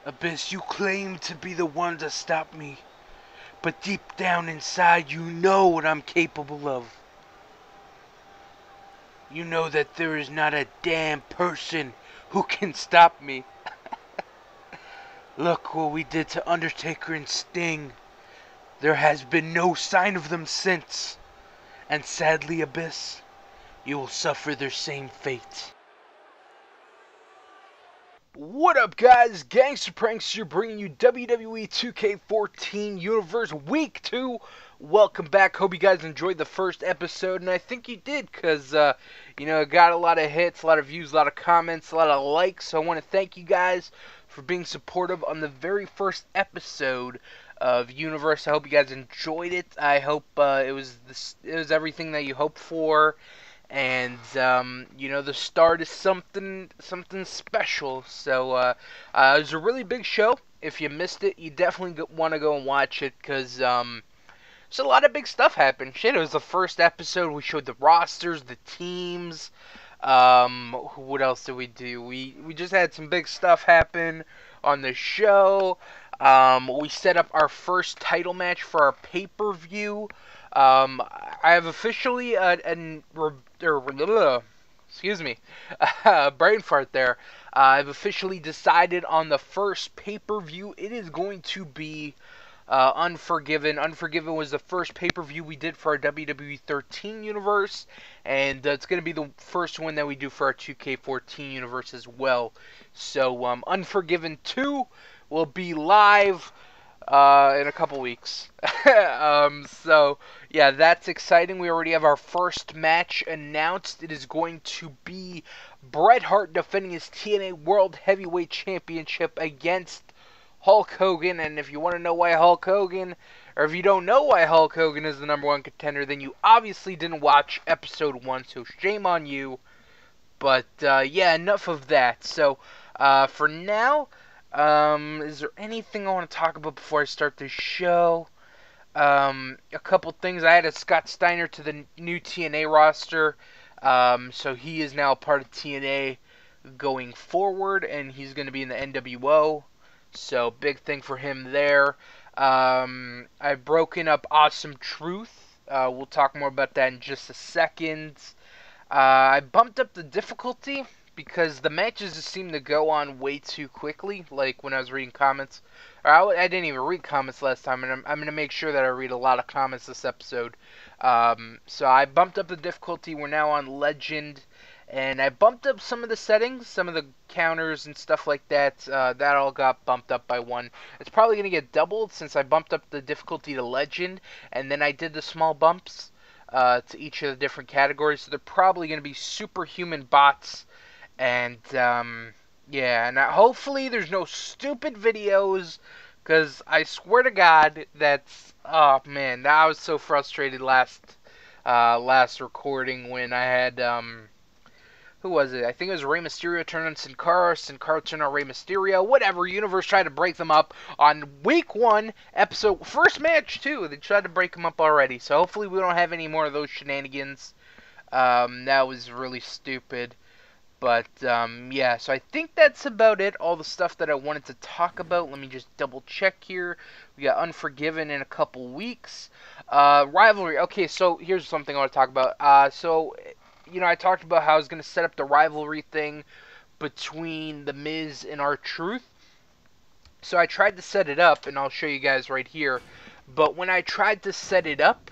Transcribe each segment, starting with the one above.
Abyss, you claim to be the one to stop me, but deep down inside you know what I'm capable of. You know that there is not a damn person who can stop me. Look what we did to Undertaker and Sting. There has been no sign of them since. And sadly, Abyss, you will suffer their same fate. What up, guys? Gangster Pranks here, bringing you WWE 2K14 Universe Week 2. Welcome back. Hope you guys enjoyed the first episode, and I think you did, because, it got a lot of hits, a lot of views, a lot of comments, a lot of likes. So I want to thank you guys for being supportive on the very first episode of Universe. I hope you guys enjoyed it. I hope it was everything that you hoped for. And the start is something special. So it was a really big show. If you missed it, you definitely want to go and watch it, because there's a lot of big stuff happened. Shit, it was the first episode. We showed the rosters, the teams. What else did we do? We just had some big stuff happen on the show. We set up our first title match for our pay-per-view. I have officially excuse me, brain fart there. I've officially decided on the first pay-per-view. It is going to be Unforgiven. Unforgiven was the first pay-per-view we did for our WWE 13 universe, and it's going to be the first one that we do for our 2K14 universe as well. So, Unforgiven 2 will be live in a couple weeks. Yeah, that's exciting. We already have our first match announced. It is going to be Bret Hart defending his TNA World Heavyweight Championship against Hulk Hogan. And if you want to know why Hulk Hogan, or if you don't know why Hulk Hogan is the #1 contender, then you obviously didn't watch episode 1, so shame on you. But, yeah, enough of that. So, for now, is there anything I want to talk about before I start this show? A couple things. I added Scott Steiner to the new TNA roster. So he is now part of TNA going forward, and he's going to be in the NWO. So big thing for him there. I've broken up Awesome Truth. We'll talk more about that in just a second. I bumped up the difficulty because the matches just seem to go on way too quickly, like when I was reading comments. I didn't even read comments last time, and I'm going to make sure that I read a lot of comments this episode. So I bumped up the difficulty. We're now on Legend, and I bumped up some of the settings, some of the counters and stuff like that. That all got bumped up by 1. It's probably going to get doubled since I bumped up the difficulty to Legend, and then I did the small bumps to each of the different categories. So they're probably going to be superhuman bots. And, yeah, and hopefully there's no stupid videos, because I swear to God, oh man, I was so frustrated last recording when I had, who was it? I think it was Rey Mysterio turned on Sin Cara turned on Rey Mysterio, whatever. Universe tried to break them up on week 1, episode, first match too. They tried to break them up already, so hopefully we don't have any more of those shenanigans. That was really stupid. But, yeah, so I think that's about it, all the stuff that I wanted to talk about. Let me just double check here. We got Unforgiven in a couple weeks. Rivalry. Okay, so here's something I want to talk about. I talked about how I was going to set up the rivalry thing between The Miz and R-Truth. So I tried to set it up, and I'll show you guys right here. But when I tried to set it up,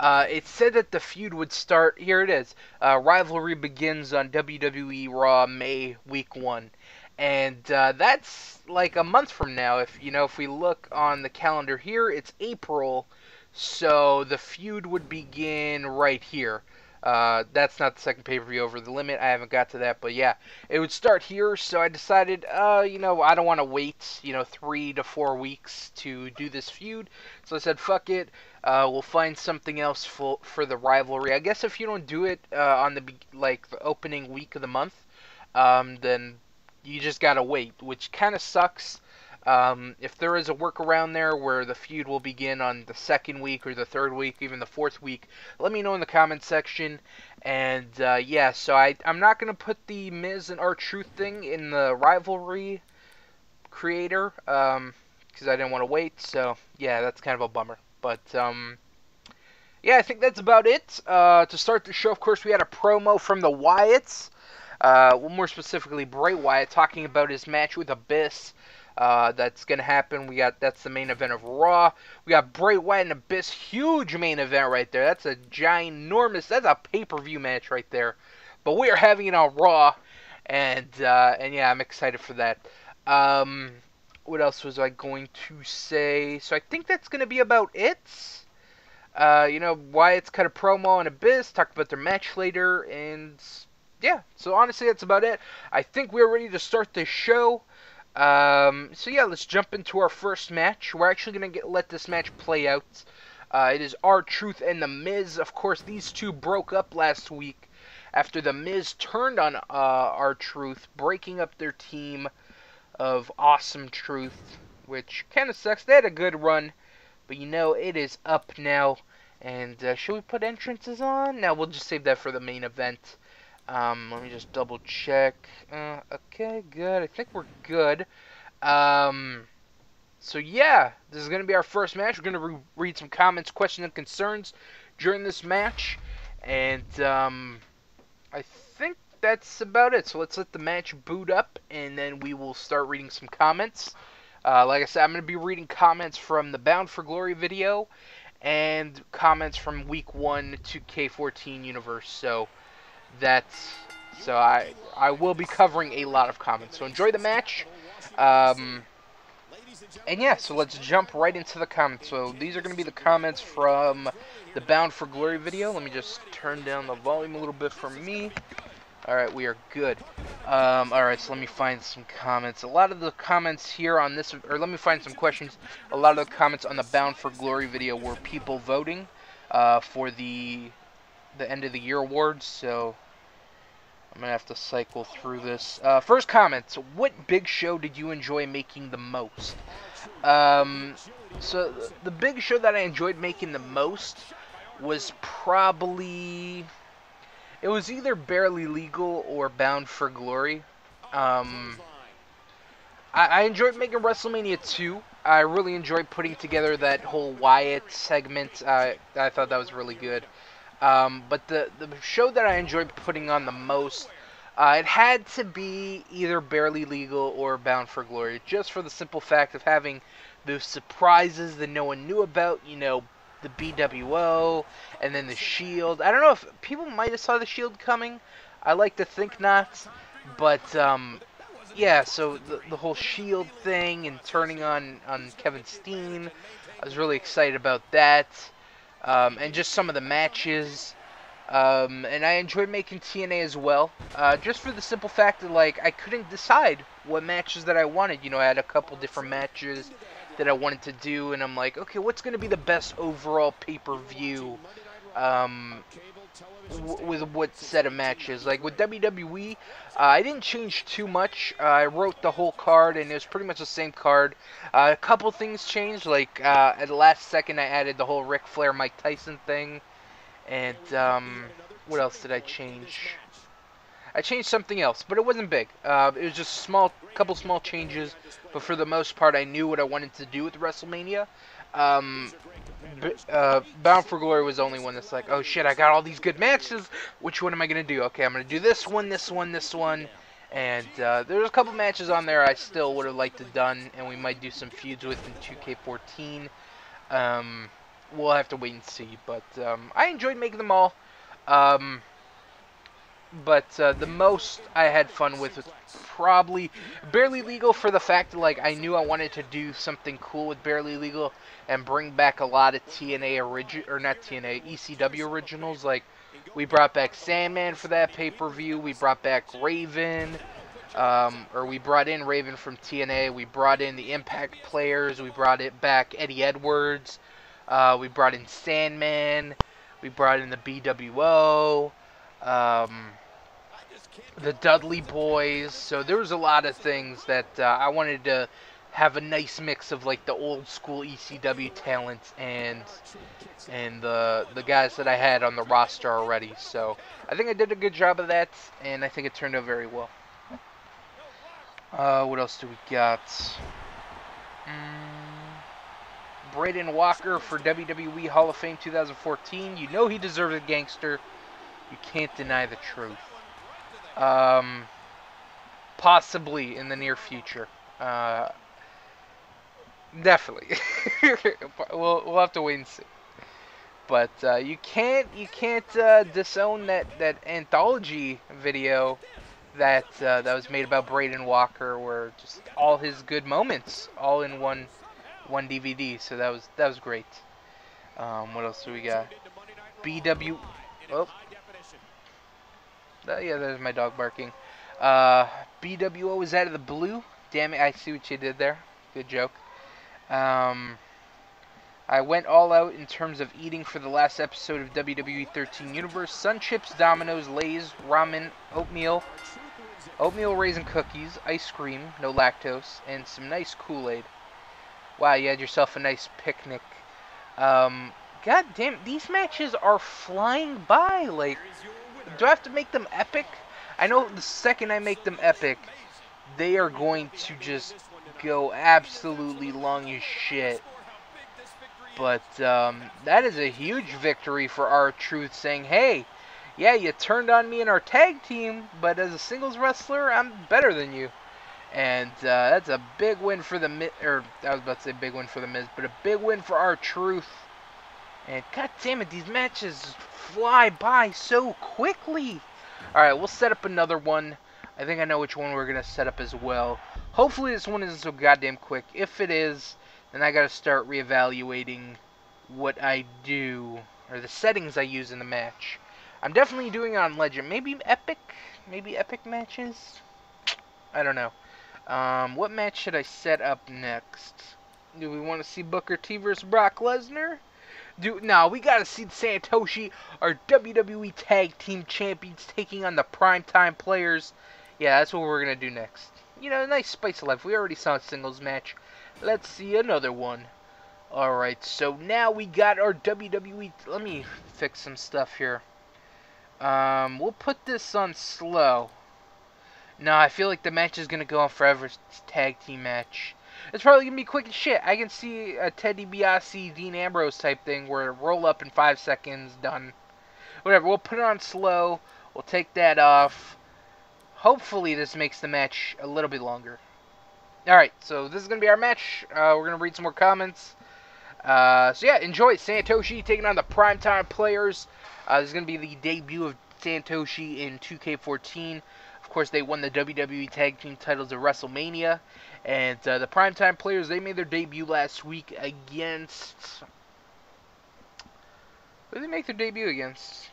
it said that the feud would start. Here it is. Rivalry begins on WWE Raw May week 1, and that's like a month from now. If we look on the calendar here, it's April, so the feud would begin right here. That's not the second pay-per-view over the limit. I haven't got to that, but yeah, it would start here. So I decided, I don't want to wait, 3 to 4 weeks to do this feud. So I said, fuck it. We'll find something else for the rivalry. I guess if you don't do it on the opening week of the month, then you just gotta wait, which kind of sucks. If there is a workaround there where the feud will begin on the 2nd week or the 3rd week, even the 4th week, let me know in the comment section. And yeah, so I'm not gonna put the Miz and R-Truth thing in the rivalry creator, because I didn't want to wait. So yeah, that's kind of a bummer. But yeah, I think that's about it. To start the show, of course, we had a promo from the Wyatts. Well, more specifically, Bray Wyatt talking about his match with Abyss. That's gonna happen. That's the main event of Raw. We got Bray Wyatt and Abyss, huge main event right there. That's a ginormous. That's a pay-per-view match right there. But we are having it on Raw, and yeah, I'm excited for that. What else was I going to say? So I think that's gonna be about it. Wyatt's cut a promo on Abyss, talked about their match later, and yeah, so honestly, that's about it. I think we're ready to start this show. So yeah, let's jump into our first match. We're actually going to let this match play out. It is R-Truth and The Miz. Of course, these two broke up last week after The Miz turned on R-Truth, breaking up their team of Awesome Truth, which kind of sucks. They had a good run, but it is up now. And should we put entrances on? No, we'll just save that for the main event. Let me just double check. Okay, good. I think we're good. So yeah, this is going to be our first match. We're going to read some comments, questions, and concerns during this match. And I think that's about it. So let's let the match boot up, and then we will start reading some comments. Like I said, I'm going to be reading comments from the Bound for Glory video and comments from Week 1 2K14 universe. So I will be covering a lot of comments. So enjoy the match. And yeah, so let's jump right into the comments. So these are going to be the comments from the Bound for Glory video. Let me just turn down the volume a little bit for me. Alright, we are good. Alright, so let me find some comments. A lot of the comments here on this, or let me find some questions. A lot of the comments on the Bound for Glory video were people voting for the end of the year awards, so I'm going to have to cycle through this. First comment, what big show did you enjoy making the most? So the big show that I enjoyed making the most was probably... It was either Barely Legal or Bound for Glory. I enjoyed making WrestleMania 2. I really enjoyed putting together that whole Wyatt segment. I thought that was really good. But the show that I enjoyed putting on the most, it had to be either Barely Legal or Bound for Glory, just for the simple fact of having those surprises that no one knew about, the BWO, and then the Shield. I don't know if people might have saw the Shield coming. I like to think not, but yeah, so the whole Shield thing and turning on Kevin Steen, I was really excited about that. And just some of the matches. And I enjoyed making TNA as well. Just for the simple fact that, I couldn't decide what matches that I wanted. I had a couple different matches that I wanted to do, and I'm like, okay, what's going to be the best overall pay-per-view with what set of matches? Like, with WWE, I didn't change too much. I wrote the whole card, and it was pretty much the same card. A couple things changed, at the last second I added the whole Ric Flair Mike Tyson thing, and what else did I change? I changed something else, but it wasn't big. It was just couple small changes, but for the most part I knew what I wanted to do with WrestleMania. Bound for Glory was the only one that's like, oh shit, I got all these good matches, which one am I going to do? Okay, I'm going to do this one, this one, this one, and there's a couple matches on there I still would have liked to done, and we might do some feuds with in 2K14. We'll have to wait and see, but I enjoyed making them all. But the most I had fun with was probably Barely Legal, for the fact that I knew I wanted to do something cool with Barely Legal and bring back a lot of ECW originals. We brought back Sandman for that pay-per-view. We brought back Raven, we brought in Raven from TNA. We brought in the Impact players. We brought back Eddie Edwards. We brought in Sandman. We brought in the BWO. The Dudley Boys. So there was a lot of things that I wanted to have a nice mix of the old school ECW talent and the guys that I had on the roster already. So I think I did a good job of that, and I think it turned out very well. What else do we got? Braden Walker for WWE Hall of Fame 2014. You know he deserves a gangster. You can't deny the truth. Possibly in the near future. Definitely. we'll have to wait and see. But you can't disown that anthology video that was made about Braden Walker, where just all his good moments all in one DVD. So that was great. What else do we got? BW. Oh. Yeah, there's my dog barking. BWO is out of the blue. Damn it, I see what you did there. Good joke. I went all out in terms of eating for the last episode of WWE 13 Universe. Sun chips, Domino's, Lay's, ramen, oatmeal, raisin cookies, ice cream, no lactose, and some nice Kool-Aid. Wow, you had yourself a nice picnic. God damn, these matches are flying by. Like, do I have to make them epic? I know the second I make them epic, they are going to just go absolutely long as shit. But that is a huge victory for R-Truth, saying, hey, yeah, you turned on me in our tag team, but as a singles wrestler, I'm better than you. And that's a big win for the Miz, or I was about to say big win for the Miz, but a big win for R-Truth. And god damn it, these matches fly by so quickly. Alright, we'll set up another one. I think I know which one we're going to set up as well. Hopefully this one isn't so goddamn quick. If it is, then I got to start reevaluating what I do, or the settings I use in the match. I'm definitely doing it on Legend. Maybe epic matches? I don't know. What match should I set up next? Do we want to see Booker T versus Brock Lesnar? No, we gotta see Santoshi, our WWE Tag Team Champions, taking on the Primetime Players. Yeah, that's what we're gonna do next. You know, nice spice of life. We already saw a singles match. Let's see another one. Alright, so now we got our WWE... Let me fix some stuff here. We'll put this on slow. No, I feel like the match is gonna go on forever. It's a tag team match. It's probably going to be quick as shit. I can see a Ted DiBiase, Dean Ambrose type thing where roll up in 5 seconds, done. Whatever, we'll put it on slow. We'll take that off. Hopefully this makes the match a little bit longer. Alright, so this is going to be our match. We're going to read some more comments. So yeah, enjoy Santoshi taking on the Primetime Players. This is going to be the debut of Santoshi in 2K14. Of course, they won the WWE Tag Team titles at WrestleMania. And the Primetime Players, they made their debut last week against... Who did they make their debut against?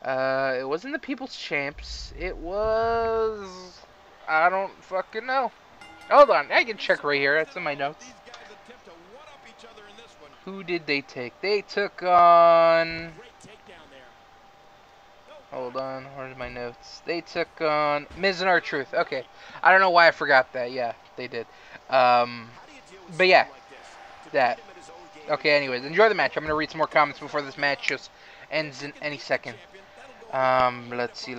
It wasn't the People's Champs. It was... I don't fucking know. Hold on, I can check right here. That's in my notes. Who did they take? They took on... Hold on, where's my notes? They took on Miz and R-Truth. Okay, I don't know why I forgot that. Yeah, they did. But yeah, that. Okay, anyways, enjoy the match. I'm gonna read some more comments before this match just ends in any second. Let's see.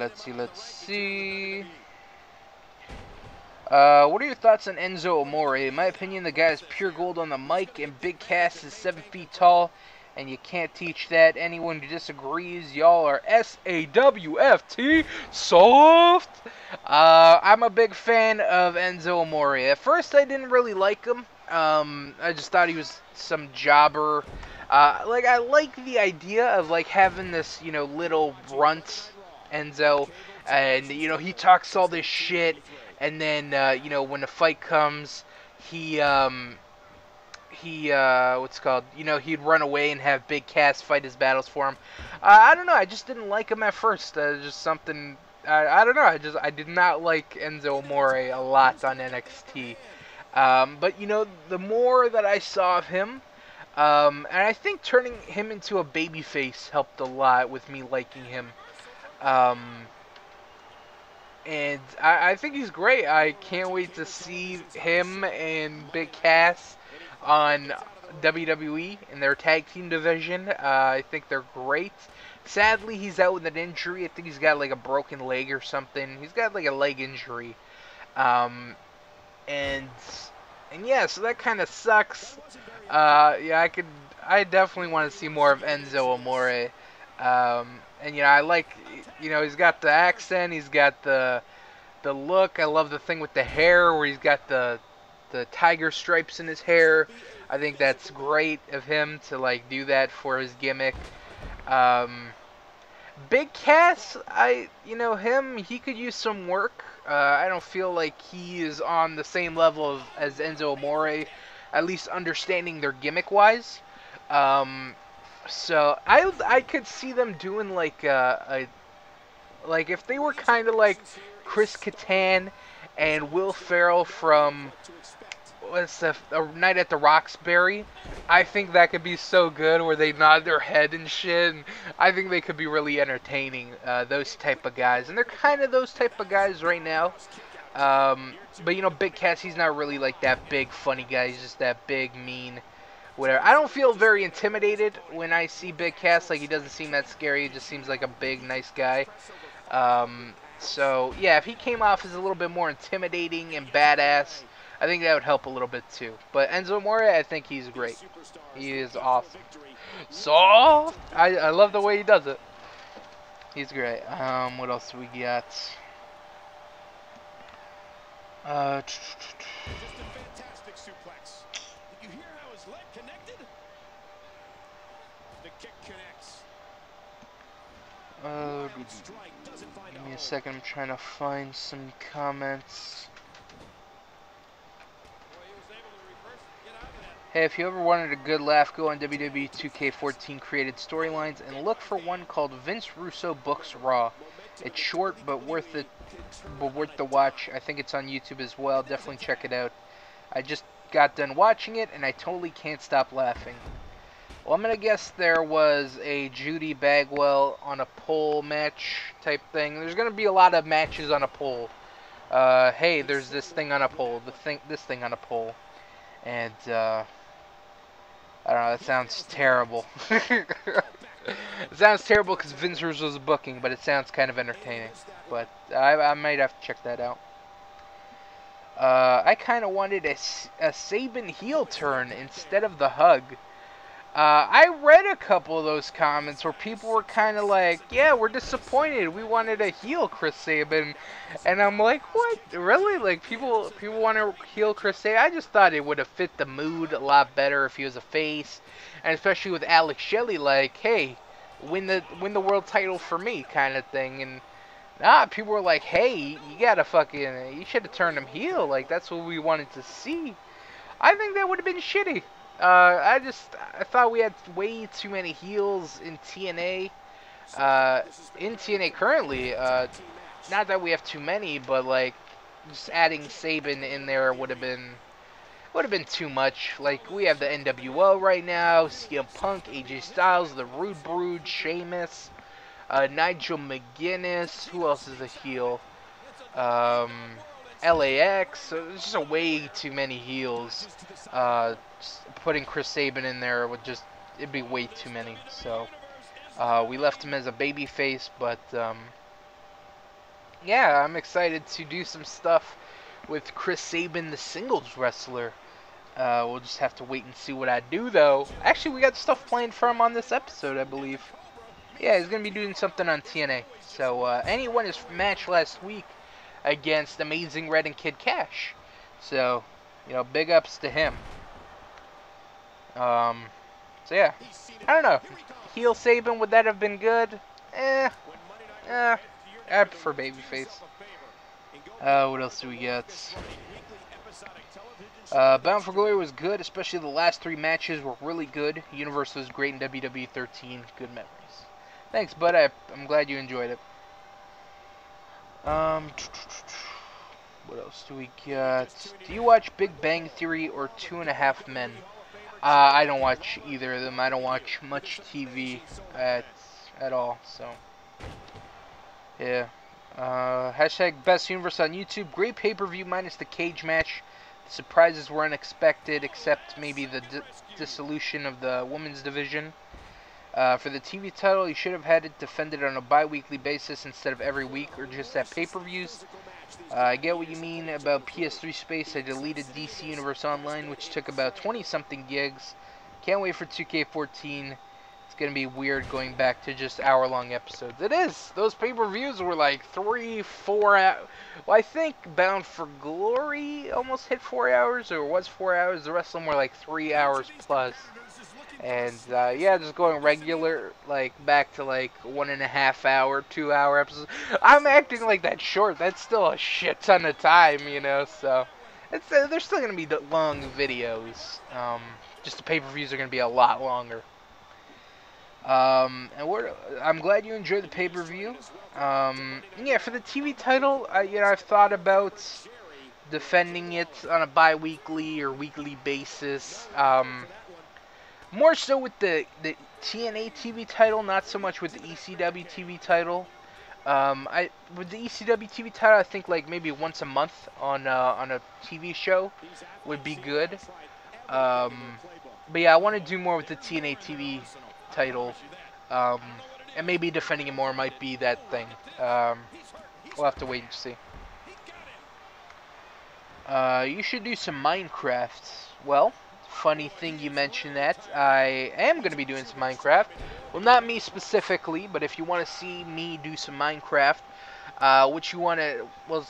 What are your thoughts on Enzo Amore? In my opinion, the guy is pure gold on the mic, and Big Cass is 7 feet tall. And you can't teach that. Anyone who disagrees, y'all are SAWFT soft. I'm a big fan of Enzo Amore. At first, I didn't really like him. I just thought he was some jobber. Like, I like the idea of, like, having this, you know, little runt Enzo. And, you know, he talks all this shit. And then, you know, when the fight comes, he what's it called, you know, he'd run away and have Big Cass fight his battles for him. I don't know, I just didn't like him at first. Just something, I don't know, I did not like Enzo Amore a lot on NXT. But, you know, the more that I saw of him, and I think turning him into a babyface helped a lot with me liking him. And I think he's great. I can't wait to see him and Big Cass on WWE in their tag team division. I think they're great. Sadly, he's out with an injury. I think he's got like a broken leg or something. He's got like a leg injury. Um, and yeah, so that kind of sucks. Yeah, I definitely want to see more of Enzo Amore. And you know, I like, you know, he's got the accent, he's got the look. I love the thing with the hair where he's got the tiger stripes in his hair. I think that's great of him to like do that for his gimmick. Big Cass, you know, he could use some work. I don't feel like he is on the same level as Enzo Amore, at least understanding their gimmick wise. So I could see them doing like like if they were kind of like Chris Kattan and Will Ferrell from what's a Night at the Roxbury. I think that could be so good where they nod their head and shit. And I think they could be really entertaining, those type of guys. And they're kind of those type of guys right now. But, you know, Big Cass, he's not really like that big funny guy. He's just that big, mean, whatever. I don't feel very intimidated when I see Big Cass. Like, he doesn't seem that scary. He just seems like a big, nice guy. So, yeah, if he came off as a little bit more intimidating and badass, I think that would help a little bit too. But Enzo Amore, I think he's great. He is awesome. So I love the way he does it. He's great. What else do we got? Just a fantastic suplex. Did you hear how his leg connected? The kick connects. Give me a second. I'm trying to find some comments. Hey, if you ever wanted a good laugh, go on WWE 2K14 created storylines and look for one called Vince Russo Books Raw. It's short but worth the watch. I think it's on YouTube as well. Definitely check it out. I just got done watching it and I totally can't stop laughing. Well, I'm gonna guess there was a Judy Bagwell on a pole match type thing. There's gonna be a lot of matches on a pole. Hey, there's this thing on a pole. This thing on a pole. And I don't know, that sounds terrible. It sounds terrible because Vince Russo's booking, but it sounds kind of entertaining. But I might have to check that out. I kind of wanted a Sabin heel turn instead of the hug. I read a couple of those comments where people were kind of like, yeah, we're disappointed. We wanted a heel Chris Sabin. And I'm like, what? Really? Like, people want to heel Chris Sabin? I just thought it would have fit the mood a lot better if he was a face. And especially with Alex Shelley, like, hey, win the world title for me kind of thing. And people were like, hey, you should have turned him heel. Like, that's what we wanted to see. I think that would have been shitty. I thought we had way too many heels in TNA. In TNA currently, not that we have too many, but like just adding Sabin in there would have been too much. Like we have the NWO right now, CM Punk, AJ Styles, the Rude Brood, Sheamus, Nigel McGuinness. Who else is a heel? LAX. So there's just way too many heels. Just putting Chris Sabin in there it'd be way too many. So we left him as a baby face, but yeah, I'm excited to do some stuff with Chris Sabin, the singles wrestler. We'll just have to wait and see what I do, though. Actually, we got stuff planned for him on this episode, I believe. Yeah, he's gonna be doing something on TNA. So and he won his match last week against Amazing Red and Kid Cash. So, you know, big ups to him. So yeah, I don't know. Heel Sabin, would that have been good? I prefer babyface. What else do we get? Bound for Glory was good, especially the last 3 matches were really good. Universe was great in WWE 13. Good memories. Thanks, bud. I'm glad you enjoyed it. What else do we got? Do you watch Big Bang Theory or 2.5 Men? I don't watch either of them. I don't watch much TV at all. So yeah. Hashtag best universe on YouTube. Great pay-per-view minus the cage match. The surprises were unexpected, except maybe the dissolution of the women's division. For the TV title, you should have had it defended on a bi-weekly basis instead of every week or just at pay-per-views. I get what you mean about PS3 space. I deleted DC Universe Online, which took about 20-something gigs. Can't wait for 2K14. It's going to be weird going back to just hour-long episodes. It is! Those pay-per-views were like 3, 4 hours. Well, I think Bound for Glory almost hit 4 hours, or was 4 hours. The rest of them were like 3 hours plus. And, yeah, just going regular, like, back to, like, 1.5 hour, 2 hour episodes. I'm acting like that's short. That's still a shit ton of time, you know, so. It's, they're still going to be long videos. Just the pay-per-views are going to be a lot longer. And I'm glad you enjoyed the pay-per-view. Yeah, for the TV title, you know, I've thought about defending it on a bi-weekly or weekly basis. More so with the TNA TV title, not so much with the ECW TV title. With the ECW TV title, I think like maybe once a month on a TV show would be good. But yeah, I want to do more with the TNA TV title, and maybe defending it more might be that thing. We'll have to wait and see. You should do some Minecraft. Well, funny thing you mentioned that. I am going to be doing some Minecraft. Well, not me specifically, but if you want to see me do some Minecraft, what you want to, well,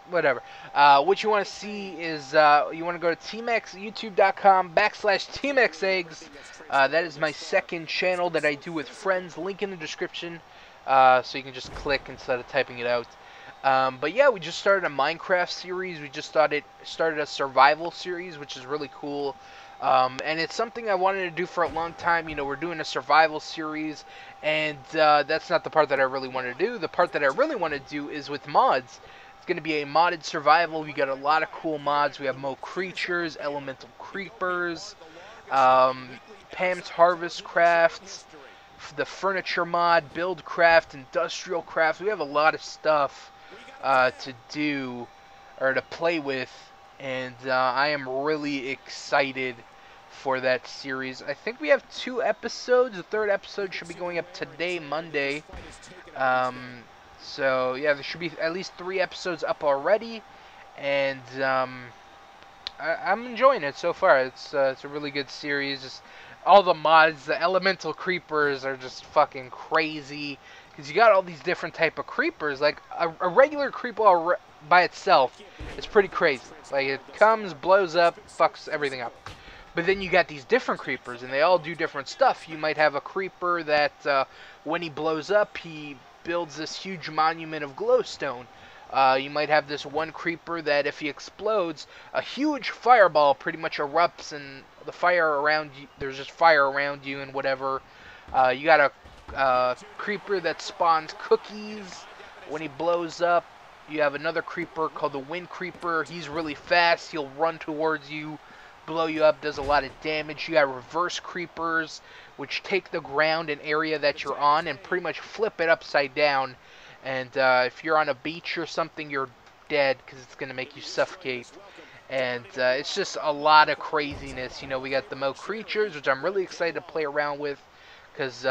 whatever. What you want to see is, you want to go to youtube.com/TeamXEggs. That is my second channel that I do with friends. Link in the description, so you can just click instead of typing it out. But yeah, we just started a Minecraft series. We just started a survival series, which is really cool. And it's something I wanted to do for a long time. You know, we're doing a survival series, and that's not the part that I really want to do. The part that I really want to do is with mods. It's going to be a modded survival. We got a lot of cool mods. We have Mo Creatures, Elemental Creepers, Pam's Harvest Crafts, the Furniture mod, Build Craft, Industrial Craft. We have a lot of stuff to do or to play with, and I am really excited for that series. I think we have 2 episodes. The 3rd episode should be going up today, Monday. So yeah, there should be at least 3 episodes up already, and I'm enjoying it so far. It's a really good series. Just all the mods, the Elemental Creepers are just fucking crazy. Because you got all these different type of creepers. Like, a regular creeper by itself is pretty crazy. Like, it comes, blows up, fucks everything up. But then you got these different creepers, and they all do different stuff. You might have a creeper that, when he blows up, he builds this huge monument of glowstone. You might have this one creeper that if he explodes, a huge fireball pretty much erupts, and the fire around you, there's just fire around you and whatever. You got a creeper that spawns cookies when he blows up. You have another creeper called the Wind Creeper. He's really fast. He'll run towards you, blow you up, does a lot of damage. You got reverse creepers, which take the ground and area that you're on and pretty much flip it upside down. And if you're on a beach or something, you're dead because it's going to make you suffocate. And it's just a lot of craziness. You know, we got the Mo Creatures, which I'm really excited to play around with, because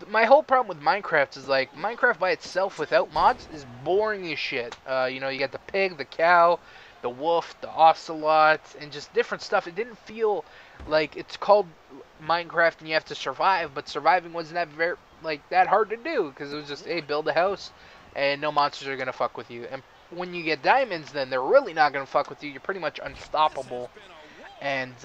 my whole problem with Minecraft is, like, Minecraft by itself without mods is boring as shit. You know, you got the pig, the cow, the wolf, the ocelot, and just different stuff. It didn't feel like it's called Minecraft and you have to survive, but surviving wasn't that hard to do, because it was just, hey, build a house, and no monsters are gonna fuck with you. And when you get diamonds, then they're really not gonna fuck with you. You're pretty much unstoppable. And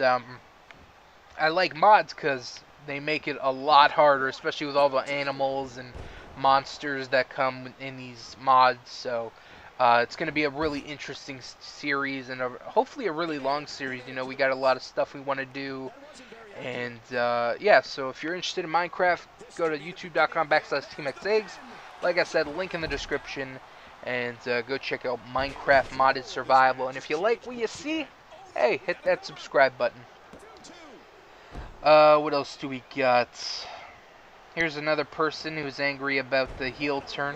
I like mods because they make it a lot harder, especially with all the animals and monsters that come in these mods. So it's going to be a really interesting series, and hopefully a really long series. You know, we got a lot of stuff we want to do. And yeah, so if you're interested in Minecraft, go to youtube.com/TeamXEggs. Like I said, link in the description. And go check out Minecraft Modded Survival. And if you like what you see, hey, hit that subscribe button. What else do we got? Here's another person who's angry about the heel turn.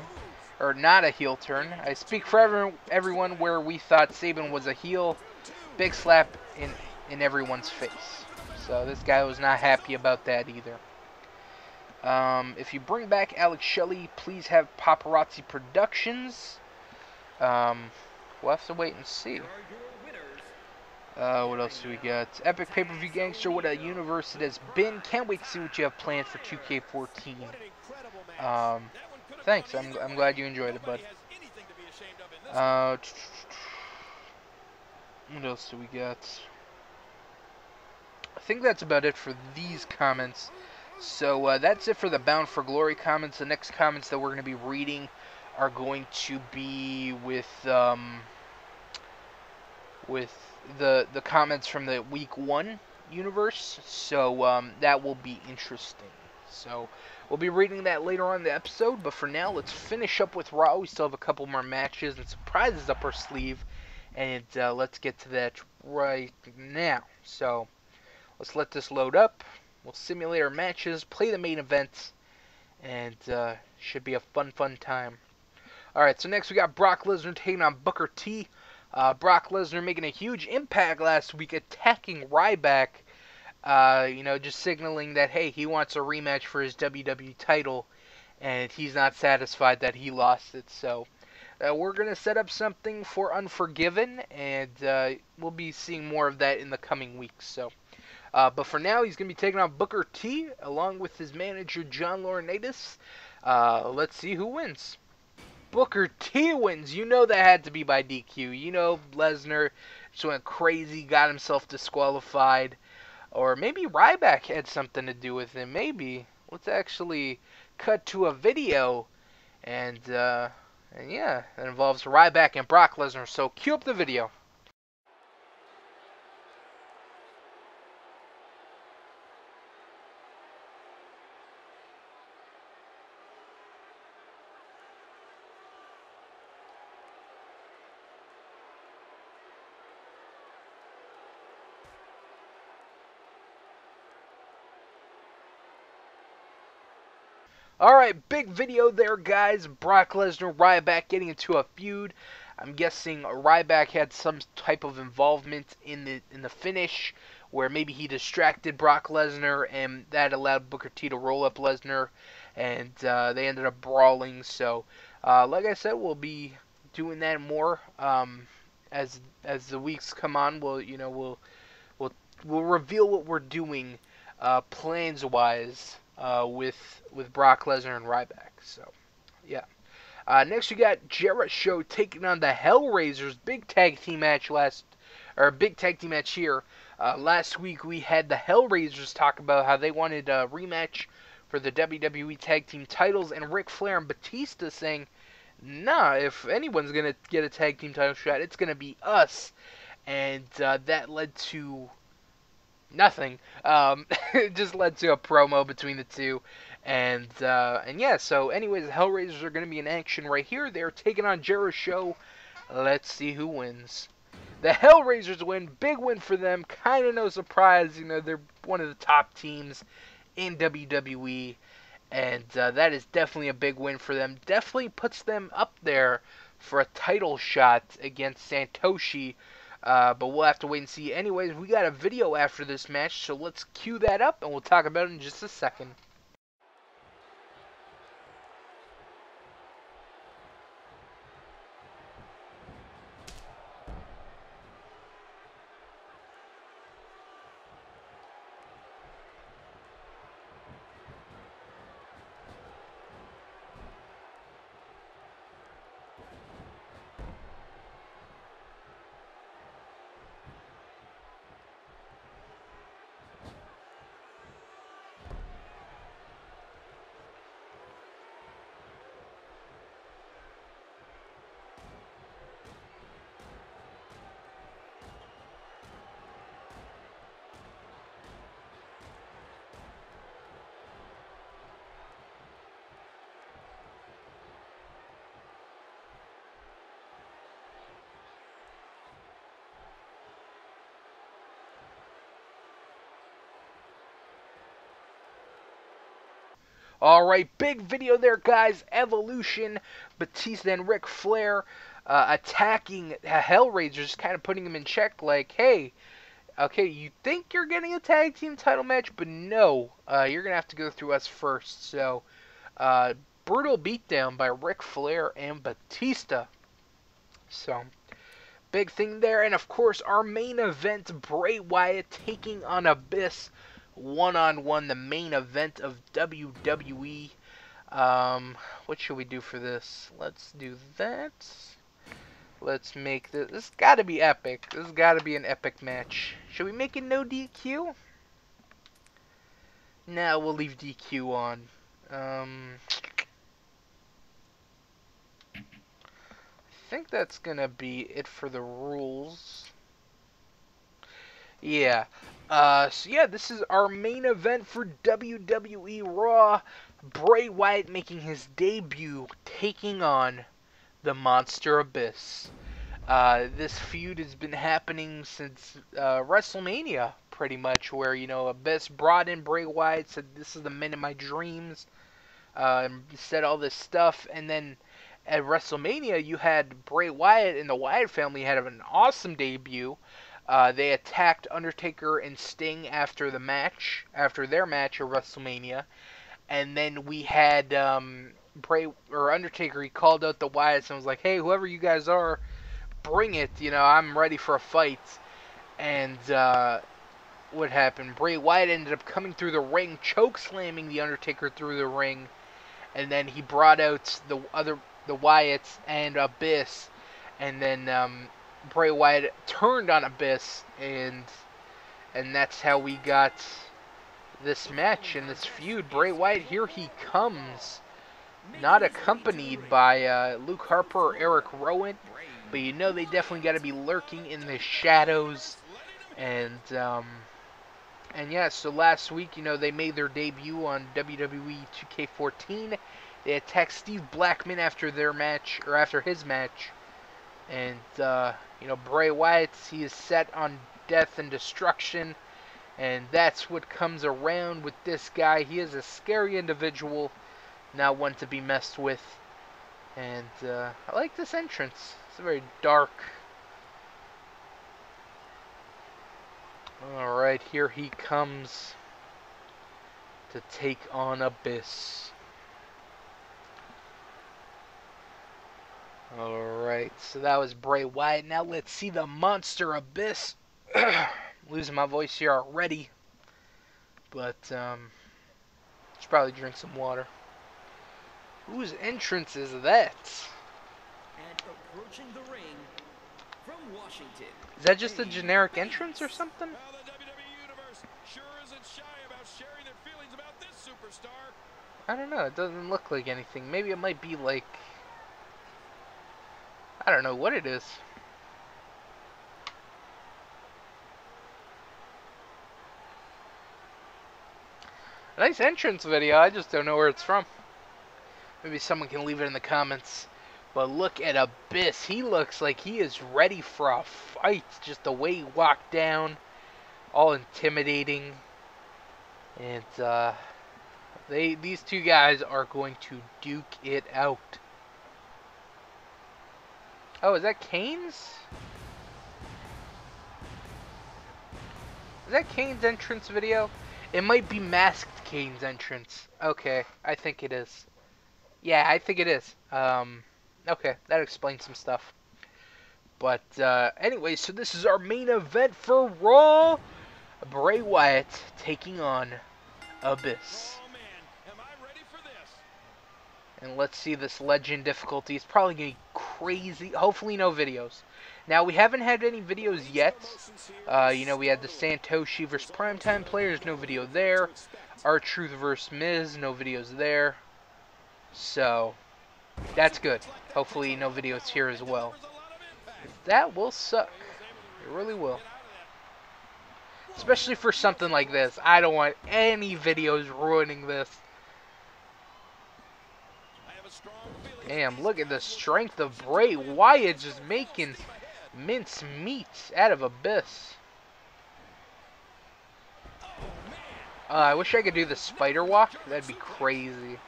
Or not a heel turn. I speak for everyone where we thought Saban was a heel. Big slap in everyone's face. So this guy was not happy about that either. If you bring back Alex Shelley, please have Paparazzi Productions. We'll have to wait and see. What else do we got? Epic Pay-Per-View Gangster, what a universe it has been. Can't wait to see what you have planned for 2K14. Thanks. I'm glad you enjoyed it, bud. What else do we got? I think that's about it for these comments. So that's it for the Bound for Glory comments. The next comments that we're going to be reading are going to be with the comments from the Week 1 universe. So that will be interesting. So we'll be reading that later on in the episode. But for now, let's finish up with Raw. We still have a couple more matches and surprises up our sleeve. And let's get to that right now. So let's let this load up. We'll simulate our matches, play the main events, and should be a fun time. Alright, so next we got Brock Lesnar taking on Booker T. Brock Lesnar making a huge impact last week, attacking Ryback. Just signaling that, hey, he wants a rematch for his WWE title, and he's not satisfied that he lost it. So we're going to set up something for Unforgiven, and we'll be seeing more of that in the coming weeks. So, but for now, he's going to be taking on Booker T, along with his manager, John Laurinaitis. Let's see who wins. Booker T wins. You know that had to be by DQ. You know Lesnar just went crazy, got himself disqualified. Or maybe Ryback had something to do with him. Maybe. Let's actually cut to a video. And yeah, that involves Ryback and Brock Lesnar. So cue up the video. Alright, big video there, guys. Brock Lesnar, Ryback getting into a feud. I'm guessing Ryback had some type of involvement in the finish, where maybe he distracted Brock Lesnar, and that allowed Booker T to roll up Lesnar, and they ended up brawling. So, like I said, we'll be doing that more as the weeks come on. We'll reveal what we're doing plans wise. With Brock Lesnar and Ryback. So, yeah. Next we got Jarrett Show taking on the Hellraisers. Big tag team match here. Last week we had the Hellraisers talk about how they wanted a rematch for the WWE tag team titles, and Ric Flair and Batista saying, nah, if anyone's gonna get a tag team title shot, it's gonna be us. And that led to nothing. It just led to a promo between the two, and yeah. So, anyways, the Hellraisers are going to be in action right here. They're taking on Jarrett Show. Let's see who wins. The Hellraisers win. Big win for them. Kind of no surprise. They're one of the top teams in WWE, and that is definitely a big win for them. Definitely puts them up there for a title shot against Santoshi. But we'll have to wait and see. Anyways, we got a video after this match, so let's cue that up, and we'll talk about it in just a second. Alright, big video there, guys. Evolution, Batista and Ric Flair attacking Hellraisers, kind of putting them in check, like, hey, Okay, you think you're getting a tag team title match, but no. You're going to have to go through us first. So, brutal beatdown by Ric Flair and Batista. So, big thing there. And, of course, our main event, Bray Wyatt taking on Abyss. One-on-one, the main event of WWE. What should we do for this? Let's do that. Let's make this. This got to be epic. This has got to be an epic match. Should we make it no DQ? Nah, we'll leave DQ on. I think that's gonna be it for the rules. Yeah. So yeah, this is our main event for WWE Raw. Bray Wyatt making his debut, taking on the Monster Abyss. This feud has been happening since WrestleMania, pretty much, where, you know, Abyss brought in Bray Wyatt, said, "This is the man of my dreams," and said all this stuff, and then at WrestleMania, you had Bray Wyatt and the Wyatt family had an awesome debut. They attacked Undertaker and Sting after their match at WrestleMania, and then we had Undertaker. He called out the Wyatts and was like, "Hey, whoever you guys are, bring it. You know, I'm ready for a fight." And what happened? Bray Wyatt ended up coming through the ring, choke slamming the Undertaker through the ring, and then he brought out the Wyatts and Abyss, and then Bray Wyatt turned on Abyss, and that's how we got this match and this feud. Bray Wyatt, here he comes, not accompanied by Luke Harper or Eric Rowan, but you know they definitely got to be lurking in the shadows. And yeah, so last week, you know, they made their debut on WWE 2K14. They attacked Steve Blackman after his match. And, you know, Bray Wyatt, he is set on death and destruction. And that's what comes around with this guy. He is a scary individual, not one to be messed with. And I like this entrance. It's very dark. Alright, here he comes to take on Abyss. Alright, so that was Bray Wyatt. Now let's see the Monster Abyss. Losing my voice here already. But, should probably drink some water. Whose entrance is that? And approaching the ring from Washington. Is that just a generic entrance or something? Well, the WWE Universe sure isn't shy about sharing their feelings about this superstar. I don't know. It doesn't look like anything. Maybe it might be like... I don't know what it is. Nice entrance video. I just don't know where it's from. Maybe someone can leave it in the comments. But look at Abyss. He looks like he is ready for a fight. Just the way he walked down. All intimidating. And these two guys are going to duke it out. Oh, is that Kane's? Is that Kane's entrance video? It might be Masked Kane's entrance. Okay, I think it is. Yeah, I think it is. Okay, that explains some stuff. But, anyway, so this is our main event for Raw. Bray Wyatt taking on Abyss. Oh man, am I ready for this? And let's see this legend difficulty. It's probably going to be crazy. Hopefully no videos. Now, we haven't had any videos yet. You know, we had the Santoshi vs. Primetime Players, no video there. R-Truth vs. Miz, no videos there. So, that's good. Hopefully no videos here as well. That will suck. It really will. Especially for something like this. I don't want any videos ruining this. Damn, look at the strength of Bray Wyatt just making mince meat out of Abyss. I wish I could do the spider walk. That'd be crazy.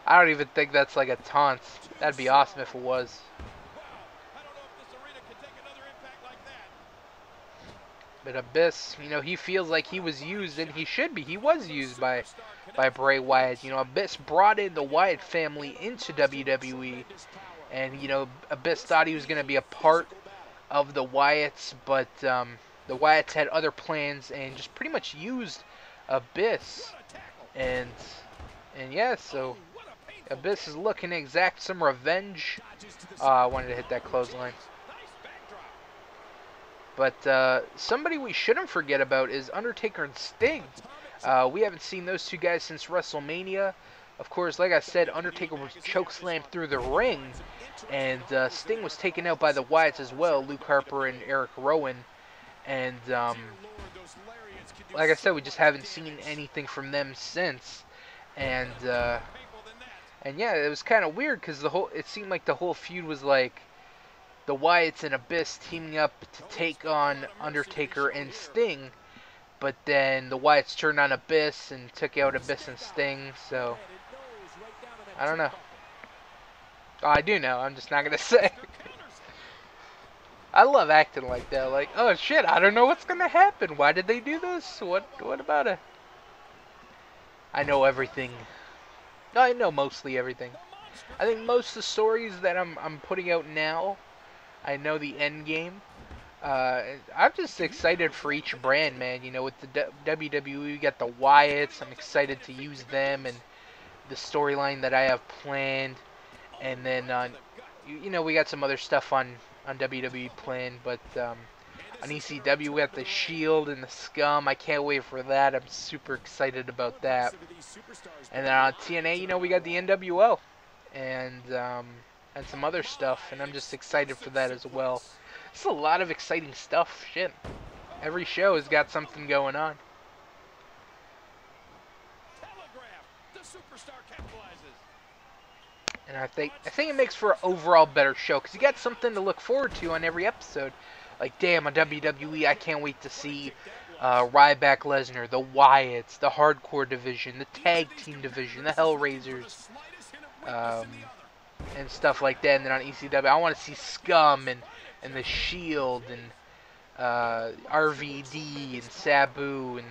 I don't even think that's like a taunt. That'd be awesome if it was. But Abyss, you know, he feels like he was used, and he should be. He was used by Bray Wyatt. You know, Abyss brought in the Wyatt family into WWE, and you know, Abyss thought he was going to be a part of the Wyatts, but the Wyatts had other plans and just pretty much used Abyss, and yeah, so Abyss is looking to exact some revenge. I wanted to hit that clothesline. But somebody we shouldn't forget about is Undertaker and Sting. We haven't seen those two guys since WrestleMania. Of course, like I said, Undertaker was chokeslammed through the ring, and Sting was taken out by the Wyatts as well, Luke Harper and Eric Rowan. And like I said, we just haven't seen anything from them since. And yeah, it was kind of weird because it seemed like the whole feud was like the Wyatts and Abyss teaming up to take on Undertaker and Sting, but then the Wyatts turned on Abyss and took out Abyss and Sting, so I don't know. Oh, I do know, I'm just not going to say. I love acting like that, like, oh shit, I don't know what's going to happen. Why did they do this? What about it? I know everything. I know mostly everything. I think most of the stories that I'm putting out now, I know the end game. I'm just excited for each brand, man. You know, with the WWE, we got the Wyatts. I'm excited to use them and the storyline that I have planned. And then, you know, we got some other stuff on WWE planned. But on ECW, we got the Shield and the Scum. I can't wait for that. I'm super excited about that. And then on TNA, you know, we got the NWO. And some other stuff, and I'm just excited for that as well. It's a lot of exciting stuff. Shit, every show has got something going on. And I think it makes for an overall better show because you got something to look forward to on every episode. Like, damn, on WWE, I can't wait to see Ryback, Lesnar, the Wyatts, the Hardcore division, the Tag Team division, the Hellraisers. And stuff like that. And then on ECW, I want to see Scum and the Shield and RVD and Sabu and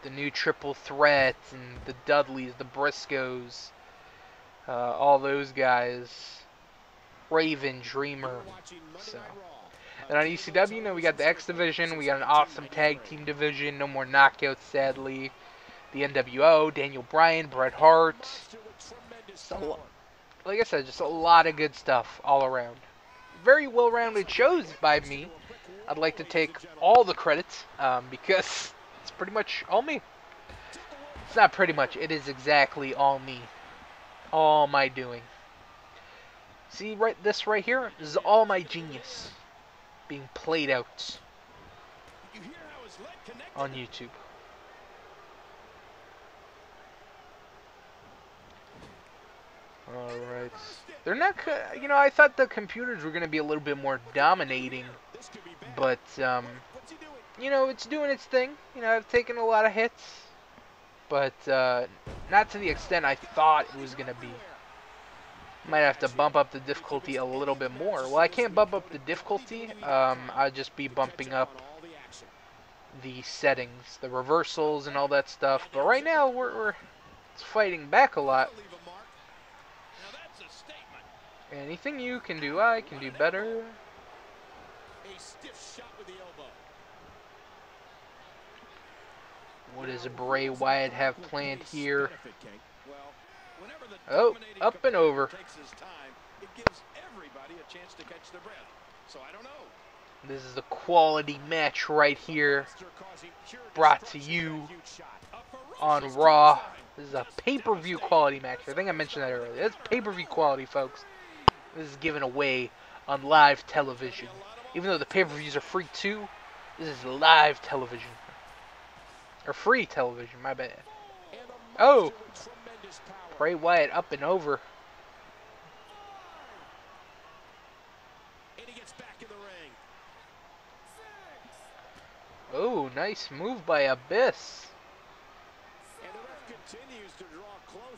the new Triple Threat and the Dudleys, the Briscoes, all those guys, Raven, Dreamer. So, and on ECW, you know, we got the X division, we got an awesome tag team division, no more knockouts, sadly. The NWO, Daniel Bryan, Bret Hart. So, like I said, just a lot of good stuff all around. Very well-rounded shows by me. I'd like to take all the credits because it's pretty much all me. It's not pretty much. It is exactly all me. All my doing. See, this right here is all my genius being played out on YouTube. Alright. They're not, you know, I thought the computers were going to be a little bit more dominating. But, you know, it's doing its thing. You know, I've taken a lot of hits. But, not to the extent I thought it was going to be. Might have to bump up the difficulty a little bit more. Well, I can't bump up the difficulty. I'll just be bumping up the settings, the reversals and all that stuff. But right now, it's fighting back a lot. Anything you can do, I can do better. What does Bray Wyatt have planned here? Oh, up and over. This is a quality match right here, brought to you on Raw. This is a pay-per-view quality match. I think I mentioned that earlier. That's pay-per-view quality, folks. This is given away on live television. Even though the pay-per-views are free too, this is live television. Or free television, my bad. Oh! Bray Wyatt up and over. Oh, nice move by Abyss.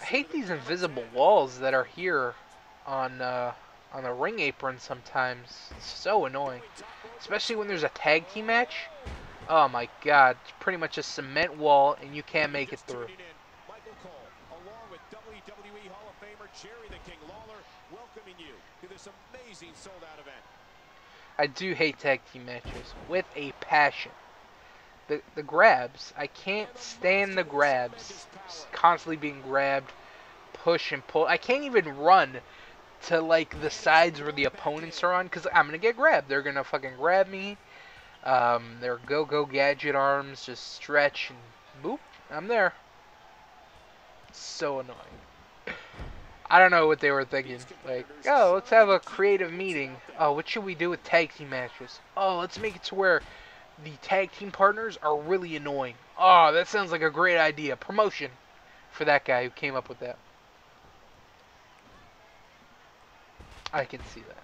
I hate these invisible walls that are here on the ring apron sometimes. It's so annoying. Especially when there's a tag team match. Oh my god, it's pretty much a cement wall and you can't make it through. Michael Cole, along with WWE Hall of Famer Jerry the King Lawler, welcoming you to this amazing sold-out event. I do hate tag team matches with a passion. The grabs, I can't stand the grabs. Just constantly being grabbed, push and pull. I can't even run to like the sides where the opponents are on because I'm gonna get grabbed. They're gonna fucking grab me. Their go-go gadget arms just stretch and boop, I'm there. So annoying. I don't know what they were thinking. Like, oh, let's have a creative meeting. Oh, what should we do with tag team matches? Oh, let's make it to where the tag team partners are really annoying. Oh, that sounds like a great idea. Promotion for that guy who came up with that. I can see that.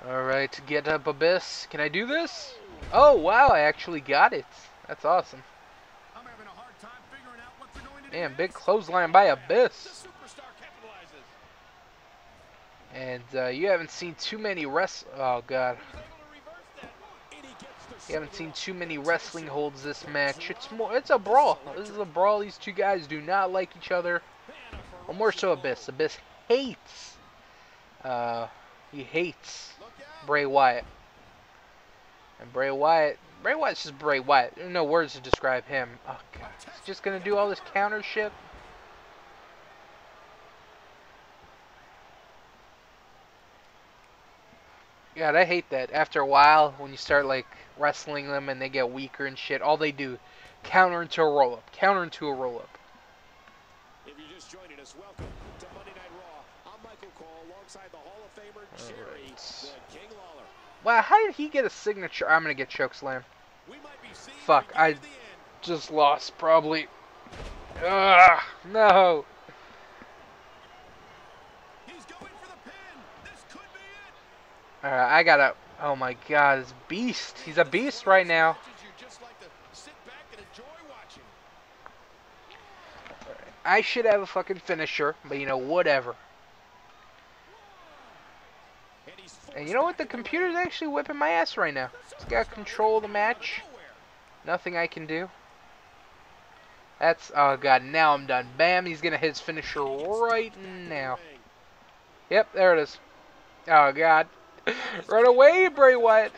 Alright, get up Abyss. Can I do this? Oh, wow, I actually got it. That's awesome. Man, big clothesline by Abyss. And you haven't seen too many oh god. You haven't seen too many wrestling holds this match. It's a brawl. This is a brawl. These two guys do not like each other. Well, more so Abyss. Abyss hates he hates Bray Wyatt. And Bray Wyatt's just Bray Wyatt. There are no words to describe him. Oh god. He's just gonna do all this counter shit. God, I hate that. After a while, when you start like wrestling them and they get weaker and shit, all they do, counter into a roll up, counter into a roll up. If you're just joining us, welcome to Monday Night Raw. I'm Michael Cole, alongside the Hall of Famer Jerry the King Lawler. Wow, how did he get a signature? I'm gonna get chokeslam. Fuck, I just lost probably. Ugh, no. Alright, I gotta. Oh my god, this beast. He's a beast right now. I should have a fucking finisher, but you know, whatever. And you know what? The computer's actually whipping my ass right now. It's got control of the match. Nothing I can do. That's. Oh god, now I'm done. Bam, he's gonna hit his finisher right now. Yep, there it is. Oh god. Run away, Bray Wyatt.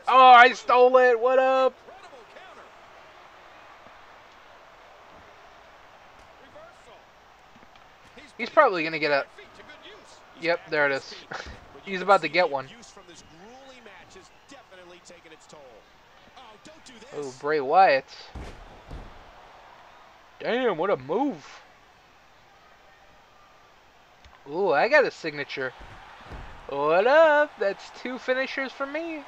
Oh, I stole it. What up? He's probably going to get a... Yep, there it is. He's about to get one. Oh, Bray Wyatt. Damn, what a move. Ooh, I got a signature. What up? That's 2 finishers for me.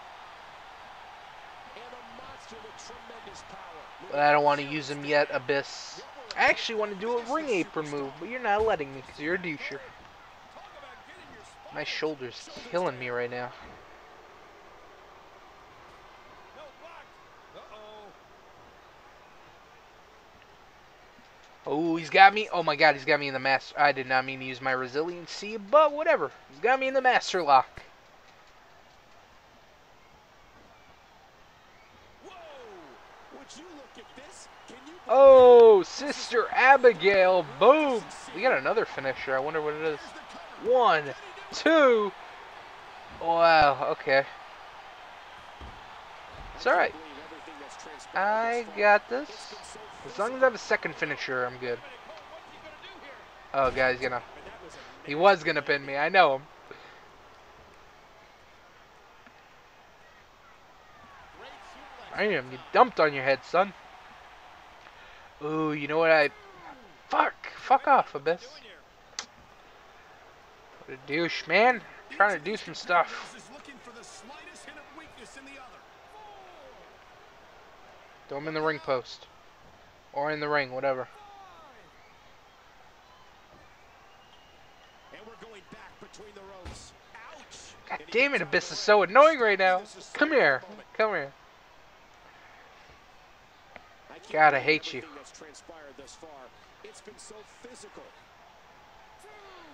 But I don't want to use them yet, Abyss. I actually want to do a ring apron move, but you're not letting me because you're a doucher. My shoulder's killing me right now. Oh, he's got me. Oh my god, he's got me in the master. I did not mean to use my resiliency, but whatever. He's got me in the master lock. Oh, Sister Abigail. Boom. We got another finisher. I wonder what it is. 1, 2. Wow, okay. It's alright. I got this. As long as I have a second finisher, I'm good. Oh, god, he's gonna... He was gonna pin me. I know him. Damn, you dumped on your head, son. Ooh, you know what I... Fuck off, Abyss. What a douche, man. I'm trying to do some stuff. Throw him in the ring post. Or in the ring, whatever. God damn it, Abyss is so annoying right now. Come here. Come here. God, I hate you.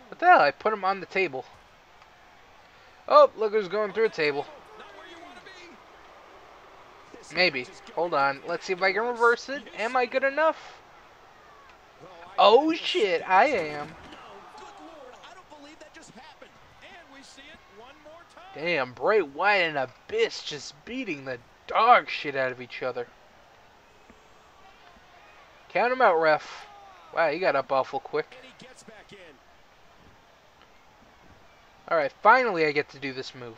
What the hell? I put him on the table. Oh, look who's going through a table. maybe. Hold on. Let's see if I can reverse it. Am I good enough? Oh shit, I am. Damn, Bray Wyatt and Abyss just beating the dog shit out of each other. Count him out, ref. Wow, he got up awful quick. Alright, finally I get to do this move.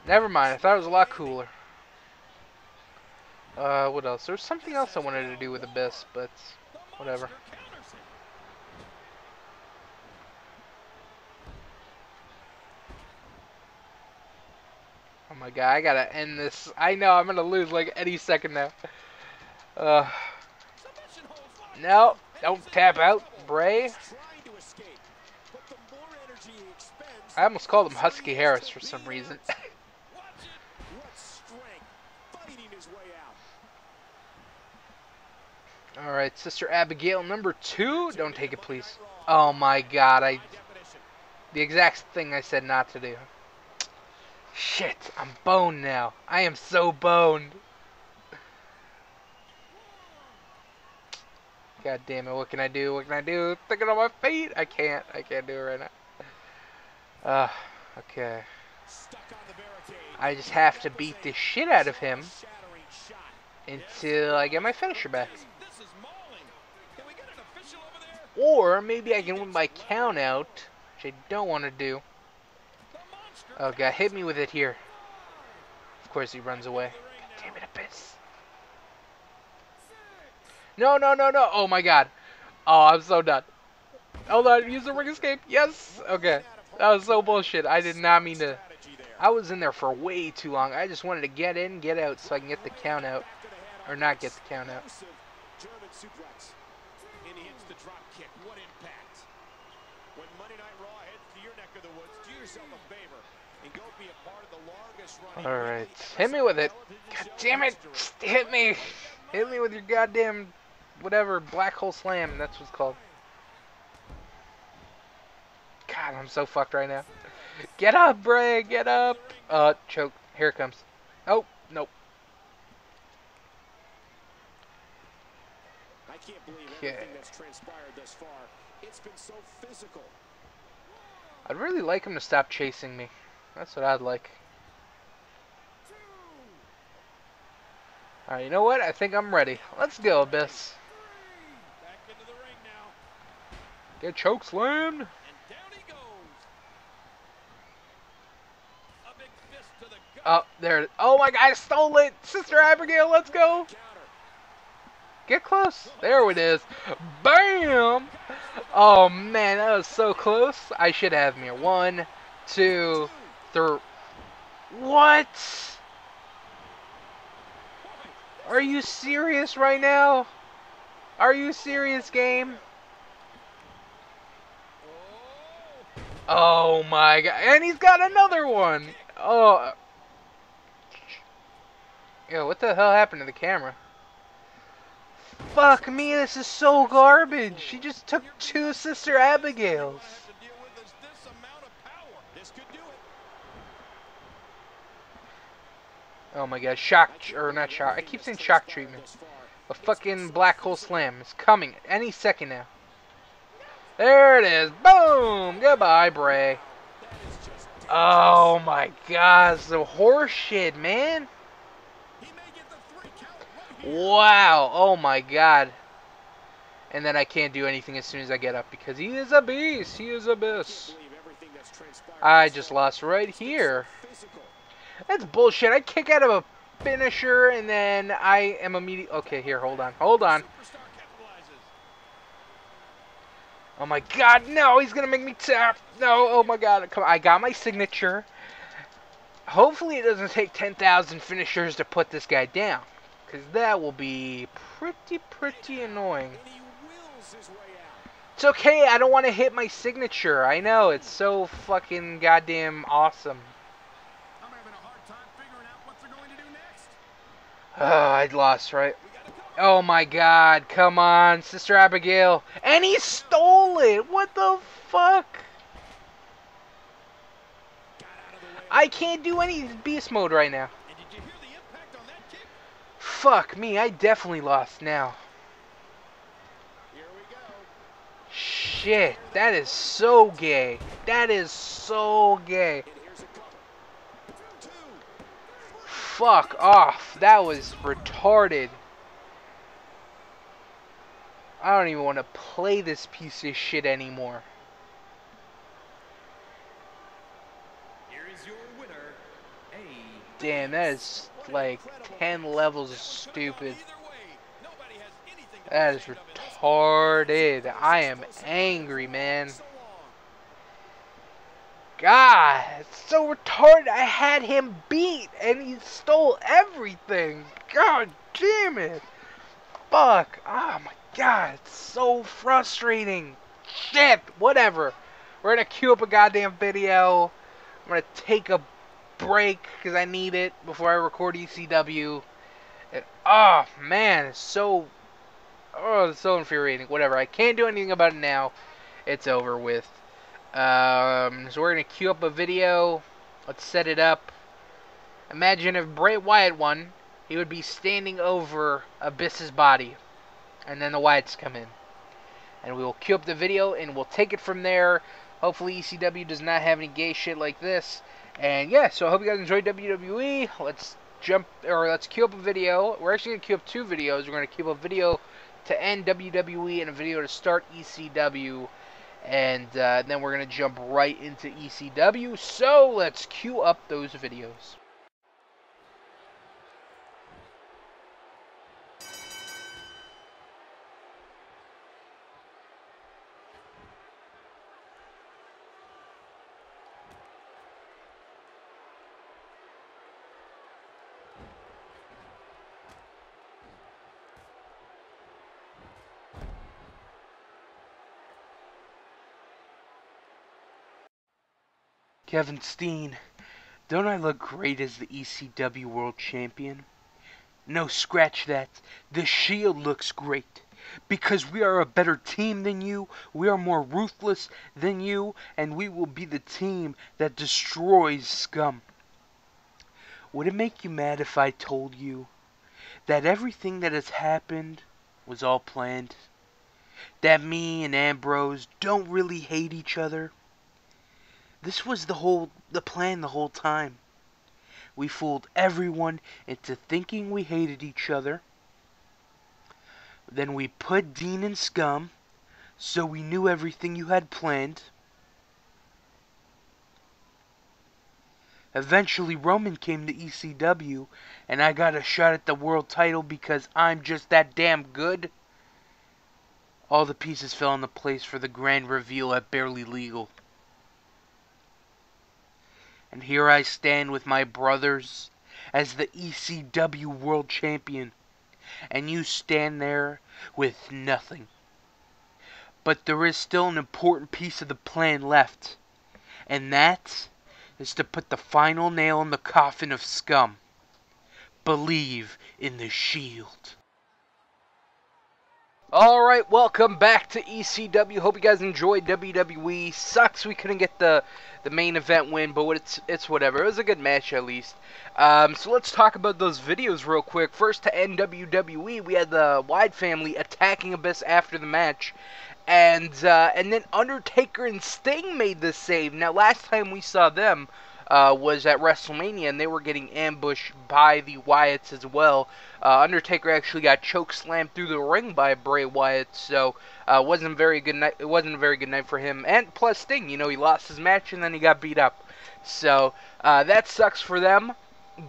Never mind, I thought it was a lot cooler. What else? There's something else I wanted to do with Abyss, but whatever. Oh my god, I gotta end this. I know I'm gonna lose like any second now. No, don't tap out, Bray. I almost called him Husky Harris for some reason. Alright, Sister Abigail number 2. Don't take it, please. Oh my god, the exact thing I said not to do. Shit, I'm boned now. I am so boned. God damn it, what can I do? What can I do? Thinking on my feet? I can't do it right now. Okay. I just have to beat the shit out of him until I get my finisher back. Or maybe I can win by count out, which I don't want to do. Oh god, hit me with it here. Of course he runs away. God damn it, Abyss. No, no, no, no. Oh my god. Oh, I'm so done. Hold on, use the ring escape. Yes. Okay. That was so bullshit. I did not mean to. I was in there for way too long. I just wanted to get in, get out so I can get the count out. Or not get the count out. Alright. Hit me with it. God damn it. Hit me. Hit me with your goddamn whatever. Black hole slam. That's what it's called. God, I'm so fucked right now. Get up, Bray. Get up. Choke. Here it comes. Oh, nope. I can't believe everything that's transpired thus far. It's been so physical. I'd really like him to stop chasing me. That's what I'd like. Alright, you know what? I think I'm ready. Let's go, Abyss. Back into the ring now. Get choke slammed. And down he goes. A big fist to the gut. Oh, there it is. Oh my god, I stole it! Sister Abigail, let's go! Get close. There it is. Bam! Oh man, that was so close. I should have him here. 1, 2, 3. What? Are you serious right now? Are you serious, game? Oh my god. And he's got another one. Oh. Yo, what the hell happened to the camera? Fuck me, this is so garbage. She just took 2 Sister Abigails. Oh my god, shock, or not shock, I keep saying shock treatment. A fucking black hole slam is coming any second now. There it is, boom, goodbye, Bray. Oh my god, it's the horse shit, man. Wow, oh my god. And then I can't do anything as soon as I get up because he is a beast, he is Abyss. I just lost right here. That's bullshit. I kick out of a finisher and then I am immediately... Okay, here, hold on. Hold on. Oh my god, no, he's gonna make me tap. No, oh my god. Come on, I got my signature. Hopefully it doesn't take 10,000 finishers to put this guy down. Because that will be pretty annoying. It's okay, I don't want to hit my signature. I know, it's so fucking goddamn awesome. Oh, I lost, right? Oh my god, come on, Sister Abigail. And he stole it! What the fuck? I can't do any beast mode right now. Fuck me, I definitely lost now. Here we go. Shit, that is so gay. That is so gay. And here's a cover. 2, 3. Fuck off. That was retarded. I don't even want to play this piece of shit anymore. Here is your winner, Damn, that is like 10 levels of stupid. That is retarded. I am angry, man. God, it's so retarded. I had him beat and he stole everything. God damn it. Fuck. Oh my god, it's so frustrating. Shit, whatever. We're gonna queue up a goddamn video. I'm gonna take a break because I need it before I record ECW. And, oh man, it's so infuriating. Whatever, I can't do anything about it now. It's over with. So we're gonna queue up a video. Let's set it up. Imagine if Bray Wyatt won, he would be standing over Abyss's body, and then the Wyatts come in, and we will queue up the video, and we'll take it from there. Hopefully ECW does not have any gay shit like this. And yeah, so I hope you guys enjoyed WWE. Let's queue up a video. We're actually gonna queue up 2 videos. We're gonna queue up a video to end WWE and a video to start ECW. And then we're going to jump right into ECW. So let's queue up those videos. Kevin Steen, don't I look great as the ECW World Champion? No, scratch that. The Shield looks great. Because we are a better team than you, we are more ruthless than you, and we will be the team that destroys scum. Would it make you mad if I told you that everything that has happened was all planned? That me and Ambrose don't really hate each other? This was the plan the whole time. We fooled everyone into thinking we hated each other. Then we put Dean in scum, so we knew everything you had planned. Eventually Roman came to ECW, and I got a shot at the world title because I'm just that damn good. All the pieces fell into place for the grand reveal at Barely Legal. And here I stand with my brothers as the ECW World Champion. And you stand there with nothing. But there is still an important piece of the plan left. And that is to put the final nail in the coffin of scum. Believe in the Shield. Alright, welcome back to ECW. Hope you guys enjoyed WWE. Sucks we couldn't get the main event win, but it's whatever. It was a good match at least. So let's talk about those videos real quick. First, to end WWE, we had the Wyatt family attacking Abyss after the match. And then Undertaker and Sting made the save. Now, last time we saw them was at WrestleMania, and they were getting ambushed by the Wyatts as well. Undertaker actually got chokeslammed through the ring by Bray Wyatt, so it wasn't a very good night for him. And plus Sting, you know, he lost his match and then he got beat up. So that sucks for them.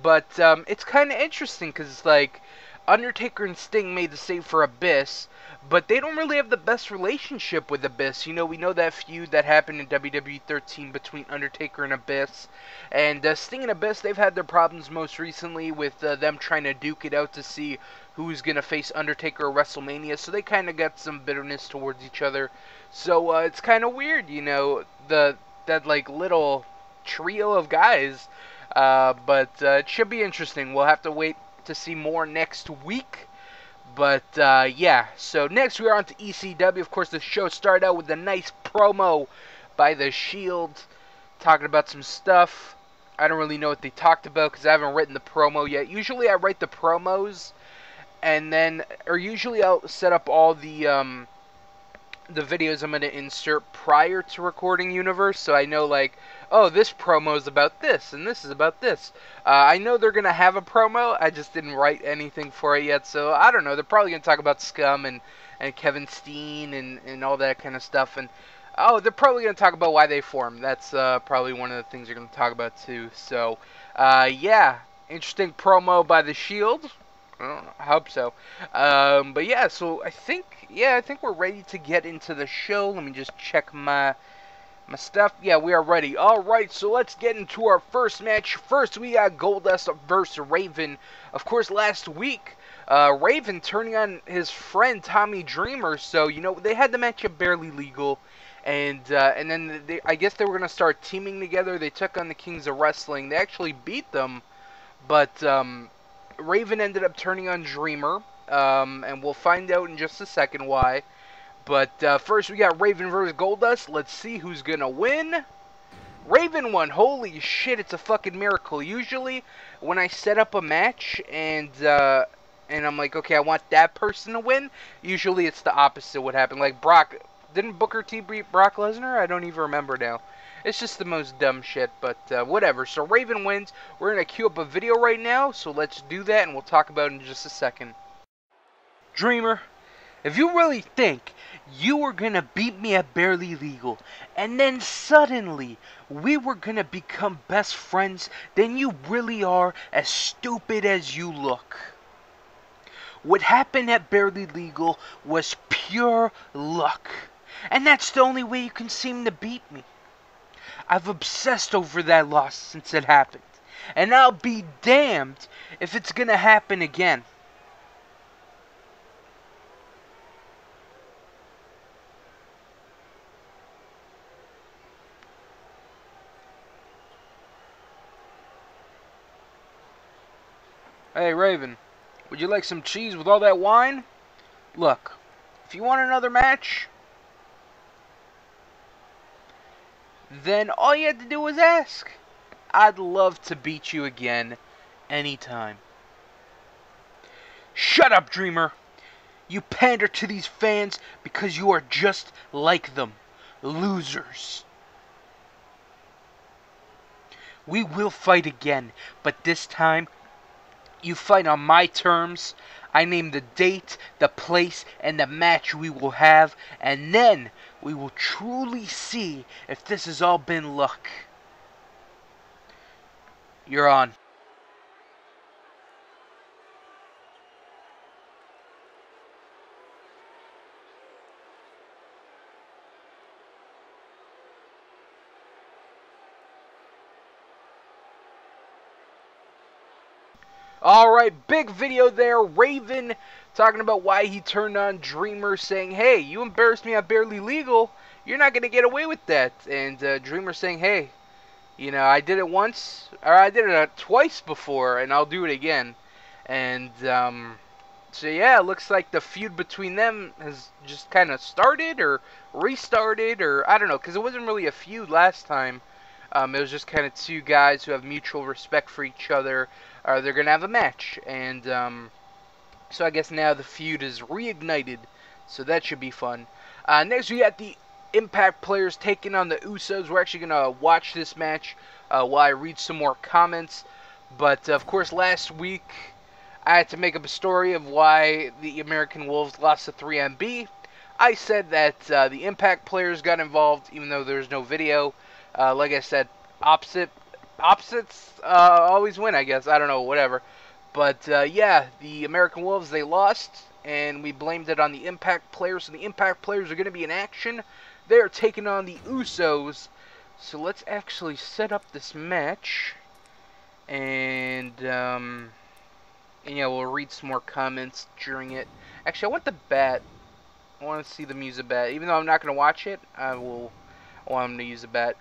But it's kind of interesting because like Undertaker and Sting made the save for Abyss, but they don't really have the best relationship with Abyss. You know, we know that feud that happened in WWE 13 between Undertaker and Abyss. And Sting and Abyss, they've had their problems most recently with them trying to duke it out to see who's going to face Undertaker at WrestleMania. So they kind of got some bitterness towards each other. So it's kind of weird, you know, that like little trio of guys. But it should be interesting. We'll have to wait to see more next week. But yeah, so next we are on to ECW. Of course, the show started out with a nice promo by the Shield talking about some stuff. I don't really know what they talked about because I haven't written the promo yet. Usually I write the promos and then, or usually I'll set up all the videos I'm going to insert prior to recording Universe, so I know, like, oh, this promo is about this, and this is about this. I know they're going to have a promo, I just didn't write anything for it yet, so I don't know, they're probably going to talk about Scum and Kevin Steen and all that kind of stuff, and, oh, they're probably going to talk about why they formed. That's probably one of the things they're going to talk about, too. So, yeah, interesting promo by The Shield. I don't know, I hope so. But yeah, so I think we're ready to get into the show. Let me just check my stuff. Yeah, we are ready. All right, so let's get into our first match. First, we got Goldust versus Raven. Of course, last week, Raven turning on his friend Tommy Dreamer. So, you know, they had the match at Barely Legal. And then I guess they were going to start teaming together. They took on the Kings of Wrestling. They actually beat them. But, Raven ended up turning on Dreamer, and we'll find out in just a second why. But first we got Raven versus Goldust. Let's see who's gonna win. Raven won. Holy shit, it's a fucking miracle. Usually when I set up a match and I'm like, okay, I want that person to win, usually it's the opposite what happened. Like Brock, didn't Booker T beat Brock Lesnar? I don't even remember now. It's just the most dumb shit, but whatever. So Raven wins. We're going to queue up a video right now, so let's do that, and we'll talk about it in just a second. Dreamer, if you really think you were going to beat me at Barely Legal, and then suddenly we were going to become best friends, then you really are as stupid as you look. What happened at Barely Legal was pure luck, and that's the only way you can seem to beat me. I've obsessed over that loss since it happened, and I'll be damned if it's gonna happen again. Hey Raven, would you like some cheese with all that wine? Look, if you want another match, then all you had to do was ask. I'd love to beat you again, anytime. Shut up, Dreamer. You pander to these fans because you are just like them. Losers. We will fight again, but this time, you fight on my terms. I name the date, the place, and the match we will have, and then we will truly see if this has all been luck. You're on. Alright, big video there. Raven talking about why he turned on Dreamer, saying, hey, you embarrassed me at Barely Legal. You're not going to get away with that. And Dreamer saying, hey, you know, I did it once, or I did it twice before, and I'll do it again. And, so yeah, it looks like the feud between them has just kind of started, or restarted, or I don't know, because it wasn't really a feud last time. It was just kind of two guys who have mutual respect for each other. They're going to have a match. And so I guess now the feud is reignited. So that should be fun. Next we got the Impact players taking on the Usos. We're actually going to watch this match while I read some more comments. But of course last week I had to make up a story of why the American Wolves lost to 3MB. I said that the Impact players got involved even though there's no video. Like I said, opposites always win, I guess. I don't know, whatever. But yeah, the American Wolves, they lost, and we blamed it on the Impact players. So the Impact players are going to be in action. They're taking on the Usos. So let's actually set up this match. And yeah, we'll read some more comments during it. Actually, I want the bat. I want to see them use a bat. Even though I'm not going to watch it, I want them to use a bat.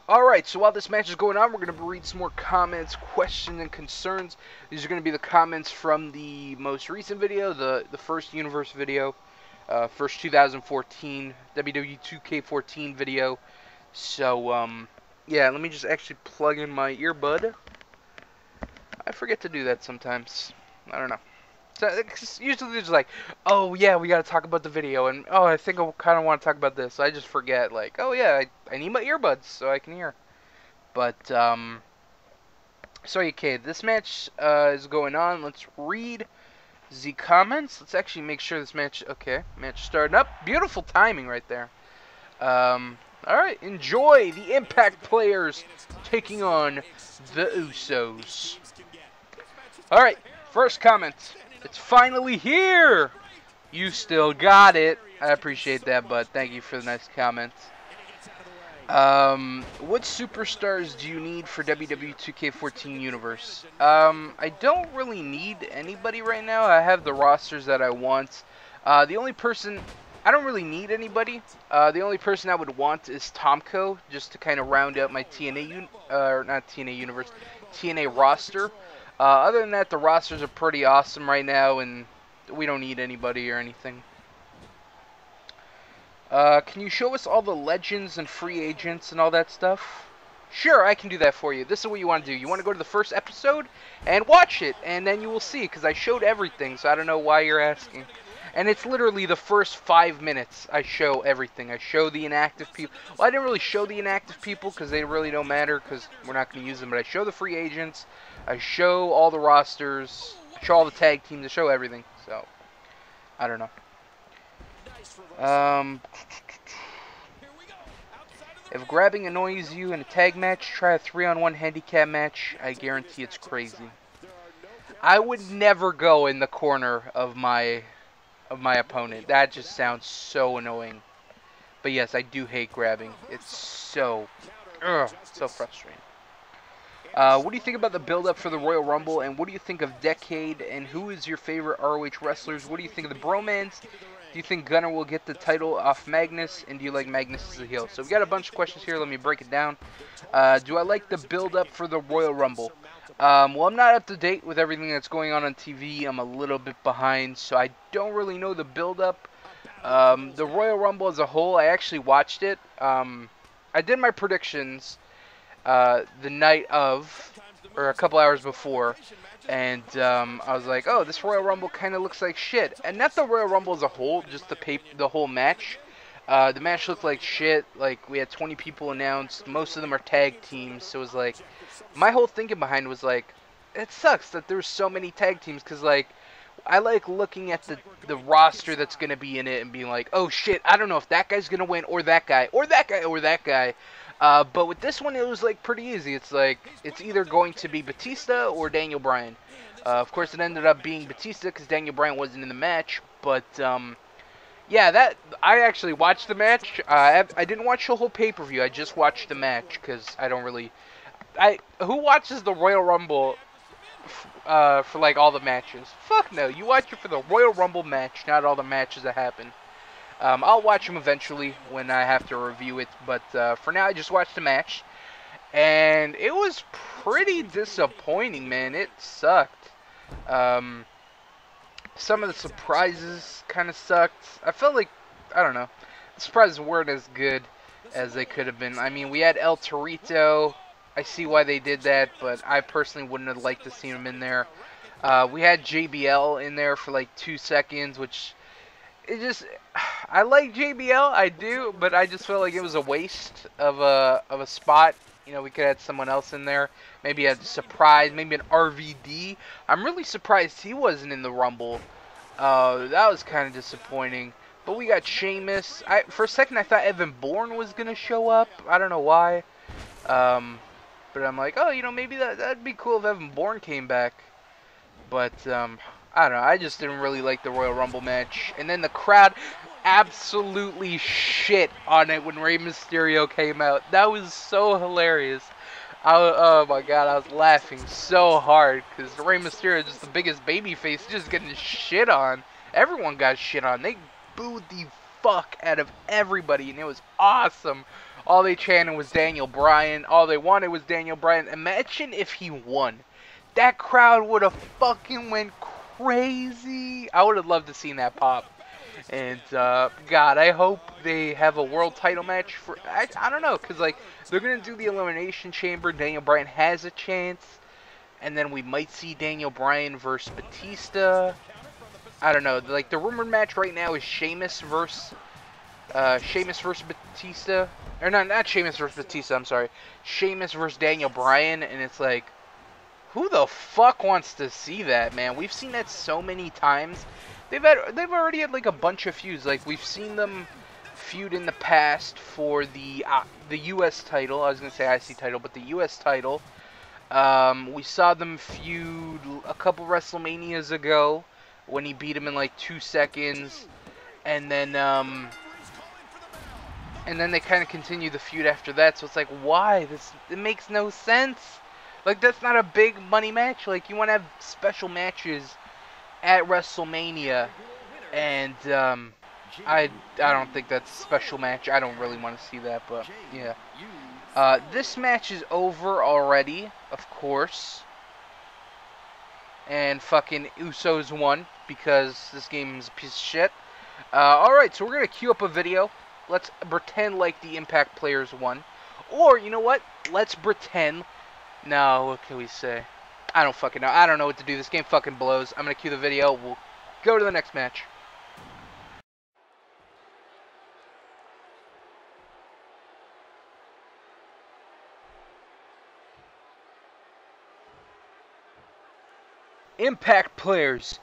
Alright, so while this match is going on, we're going to read some more comments, questions, and concerns. These are going to be the comments from the most recent video, the first Universe video, first 2014 WWE 2K14 video. So, yeah, let me just actually plug in my earbud. I forget to do that sometimes. I don't know. So it's usually there's like, oh yeah, we gotta talk about the video, and oh I think I kind of want to talk about this. So I just forget like, oh yeah, I need my earbuds so I can hear. But so okay, this match is going on. Let's read the comments. Let's actually make sure this match. Okay, match starting up. Beautiful timing right there. All right, enjoy the Impact players taking on the Usos. All right, first comment. It's finally here. You still got it. I appreciate that, bud. Thank you for the nice comments. What superstars do you need for WWE 2K14 universe? I don't really need anybody right now. I have the rosters that I want. The only person I don't really need anybody. The only person I would want is Tomko, just to kind of round out my TNA not TNA universe, TNA roster. Other than that, the rosters are pretty awesome right now, and we don't need anybody or anything. Can you show us all the legends and free agents and all that stuff? Sure, I can do that for you. This is what you want to do. You want to go to the first episode and watch it, and then you will see, because I showed everything, so I don't know why you're asking. And it's literally the first 5 minutes I show everything. I show the inactive people. Well, I didn't really show the inactive people because they really don't matter because we're not going to use them. But I show the free agents. I show all the rosters. I show all the tag teams. I show everything. So, I don't know. If grabbing annoys you in a tag match, try a 3-on-1 handicap match. I guarantee it's crazy. I would never go in the corner of my opponent. That just sounds so annoying. But yes, I do hate grabbing. It's so frustrating. What do you think about the build-up for the Royal Rumble, and what do you think of Decade, and who is your favorite ROH wrestlers? What do you think of the bromance? Do you think Gunner will get the title off Magnus, and do you like Magnus as a heel? So we got a bunch of questions here. Let me break it down. Do I like the build-up for the Royal Rumble? Well, I'm not up to date with everything that's going on TV. I'm a little bit behind, so I don't really know the build-up. The Royal Rumble as a whole, I actually watched it. I did my predictions the night of, or a couple hours before, and I was like, oh, this Royal Rumble kind of looks like shit. And not the Royal Rumble as a whole, just the whole match. The match looked like shit. Like, we had 20 people announced. Most of them are tag teams, so it was like, my whole thinking behind was like, it sucks that there's so many tag teams, because like, I like looking at the roster that's going to be in it and being like, oh shit, I don't know if that guy's going to win, or that guy, or that guy, or that guy. But with this one, it was like pretty easy. It's like, it's either going to be Batista or Daniel Bryan. Of course, it ended up being Batista because Daniel Bryan wasn't in the match. But yeah, I actually watched the match. I didn't watch the whole pay-per-view. I just watched the match because I don't really. Who watches the Royal Rumble for like all the matches? Fuck no. You watch it for the Royal Rumble match, not all the matches that happen. I'll watch them eventually when I have to review it, but for now I just watched the match, and it was pretty disappointing, man. It sucked. Some of the surprises kind of sucked. I felt like, I don't know, the surprises weren't as good as they could have been. I mean, we had El Torito. I see why they did that, but I personally wouldn't have liked to see him in there. We had JBL in there for like 2 seconds, which... I like JBL, I do, but I just felt like it was a waste of a spot. You know, we could have had someone else in there. Maybe a surprise, maybe an RVD. I'm really surprised he wasn't in the Rumble. That was kind of disappointing. But we got Sheamus. For a second, I thought Evan Bourne was going to show up. I don't know why. But I'm like, oh, you know, maybe that'd be cool if Evan Bourne came back. But, I don't know, I just didn't really like the Royal Rumble match. And then the crowd absolutely shit on it when Rey Mysterio came out. That was so hilarious. Oh my god, I was laughing so hard because Rey Mysterio is just the biggest babyface, just getting shit on. Everyone got shit on. They booed the fuck out of everybody, and it was awesome. All they chanted was Daniel Bryan. All they wanted was Daniel Bryan. Imagine if he won. That crowd would have fucking went crazy. I would have loved to see that pop. And God, I hope they have a world title match for. I don't know, cause like they're gonna do the Elimination Chamber. Daniel Bryan has a chance, And then we might see Daniel Bryan versus Batista. I don't know. Like, the rumored match right now is Sheamus versus Batista. Or not Sheamus versus Batista, I'm sorry. Sheamus versus Daniel Bryan, and it's like, who the fuck wants to see that, man? We've seen that so many times. They've already had like a bunch of feuds. Like, we've seen them feud in the past for the U.S. title. I was gonna say IC title, but the U.S. title. We saw them feud a couple WrestleManias ago when he beat him in like 2 seconds, and then they kind of continue the feud after that. So it's like, why? It makes no sense. Like, that's not a big money match. Like, you want to have special matches at WrestleMania, and I don't think that's a special match. I don't really want to see that, but yeah. This match is over already, of course. And fucking Usos won because this game is a piece of shit. Alright, so we're going to queue up a video. Let's pretend like the Impact players won. Or, you know what? Let's pretend... No, what can we say? I don't fucking know. I don't know what to do. This game fucking blows. I'm going to cue the video. We'll go to the next match. Impact players,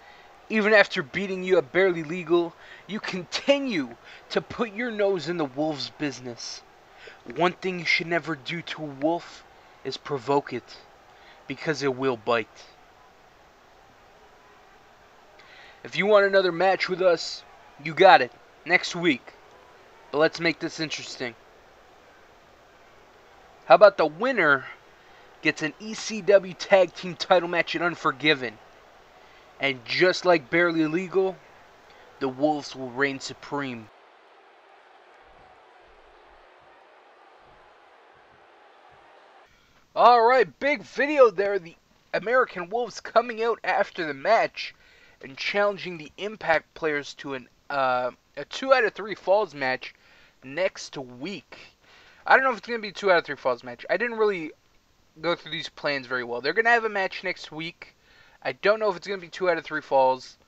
even after beating you at Barely Legal, you continue to put your nose in the wolf's business. One thing you should never do to a wolf is provoke it, because it will bite. If you want another match with us, you got it, next week. But let's make this interesting. How about the winner gets an ECW Tag Team title match at Unforgiven? And just like Barely Legal, the Wolves will reign supreme. Alright, big video there. The American Wolves coming out after the match and challenging the Impact players to a 2 out of 3 falls match next week. I don't know if it's going to be a 2 out of 3 falls match. I didn't really go through these plans very well. They're going to have a match next week. I don't know if it's going to be 2 out of 3 falls.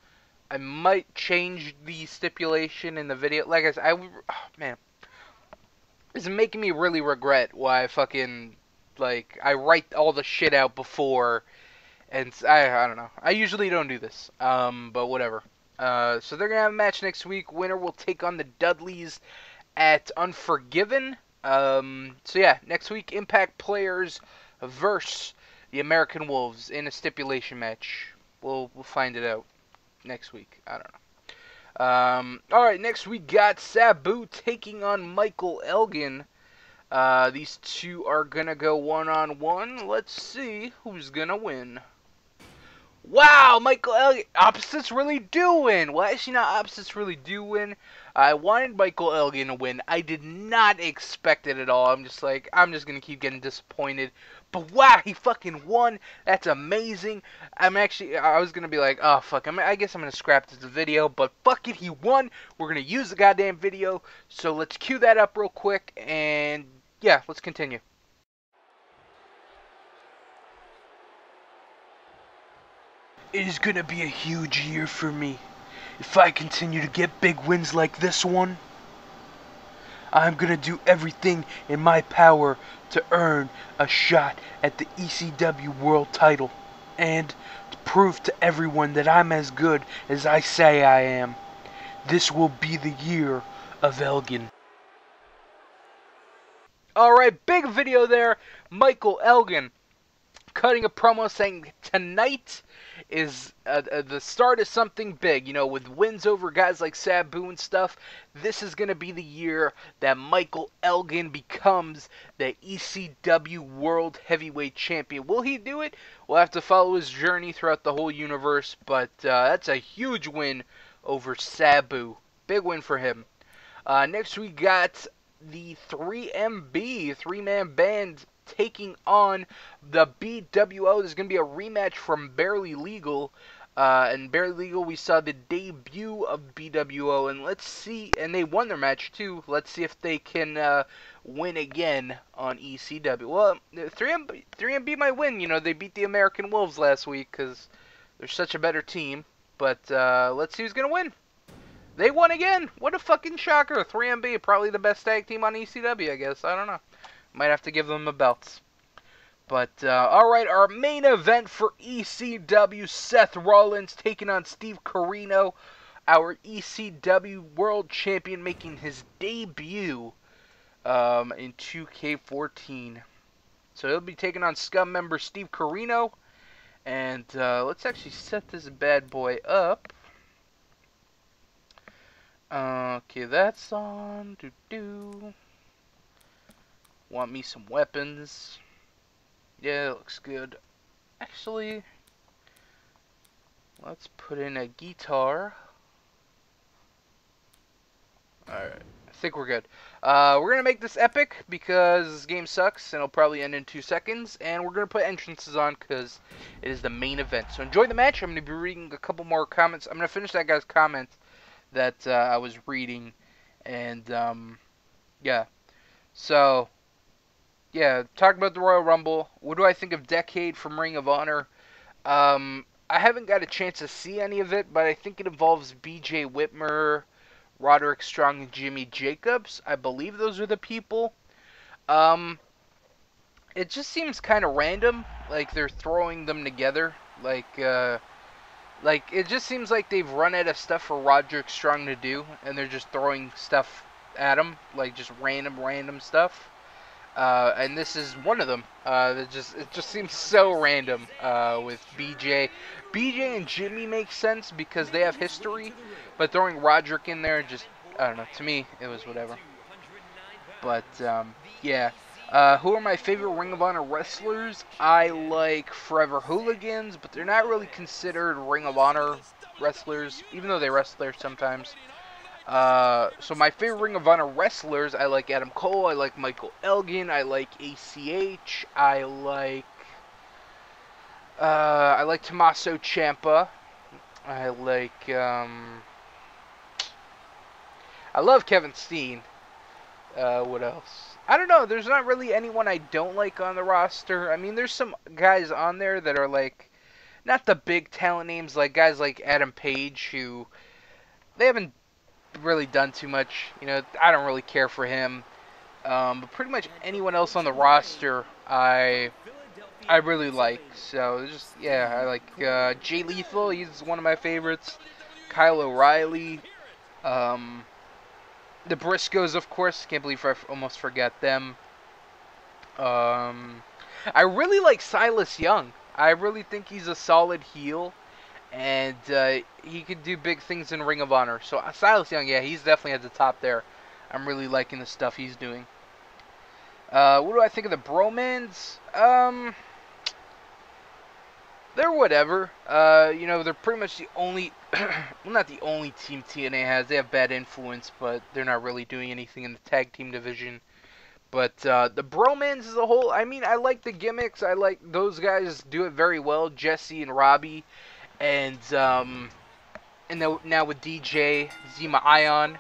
I might change the stipulation in the video. Like I said, oh man. It's making me really regret why I fucking, like, I write all the shit out before. And I don't know. I usually don't do this. But whatever. So they're going to have a match next week. Winner will take on the Dudleys at Unforgiven. So yeah, next week, Impact players versus the American Wolves in a stipulation match. We'll find it out next week. I don't know. Alright, next we got Sabu taking on Michael Elgin. These two are gonna go one-on-one. Let's see who's gonna win. Wow, Michael Elgin. Opposites really do win. Well, actually, not opposites really do win. I wanted Michael Elgin to win. I did not expect it at all. I'm just going to keep getting disappointed. But wow, he fucking won. That's amazing. I was going to be like, oh, fuck. I guess I'm going to scrap this video. But fuck it, he won. We're going to use the goddamn video. So let's cue that up real quick. And yeah, let's continue. It is going to be a huge year for me. If I continue to get big wins like this one, I'm going to do everything in my power to earn a shot at the ECW World title and to prove to everyone that I'm as good as I say I am. This will be the year of Elgin. Alright, big video there. Michael Elgin cutting a promo saying tonight is the start of something big, you know, with wins over guys like Sabu and stuff. This is going to be the year that Michael Elgin becomes the ECW World Heavyweight Champion. Will he do it? We'll have to follow his journey throughout the whole universe, but that's a huge win over Sabu. Big win for him. Next we got the 3MB, three-man band, taking on the BWO. There's going to be a rematch from Barely Legal. And Barely Legal, we saw the debut of BWO, and let's see, and they won their match too. Let's see if they can win again on ECW. Well, 3MB might win. You know, they beat the American Wolves last week because they're such a better team. But let's see who's gonna win. They won again. What a fucking shocker. 3MB, probably the best tag team on ECW, I guess. I don't know. Might have to give them the belts. But, alright, our main event for ECW, Seth Rollins taking on Steve Corino, our ECW World Champion, making his debut in 2K14. So he'll be taking on Scum member Steve Corino, and let's actually set this bad boy up. Okay, that's on. Want me some weapons. Yeah, it looks good. Actually, let's put in a guitar. Alright, I think we're good. We're going to make this epic because this game sucks and it'll probably end in 2 seconds. And we're going to put entrances on because it is the main event. So enjoy the match. I'm going to be reading a couple more comments. I'm going to finish that guy's comment that I was reading. And, yeah. So, yeah, talk about the Royal Rumble. What do I think of Decade from Ring of Honor? I haven't got a chance to see any of it, but I think it involves BJ Whitmer, Roderick Strong, and Jimmy Jacobs. I believe those are the people. It just seems kind of random, like they're throwing them together. Like it just seems like they've run out of stuff for Roderick Strong to do, and they're just throwing stuff at him, like just random stuff. And this is one of them. It just seems so random with BJ. BJ and Jimmy make sense because they have history, but throwing Roderick in there, just, I don't know, to me, it was whatever. But, yeah. Who are my favorite Ring of Honor wrestlers? I like Forever Hooligans, but they're not really considered Ring of Honor wrestlers, even though they wrestle there sometimes. So my favorite Ring of Honor wrestlers, I like Adam Cole, I like Michael Elgin, I like ACH, I like Tommaso Ciampa, I love Kevin Steen. What else? I don't know, there's not really anyone I don't like on the roster. I mean, there's some guys on there that are like, not the big talent names, like guys like Adam Page, who, they haven't really done too much. You know, I don't really care for him. But pretty much anyone else on the roster, I really like. So just, yeah, I like Jay Lethal. He's one of my favorites. Kyle O'Reilly. The Briscoes, of course. Can't believe I almost forgot them. I really like Silas Young. I really think he's a solid heel. And he could do big things in Ring of Honor. So Silas Young, yeah, he's definitely at the top there. I'm really liking the stuff he's doing. What do I think of the Bromans? They're whatever. You know, they're pretty much the only, well, not the only team TNA has. They have Bad Influence, but they're not really doing anything in the tag team division. But the Bromans as a whole, I mean, I like the gimmicks. I like those guys do it very well. Jesse and Robbie. And now with DJ, Zema Ion,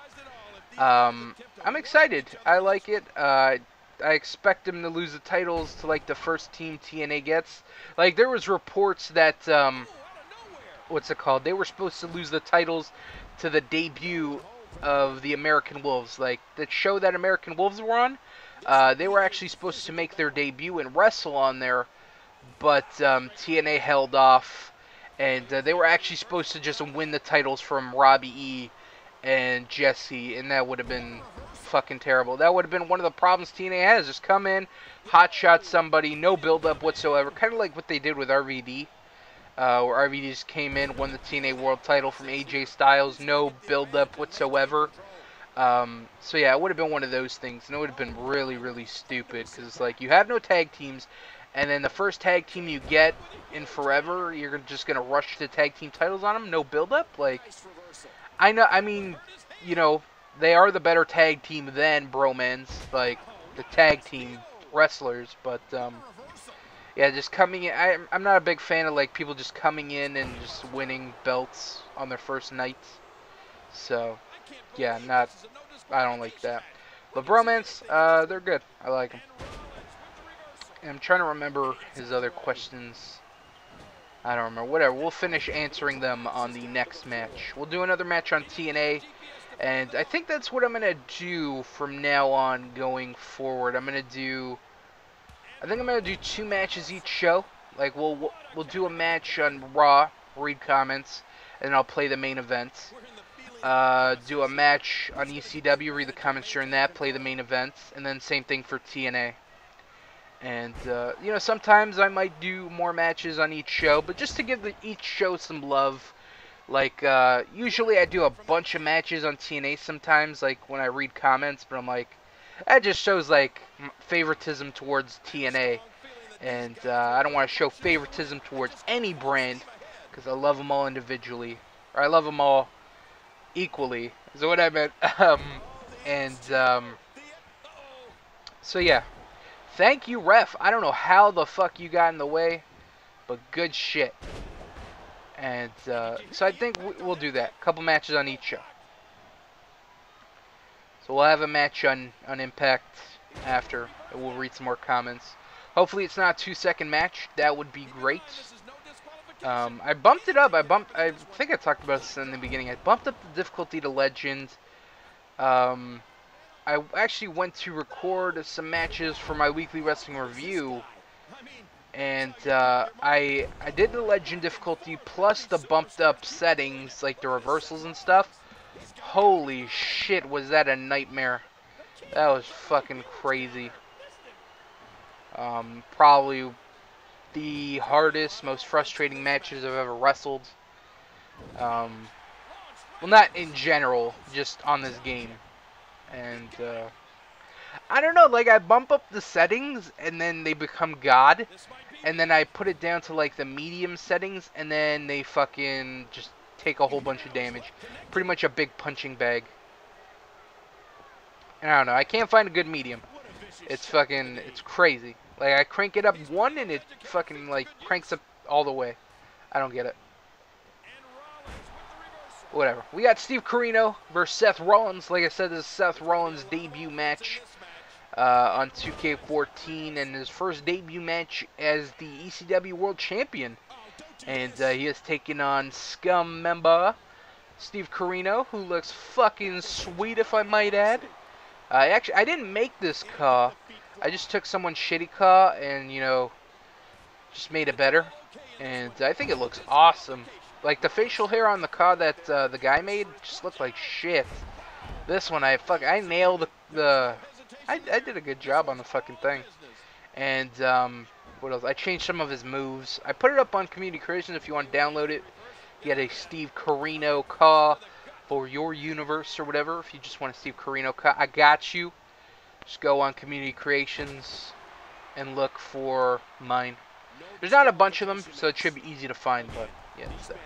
I'm excited. I like it. I expect them to lose the titles to like the first team TNA gets. Like there was reports that what's it called? They were supposed to lose the titles to the debut of the American Wolves. Like the show that American Wolves were on, they were actually supposed to make their debut and wrestle on there, but TNA held off. And they were actually supposed to just win the titles from Robbie E. and Jesse, and that would have been fucking terrible. That would have been one of the problems TNA has. Just come in, hotshot somebody, no build-up whatsoever. Kind of like what they did with RVD, where RVD just came in, won the TNA World title from AJ Styles, no build-up whatsoever. So yeah, it would have been one of those things, and it would have been really, really stupid, because it's like, you have no tag teams, and then the first tag team you get in forever, you're just going to rush the tag team titles on them? No build-up? Like, I know, I mean, you know, they are the better tag team than Bromans, like, the tag team wrestlers, but, yeah, Yeah, just coming in. I'm not a big fan of like people just coming in and just winning belts on their first night. So, yeah, I don't like that. But Bromance, they're good. I like them. And I'm trying to remember his other questions. I don't remember. Whatever. We'll finish answering them on the next match. We'll do another match on TNA. And I think that's what I'm going to do from now on going forward. I think I'm going to do 2 matches each show. Like, we'll do a match on Raw, read comments, and I'll play the main event. Do a match on ECW, read the comments during that, play the main event, and then same thing for TNA. And, you know, sometimes I might do more matches on each show, but just to give each show some love. Like, usually I do a bunch of matches on TNA sometimes, like, when I read comments, but I'm like, that just shows, like, favoritism towards TNA. And, I don't want to show favoritism towards any brand, because I love them all individually. Or I love them all equally, is what I meant. So yeah. Thank you, ref. I don't know how the fuck you got in the way, but good shit. And, so I think we'll do that. A couple matches on each show. So we'll have a match on Impact after. And we'll read some more comments. Hopefully it's not a 2-second match. That would be great. I bumped it up. I think I talked about this in the beginning. I bumped up the difficulty to Legend. I actually went to record some matches for my weekly wrestling review. And I did the Legend difficulty plus the bumped up settings, like the reversals and stuff. Holy shit, was that a nightmare. That was fucking crazy. Probably the hardest, most frustrating matches I've ever wrestled. Well, not in general, just on this game. And, I don't know, like, I bump up the settings, and then they become God. And then I put it down to, like, the medium settings, and then they fucking just take a whole bunch of damage. Pretty much a big punching bag. And I don't know, I can't find a good medium. It's crazy. Like, I crank it up 1, and it fucking, like, cranks up all the way. I don't get it. Whatever. We got Steve Corino versus Seth Rollins. Like I said, this is Seth Rollins' debut match on 2K14, and his first debut match as the ECW World Champion. And he has taken on Scum member Steve Corino, who looks fucking sweet, if I might add. Actually, I didn't make this car. I just took someone's shitty car and, you know, just made it better. And I think it looks awesome. Like, the facial hair on the car that the guy made just looked like shit. This one, I nailed I did a good job on the fucking thing. And, what else? I changed some of his moves. I put it up on Community Creations if you want to download it. Get a Steve Corino car for your universe or whatever. If you just want a Steve Corino car, I got you. Just go on Community Creations and look for mine. There's not a bunch of them, so it should be easy to find, but yeah, it's there.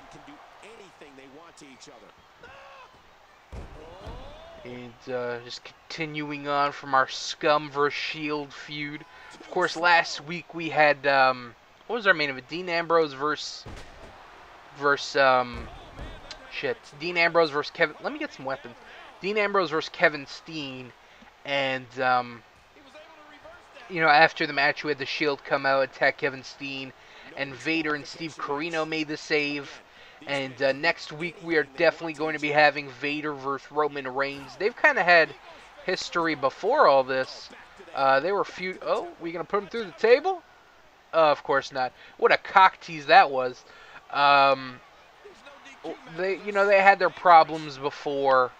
And just continuing on from our Scum vs. Shield feud. Of course, last week we had what was our main event? Dean Ambrose versus Dean Ambrose versus Kevin. Let me get some weapons. Dean Ambrose versus Kevin Steen, and you know, after the match, we had the Shield come out, attack Kevin Steen, and Vader and Steve Corino made the save. And next week, we are definitely going to be having Vader versus Roman Reigns. They've kind of had history before all this. They were feud. Oh, we gonna put them through the table? Of course not. What a cock tease that was. They had their problems before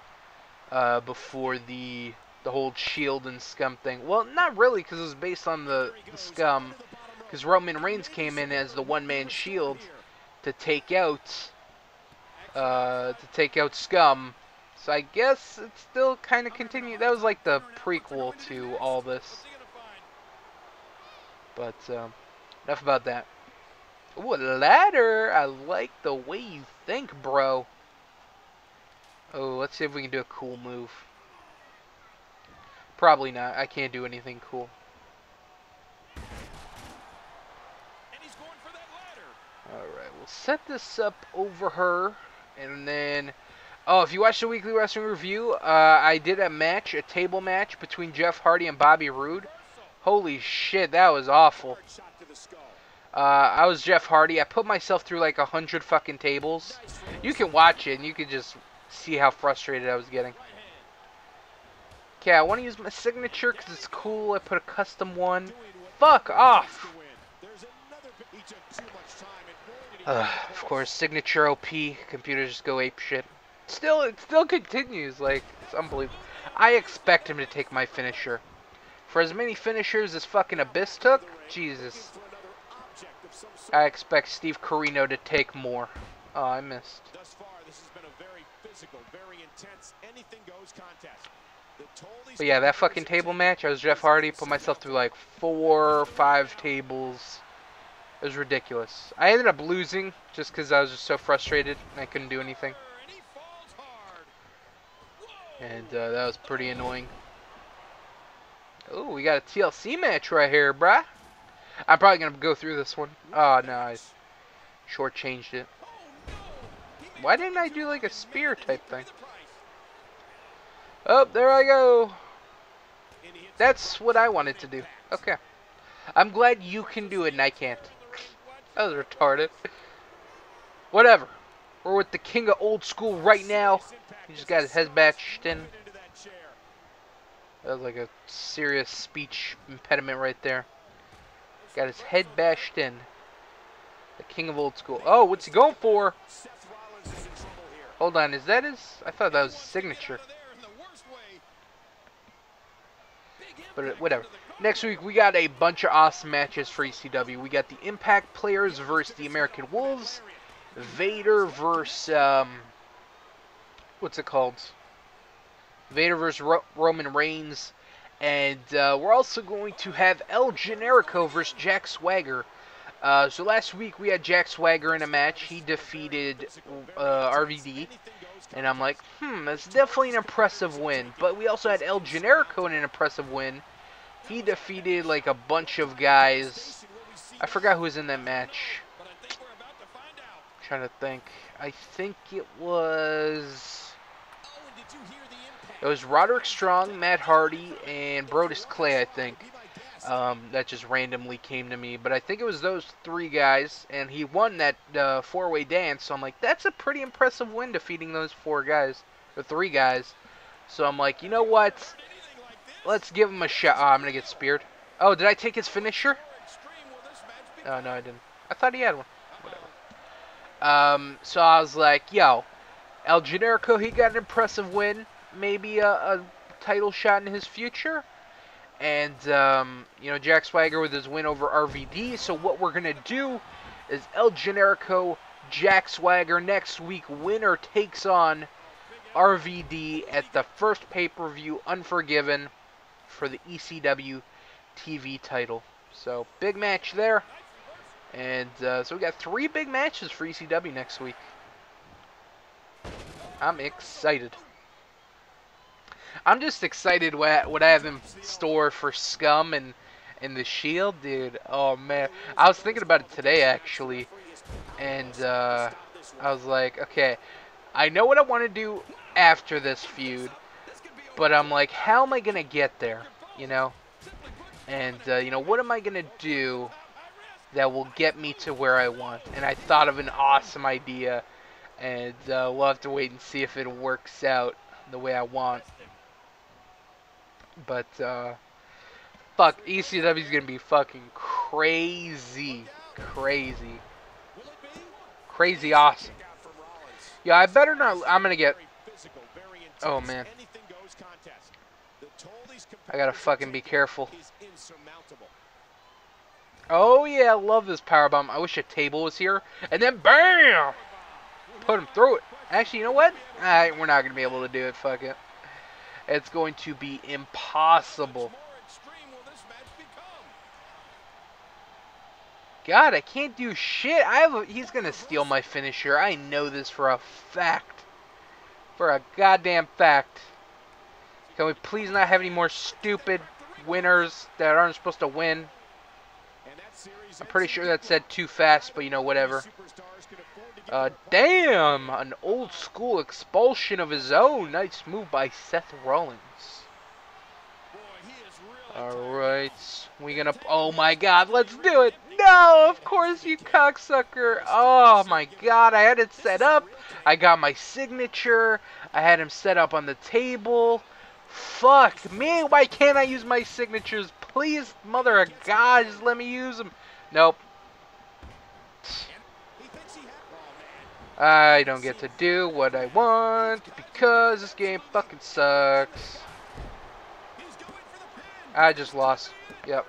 the whole Shield and Scum thing. Well, not really, because it was based on the Scum. Because Roman Reigns came in as the one-man Shield to take out Scum. So I guess it's still kind of continued. That was like the prequel to all this. But enough about that. Ooh, a ladder! I like the way you think, bro. Oh, let's see if we can do a cool move. Probably not. I can't do anything cool. we'll set this up over her, and then... Oh, if you watch the Weekly Wrestling Review, I did a table match between Jeff Hardy and Bobby Roode. Holy shit, that was awful. I was Jeff Hardy. I put myself through like 100 fucking tables. You can watch it, and you can just see how frustrated I was getting. Okay, I want to use my signature because it's cool. I put a custom one. Fuck off! Of course, signature OP. Computers just go ape shit. Still, it still continues. Like, it's unbelievable. I expect him to take my finisher. For as many finishers as fucking Abyss took, Jesus. I expect Steve Corino to take more. Oh, I missed. Thus far, this has been a very physical, very intense, anything goes contest. But yeah, that fucking table match, I was Jeff Hardy, put myself through like 4 or 5 tables. It was ridiculous. I ended up losing just because I was just so frustrated and I couldn't do anything. And that was pretty annoying. Oh, we got a TLC match right here, bruh. I'm probably going to go through this one. Oh, no, I shortchanged it. Why didn't I do like a spear type thing? Oh, there I go. That's what I wanted to do. Okay. I'm glad you can do it and I can't. That was retarded. Whatever. We're with the king of old school right now. He just got his head bashed in. That was like a serious speech impediment right there. Got his head bashed in. The king of old school. Oh, what's he going for? Hold on, is that his? I thought that was his signature. But whatever. Next week, we got a bunch of awesome matches for ECW. We got the Impact Players versus the American Wolves. Vader versus, what's it called? Vader versus Roman Reigns. And we're also going to have El Generico versus Jack Swagger. So last week, we had Jack Swagger in a match. He defeated RVD. And I'm like, that's definitely an impressive win. But we also had El Generico in an impressive win. He defeated like a bunch of guys. I forgot who was in that match. I'm trying to think. I think it was Roderick Strong, Matt Hardy, and Brodus Clay, I think. That just randomly came to me. But I think it was those 3 guys. And he won that 4-way dance. So I'm like, that's a pretty impressive win defeating those 4 guys. Or 3 guys. So I'm like, you know what? Let's give him a shot. Oh, I'm going to get speared. Oh, did I take his finisher? Oh, no, I didn't. I thought he had one. Whatever. So I was like, yo, El Generico, he got an impressive win. Maybe a title shot in his future. And, you know, Jack Swagger with his win over RVD. So what we're going to do is El Generico, Jack Swagger next week. Winner takes on RVD at the first pay-per-view, Unforgiven, for the ECW TV title. So, big match there. And so we got 3 big matches for ECW next week. I'm excited. I'm just excited what I have in store for Scum and the Shield, dude. Oh, man. I was thinking about it today, actually. And I was like, okay, I know what I want to do after this feud. But I'm like, how am I going to get there, you know? And, you know, what am I going to do that will get me to where I want? And I thought of an awesome idea. And we'll have to wait and see if it works out the way I want. But, fuck, ECW is going to be fucking crazy. Crazy. Crazy awesome. Yeah, I better not. I'm going to get... Oh, man. I gotta fucking be careful. Oh, yeah, I love this powerbomb. I wish a table was here. And then, BAM! Put him through it. Actually, you know what? We're not gonna be able to do it. Fuck it. It's going to be impossible. God, I can't do shit. He's gonna steal my finisher. I know this for a fact. For a goddamn fact. Can we please not have any more stupid winners that aren't supposed to win? I'm pretty sure that said too fast, but you know, whatever. Damn! An old school expulsion of his own. Nice move by Seth Rollins. Alright, we gonna... Oh my god, let's do it! No, of course, you cocksucker! Oh my god, I had it set up. I got my signature. I had him set up on the table. Fuck me, why can't I use my signatures? Please, mother of God, just let me use them. Nope. I don't get to do what I want because this game fucking sucks. I just lost. Yep.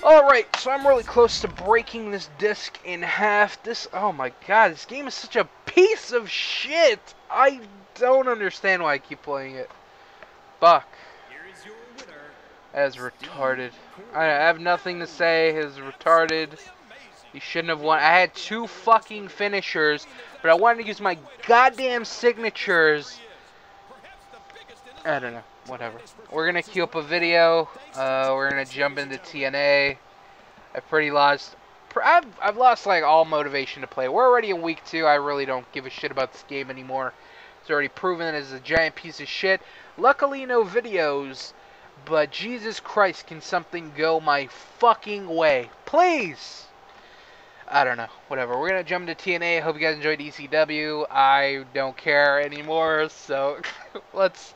Alright, so I'm really close to breaking this disc in half. Oh my god, this game is such a piece of shit. I don't understand why I keep playing it. Fuck. That is retarded. I have nothing to say. It is retarded. He shouldn't have won. I had 2 fucking finishers, but I wanted to use my goddamn signatures. I don't know. Whatever. We're gonna queue up a video. We're gonna jump into TNA. I've lost like all motivation to play. We're already in week 2. I really don't give a shit about this game anymore. It's already proven that it's a giant piece of shit. Luckily, no videos. But Jesus Christ, can something go my fucking way, please? I don't know. Whatever. We're gonna jump into TNA. Hope you guys enjoyed ECW. I don't care anymore. So let's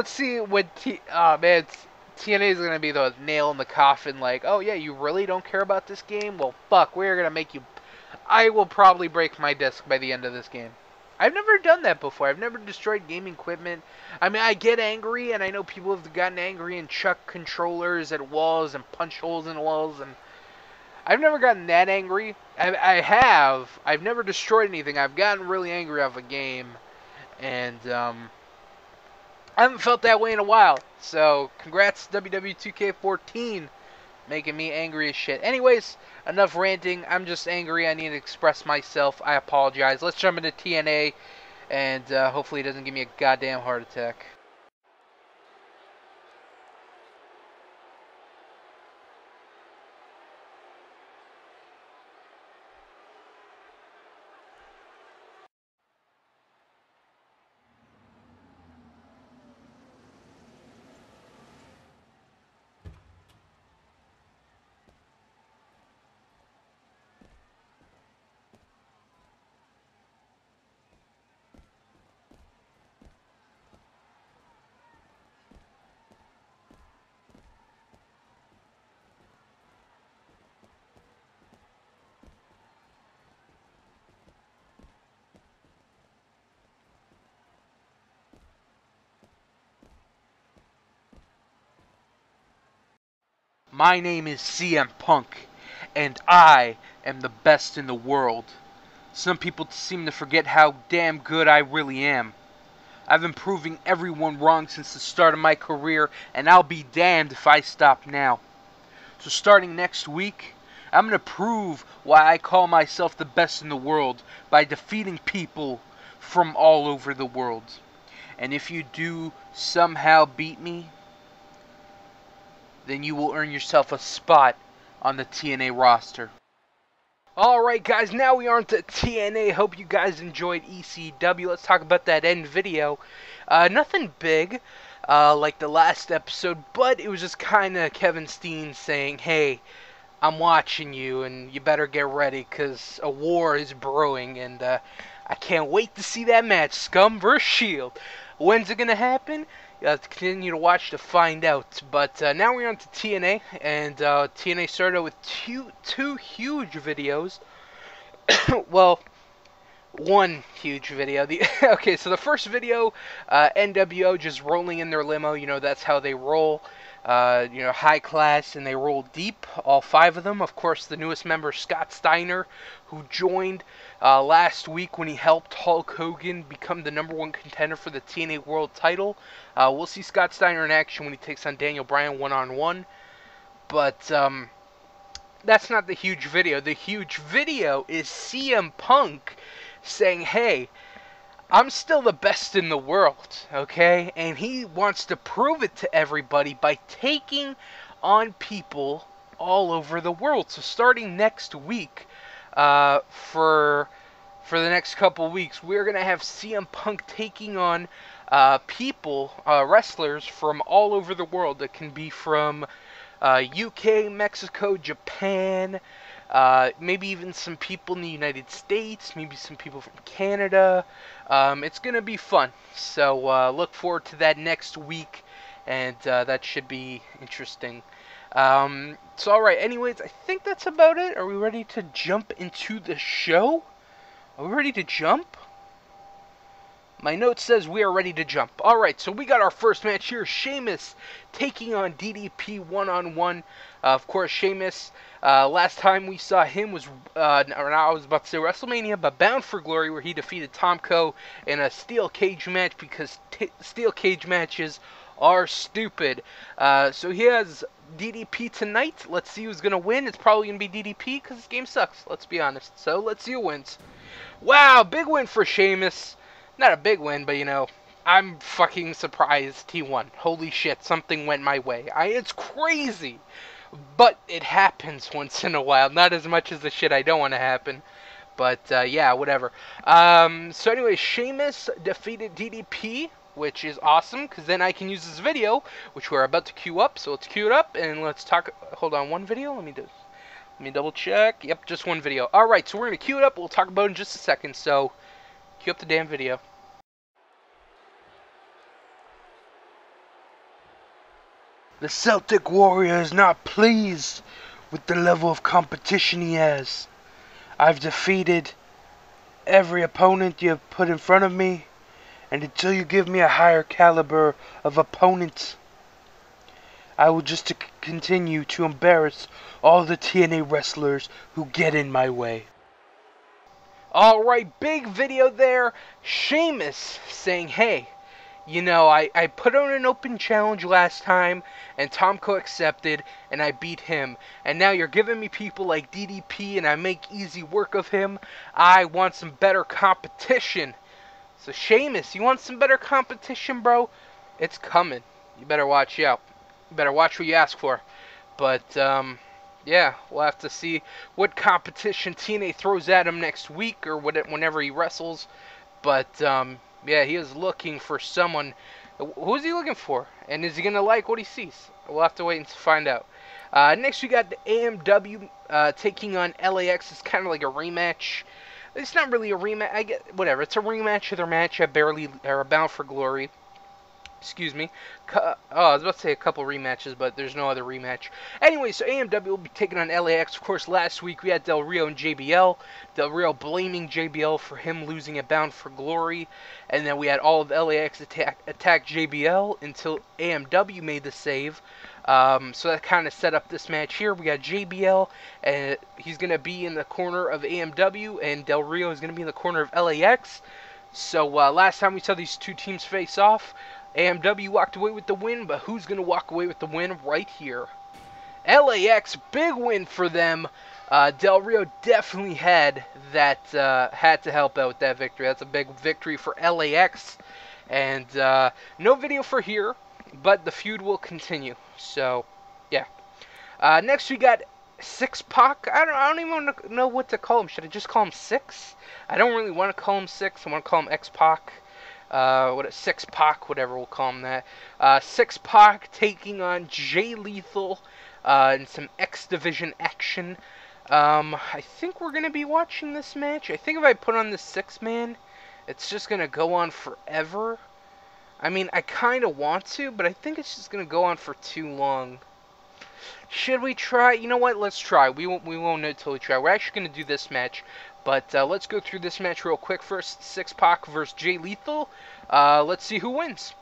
see what TNA is gonna be the nail in the coffin. Like, oh yeah, you really don't care about this game? Well, fuck. We're gonna make you. I will probably break my disc by the end of this game. I've never done that before. I've never destroyed gaming equipment. I mean, I get angry, and I know people have gotten angry and chucked controllers at walls and punch holes in walls, and I've never gotten that angry. I've never destroyed anything. I've gotten really angry off a game, and I haven't felt that way in a while. So, congrats WWE 2K14, making me angry as shit. Anyways, enough ranting. I'm just angry. I need to express myself. I apologize. Let's jump into TNA, and hopefully it doesn't give me a goddamn heart attack. My name is CM Punk, and I am the best in the world. Some people seem to forget how damn good I really am. I've been proving everyone wrong since the start of my career, and I'll be damned if I stop now. So starting next week, I'm going to prove why I call myself the best in the world by defeating people from all over the world. And if you do somehow beat me, then you will earn yourself a spot on the TNA roster. Alright guys, now we are on to TNA. Hope you guys enjoyed ECW. Let's talk about that end video. Nothing big like the last episode, but it was just kind of Kevin Steen saying, hey, I'm watching you and you better get ready because a war is brewing, and I can't wait to see that match, Scum vs. Shield. When's it going to happen? Continue to watch to find out. But now we're on to TNA, and TNA started with two huge videos. Well, one huge video. Okay, so the first video, NWO just rolling in their limo. You know, that's how they roll. You know, high class, and they roll deep, all 5 of them. Of course, the newest member, Scott Steiner, who joined last week when he helped Hulk Hogan become the #1 contender for the TNA World title. We'll see Scott Steiner in action when he takes on Daniel Bryan one-on-one. But that's not the huge video. The huge video is CM Punk saying, hey, I'm still the best in the world, okay? And he wants to prove it to everybody by taking on people all over the world. So starting next week, for the next couple weeks, we're gonna have CM Punk taking on wrestlers from all over the world. That can be from UK, Mexico, Japan, maybe even some people in the United States, maybe some people from Canada. It's going to be fun. So look forward to that next week, and that should be interesting. So alright, anyways, I think that's about it. Are we ready to jump into the show? Are we ready to jump? My note says we are ready to jump. Alright, so we got our first match here. Sheamus taking on DDP one-on-one. Of course, Sheamus, last time we saw him was, I was about to say WrestleMania, but Bound for Glory, where he defeated Tomko in a steel cage match, because steel cage matches are stupid. So he has DDP tonight. Let's see who's going to win. It's probably going to be DDP, because this game sucks, let's be honest. So let's see who wins. Wow, big win for Sheamus. Not a big win, but, you know, I'm fucking surprised he won. Holy shit, something went my way. It's crazy. But it happens once in a while. Not as much as the shit I don't want to happen. But, yeah, whatever. So anyway, Sheamus defeated DDP, which is awesome, because then I can use this video, which we're about to queue up. So let's queue it up, and let's talk. Hold on, one video? Let me double check. Yep, just one video. Alright, so we're going to queue it up. We'll talk about it in just a second. So, cue up the damn video. The Celtic Warrior is not pleased with the level of competition he has. I've defeated every opponent you have put in front of me, and until you give me a higher caliber of opponent, I will just continue to embarrass all the TNA wrestlers who get in my way. Alright, big video there. Sheamus saying, hey, you know, I put on an open challenge last time, and Tomko accepted, and I beat him. And now you're giving me people like DDP, and I make easy work of him. I want some better competition. So, Sheamus, you want some better competition, bro? It's coming. You better watch out. You better watch what you ask for. But, yeah, we'll have to see what competition TNA throws at him next week, or whenever he wrestles. But, yeah, he is looking for someone. Who's he looking for? And is he going to like what he sees? We'll have to wait and find out. Next, we got the AMW taking on LAX. It's kind of like a rematch. It's not really a rematch. Whatever. It's a rematch of their match at Bound for Glory. Excuse me. I was about to say a couple rematches, but there's no other rematch. Anyway, so AMW will be taking on LAX. Of course, last week we had Del Rio and JBL. Del Rio blaming JBL for him losing at Bound for Glory. And then we had all of LAX attack JBL until AMW made the save. So that kind of set up this match here. We got JBL, and he's going to be in the corner of AMW, and Del Rio is going to be in the corner of LAX. So last time we saw these two teams face off, AMW walked away with the win, but who's going to walk away with the win right here? LAX, big win for them. Del Rio definitely had to help out with that victory. That's a big victory for LAX. And no video for here, but the feud will continue. So, yeah. Next we got Six-Pac. I don't even know what to call him. Should I just call him Six? I don't really want to call him Six. I want to call him X-Pac. Six-Pac, whatever we'll call him that. Six-Pac taking on Jay Lethal in some X Division action. I think we're going to be watching this match. I think if I put on this six-man, it's just going to go on forever. I mean, I kind of want to, but I think it's just going to go on for too long. Should we try? You know what? Let's try. We won't know until we try. We're actually going to do this match. But let's go through this match real quick. First, Six-Pac versus Jay Lethal. Let's see who wins.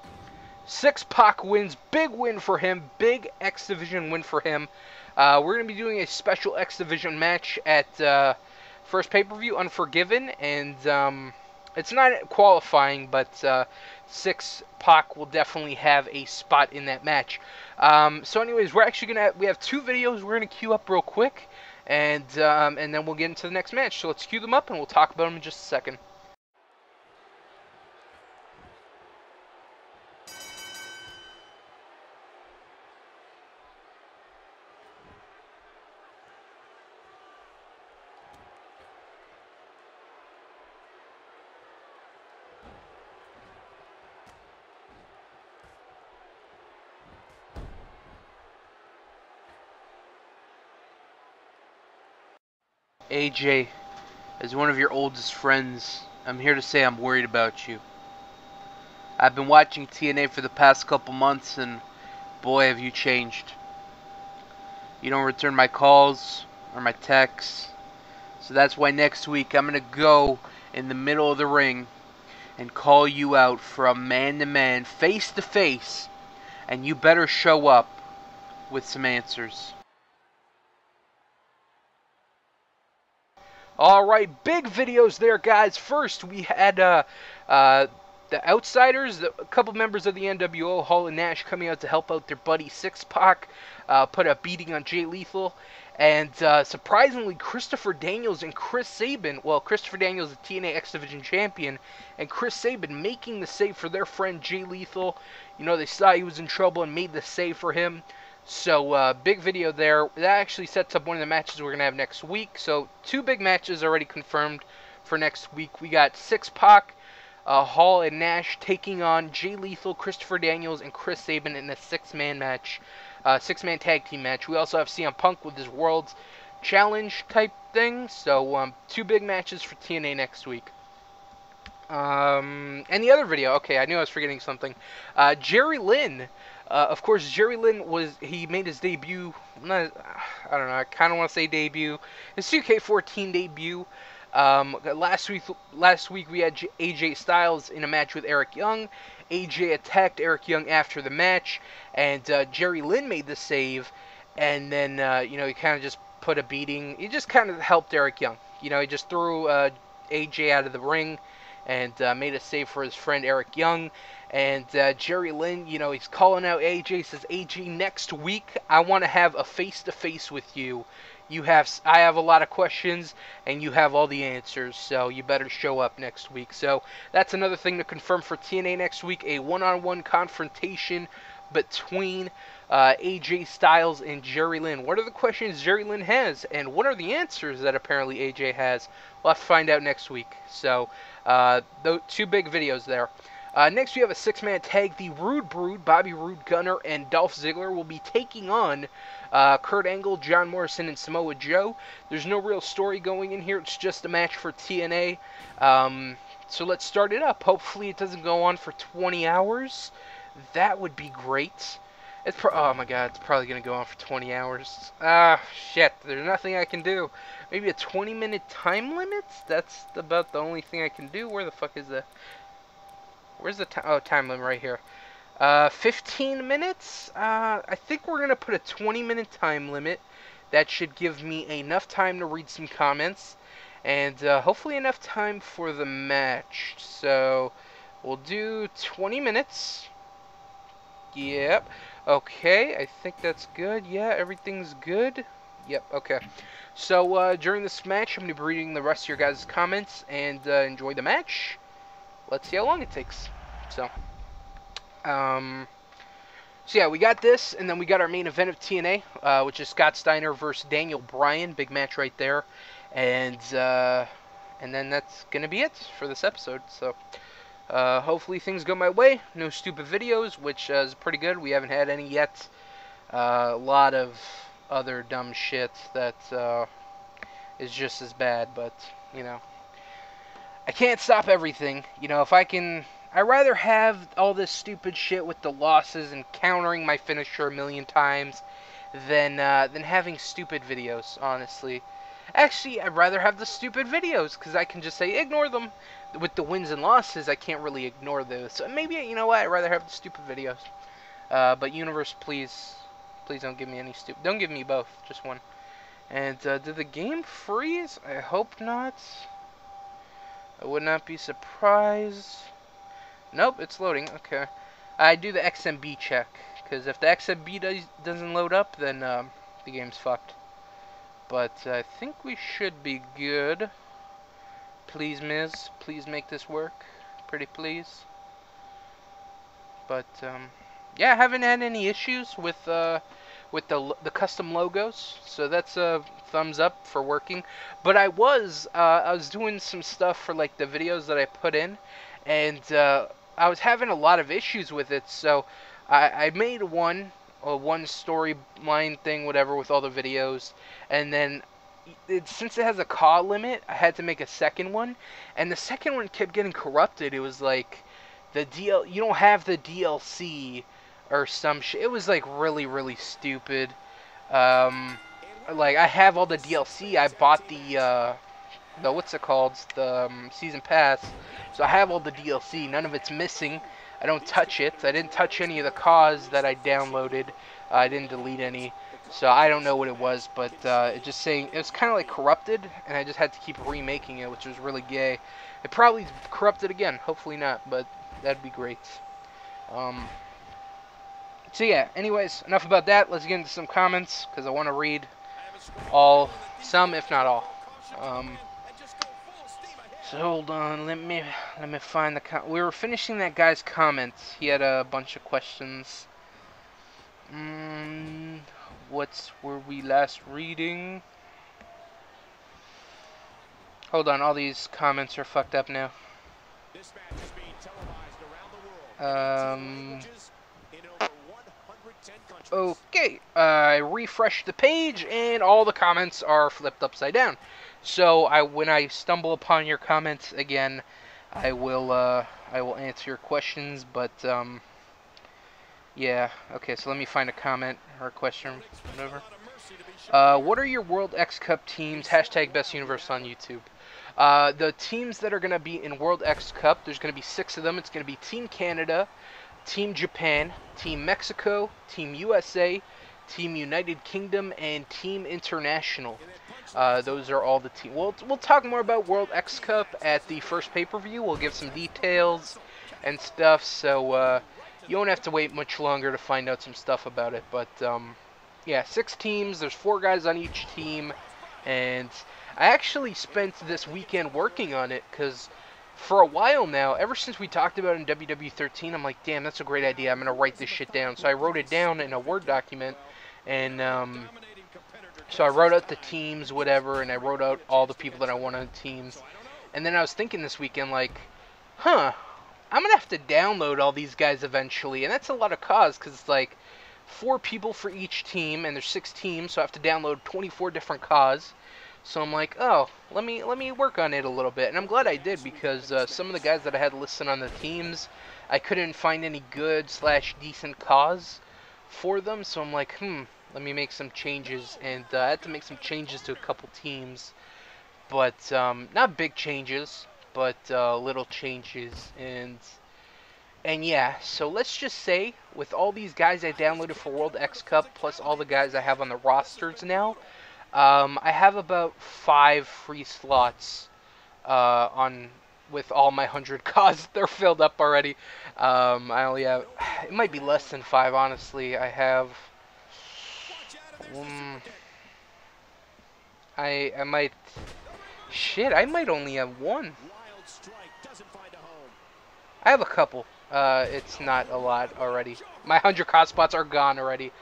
Six-Pac wins. Big win for him. Big X Division win for him. We're going to be doing a special X Division match at first pay-per-view, Unforgiven. And it's not qualifying, but Six-Pac will definitely have a spot in that match. So anyways, we have two videos we're going to queue up real quick. And then we'll get into the next match. So let's queue them up, and we'll talk about them in just a second. AJ, as one of your oldest friends, I'm here to say I'm worried about you. I've been watching TNA for the past couple months, and boy, have you changed. You don't return my calls or my texts, so that's why next week I'm going to go in the middle of the ring and call you out from man to man, face to face, and you better show up with some answers. Alright, big videos there, guys. First, we had the Outsiders, a couple members of the NWO, Hall and Nash, coming out to help out their buddy Six-Pac, put a beating on Jay Lethal. And surprisingly, Christopher Daniels and Chris Sabin, well, Christopher Daniels, the TNA X Division champion, and Chris Sabin making the save for their friend Jay Lethal. You know, they saw he was in trouble and made the save for him. So, big video there. That actually sets up one of the matches we're going to have next week. So, 2 big matches already confirmed for next week. We got Six-Pac, Hall and Nash taking on Jay Lethal, Christopher Daniels, and Chris Sabin in a 6-man match. 6-man tag team match. We also have CM Punk with his World's Challenge type thing. So, 2 big matches for TNA next week. And the other video, okay, I knew I was forgetting something. Jerry Lynn. Of course, Jerry Lynn he made his debut, I don't know, I kind of want to say debut, his 2K14 debut. Last week we had AJ Styles in a match with Eric Young. AJ attacked Eric Young after the match, and Jerry Lynn made the save, and then, you know, he kind of just put a beating. He just kind of helped Eric Young. You know, he just threw AJ out of the ring and made a save for his friend Eric Young. And Jerry Lynn, you know, he's calling out AJ, says, AJ, next week I want to have a face-to-face with you. I have a lot of questions, and you have all the answers, so you better show up next week. So that's another thing to confirm for TNA next week, a one-on-one confrontation between AJ Styles and Jerry Lynn. What are the questions Jerry Lynn has, and what are the answers that apparently AJ has? We'll have to find out next week. So, those 2 big videos there. Next, we have a 6-man tag. The Rude Brood, Bobby Roode, Gunner, and Dolph Ziggler will be taking on Kurt Angle, John Morrison, and Samoa Joe. There's no real story going in here. It's just a match for TNA. So let's start it up. Hopefully it doesn't go on for 20 hours. That would be great. Oh my god, it's probably going to go on for 20 hours. Ah, shit. There's nothing I can do. Maybe a 20-minute time limit? That's about the only thing I can do. Where the fuck is the... Where's the time limit right here? 15 minutes? I think we're going to put a 20-minute time limit. That should give me enough time to read some comments. And hopefully enough time for the match. So, we'll do 20 minutes. Yep. Okay, I think that's good. Yeah, everything's good. Yep, okay. So, during this match, I'm going to be reading the rest of your guys' comments. And enjoy the match. Let's see how long it takes. So yeah, we got this, and then we got our main event of TNA, which is Scott Steiner versus Daniel Bryan. Big match right there. And then that's gonna be it for this episode. So hopefully things go my way. No stupid videos, which is pretty good. We haven't had any yet. A lot of other dumb shit that is just as bad, but you know, I can't stop everything. You know, if I can... I'd rather have all this stupid shit with the losses and countering my finisher a million times than having stupid videos, honestly. Actually, I'd rather have the stupid videos, because I can just say, ignore them. With the wins and losses, I can't really ignore those. So maybe, you know what, I'd rather have the stupid videos. But Universe, please don't give me any stupid... Don't give me both, just one. And, did the game freeze? I hope not. I would not be surprised. Nope, it's loading. Okay. I do the XMB check, because if the XMB doesn't load up, then the game's fucked. But I think we should be good. Please, Miz, please make this work. Pretty please. But yeah, I haven't had any issues with the custom logos, so that's a thumbs up for working. But I was doing some stuff for like the videos that I put in, and I was having a lot of issues with it. So I made one storyline thing, whatever, with all the videos, and then since it has a CAW limit, I had to make a second one, and the second one kept getting corrupted. It was like you don't have the DLC or some shit. It was like really stupid. Like I have all the DLC. I bought the what's it called? The season pass. So I have all the DLC. None of it's missing. I don't touch it. I didn't touch any of the CAWs that I downloaded. I didn't delete any. So I don't know what it was, but it just saying it was kind of like corrupted, and I just had to keep remaking it, which was really gay. It probably corrupted again. Hopefully not, but that'd be great. So yeah. Anyways, enough about that. Let's get into some comments because I want to read some if not all. So hold on. Let me find the. We were finishing that guy's comments. He had a bunch of questions. What were we last reading? Hold on, all these comments are fucked up now. This match is being televised around the world. In over 110 countries. Okay, I refreshed the page and all the comments are flipped upside down. So when I stumble upon your comments again, I will answer your questions. But yeah, okay. So let me find a comment or a question, whatever. What are your World X Cup teams? Hashtag Best Universe on YouTube. The teams that are going to be in World X Cup, there's going to be 6 of them. It's going to be Team Canada, Team Japan, Team Mexico, Team USA, Team United Kingdom, and Team International. Those are all the teams. We'll talk more about World X Cup at the first pay-per-view. We'll give some details and stuff, so you won't have to wait much longer to find out some stuff about it. But yeah, 6 teams. There's 4 guys on each team, and I actually spent this weekend working on it because for a while now, ever since we talked about it in WWE 13, I'm like, damn, that's a great idea. I'm going to write this shit down. So I wrote it down in a Word document, and so I wrote out the teams, whatever, and I wrote out all the people that I want on teams. And then I was thinking this weekend, like, I'm going to have to download all these guys eventually. And that's a lot of cost because it's like 4 people for each team, and there's 6 teams, so I have to download 24 different CAWs. So I'm like, oh, let me work on it a little bit. And I'm glad I did because some of the guys that I had listed on the teams, I couldn't find any good / decent CAWs for them. So I'm like, let me make some changes. And I had to make some changes to a couple teams. But not big changes, but little changes. And yeah, so let's just say with all these guys I downloaded for World X Cup, plus all the guys I have on the rosters now, I have about 5 free slots with all my 100 CAWs. They're filled up already. I only have, it might be less than 5, honestly. I have, I might only have 1. I have a couple. It's not a lot already. My 100 CAW spots are gone already.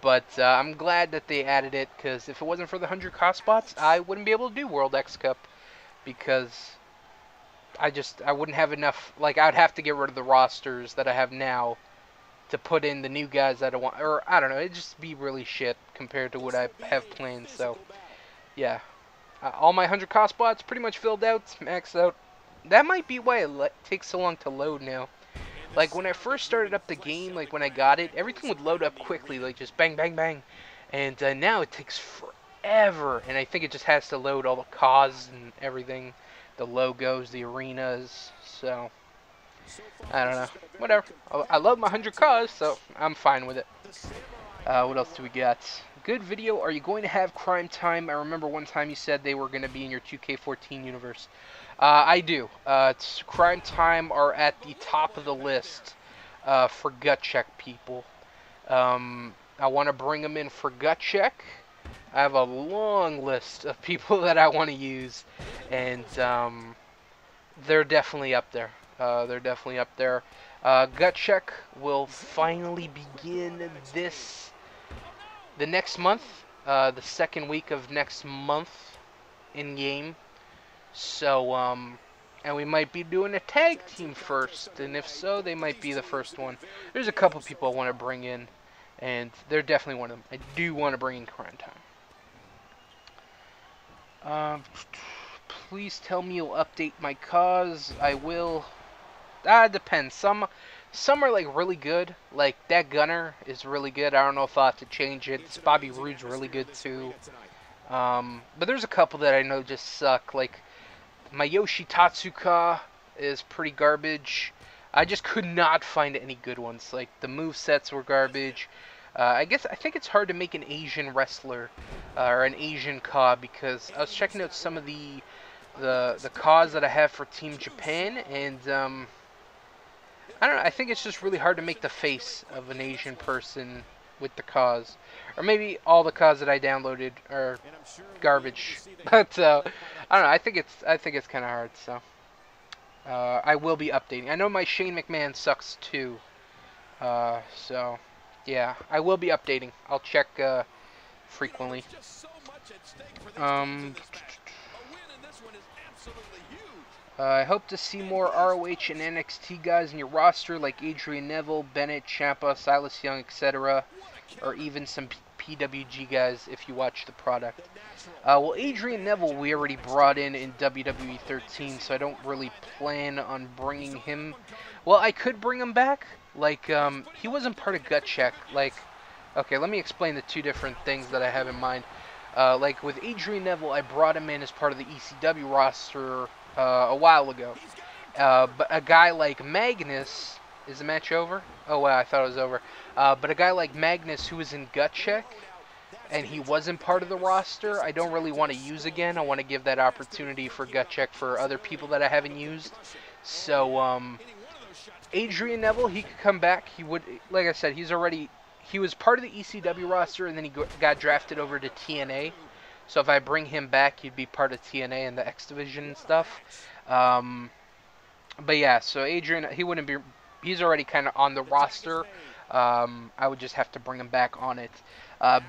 But I'm glad that they added it, because if it wasn't for the 100 CAW spots, I wouldn't be able to do World X Cup, because I wouldn't have enough. Like, I'd have to get rid of the rosters that I have now to put in the new guys that I want, or I don't know, it'd just be really shit compared to what I have planned. So yeah, all my 100 CAW spots pretty much filled out, maxed out. That might be why it takes so long to load now. Like, when I first started up the game, like, when I got it, everything would load up quickly, like, just bang, bang, bang. And now it takes forever, and I think it just has to load all the CAWs and everything, the logos, the arenas, so, I don't know, whatever. I love my 100 CAWs, so I'm fine with it. What else do we got? Good video. Are you going to have Crime Time? I remember one time you said they were going to be in your 2K14 universe. I do. Crime Time are at the top of the list for gut check people. I want to bring them in for gut check. I have a long list of people that I want to use, and they're definitely up there. Gut check will finally begin the next month, the second week of next month in game. So, and we might be doing a tag team first, and if so, they might be the first one. There's a couple people I want to bring in, and they're definitely one of them. I do want to bring in Crime Time. Please tell me you'll update my cause. I will. Depends. Some are like really good. Like that Gunner is really good. I don't know if I'll have to change it. This Bobby Roode's really good too. But there's a couple that I know just suck. Like Mayoshi Tatsuka is pretty garbage. I just could not find any good ones. Like the movesets were garbage. I think it's hard to make an Asian wrestler or an Asian Ka, because I was checking out some of the Kas that I have for Team Japan, and I don't know. I think it's just really hard to make the face of an Asian person with the Kas, or maybe all the Kas that I downloaded are garbage. But I don't know. I think it's kind of hard. So I will be updating. I know my Shane McMahon sucks too. So yeah, I will be updating. I'll check frequently. I hope to see more ROH and NXT guys in your roster, like Adrian Neville, Bennett, Ciampa, Silas Young, etc., or even some PWG guys if you watch the product. Well, Adrian Neville we already brought in WWE 13, so I don't really plan on bringing him. Well, I could bring him back. Like, he wasn't part of Gut Check. Like, okay, let me explain the two different things that I have in mind. Like, with Adrian Neville, I brought him in as part of the ECW roster a while ago. But a guy like Magnus... Is the match over? Oh, wow, I thought it was over. But a guy like Magnus, who was in Gut Check, and he wasn't part of the roster, I don't really want to use again. I want to give that opportunity for Gut Check for other people that I haven't used. So, Adrian Neville, he could come back. He would, like I said, he was part of the ECW roster, and then he got drafted over to TNA. So if I bring him back, he'd be part of TNA and the X Division and stuff. But yeah, so Adrian, he wouldn't be... He's already kind of on the roster. I would just have to bring him back on it.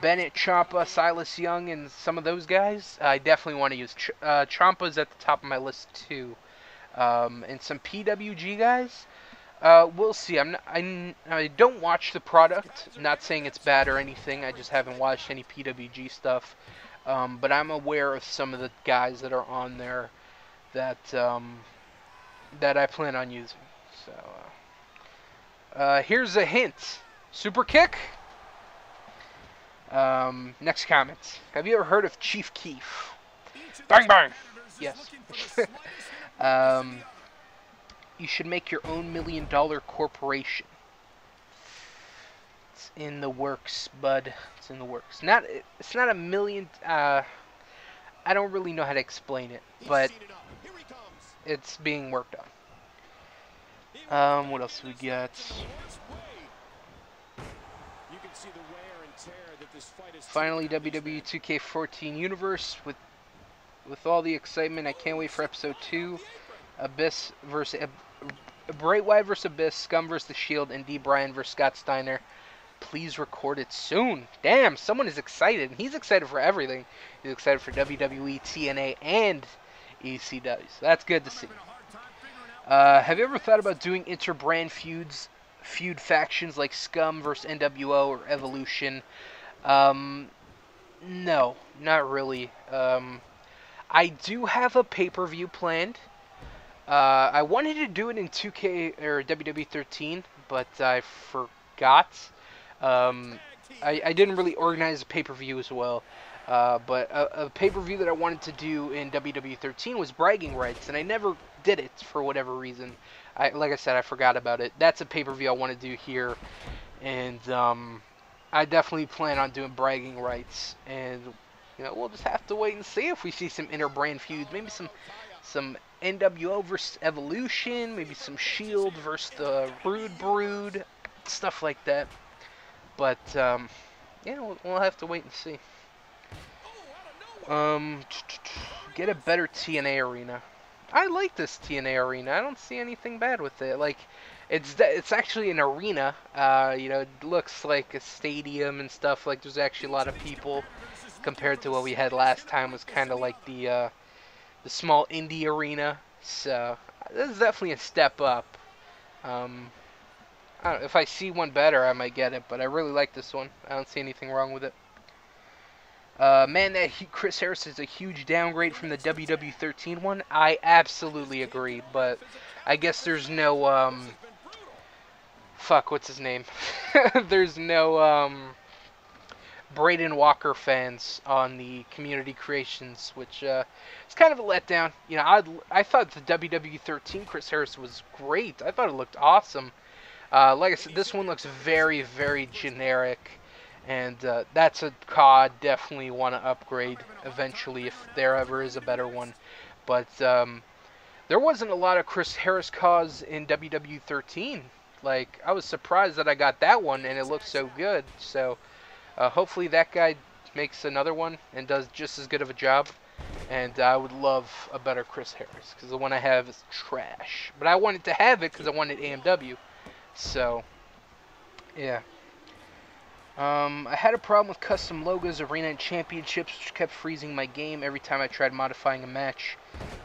Bennett, Ciampa, Silas Young, and some of those guys, I definitely want to use. Ciampa's at the top of my list too. And some PWG guys, we'll see. I don't watch the product. Not saying it's bad or anything. I just haven't watched any PWG stuff. But I'm aware of some of the guys that are on there that that I plan on using. So. Here's a hint. Super kick? Next comment. Have you ever heard of Chief Keef? Bang bang! Yes. You should make your own $1 million corporation. It's in the works, bud. It's in the works. It's not a million... I don't really know how to explain it, but it's being worked on. What else we got? Finally, WWE 2K14 Universe with all the excitement. I can't wait for episode 2. Abyss versus Bray Wyatt versus Abyss, Scum versus The Shield, and Bryan versus Scott Steiner. Please record it soon. Damn, someone is excited. He's excited for everything. He's excited for WWE, TNA, and ECW. So that's good to see. Have you ever thought about doing inter-brand feud factions like Scum versus NWO or Evolution? No, not really. I do have a pay-per-view planned. I wanted to do it in 2K or WWE 13, but I forgot. I didn't really organize a pay-per-view as well. But a pay-per-view that I wanted to do in WWE 13 was Bragging Rights, and I never did it for whatever reason. Like I said, I forgot about it. That's a pay-per-view I want to do here, and I definitely plan on doing Bragging Rights. And we'll just have to wait and see if we see some inter-brand feuds, maybe some NWO versus Evolution, maybe some Shield versus the Rude Brood, stuff like that. But yeah, we'll have to wait and see. Get a better TNA arena. I like this TNA arena. I don't see anything bad with it. Like, it's actually an arena. It looks like a stadium and stuff. Like, there's actually a lot of people compared to what we had last time. Was kind of like the small indie arena. So this is definitely a step up. I don't know, if I see one better, I might get it. But I really like this one. I don't see anything wrong with it. Man, Chris Harris is a huge downgrade from the WWE 13 one. I absolutely agree, but I guess there's no, fuck, what's his name? There's no, Braden Walker fans on the community creations, which, it's kind of a letdown. You know, I thought the WWE 13 Chris Harris was great. I thought it looked awesome. Like I said, this one looks very, very generic. And that's a COD definitely want to upgrade eventually if there ever is a better one. But there wasn't a lot of Chris Harris CODs in WWE 13. Like, I was surprised that I got that one and it looked so good. So hopefully that guy makes another one and does just as good of a job. And I would love a better Chris Harris because the one I have is trash. But I wanted to have it because I wanted AMW. So, yeah. I had a problem with custom logos, arena, and championships, which kept freezing my game every time I tried modifying a match.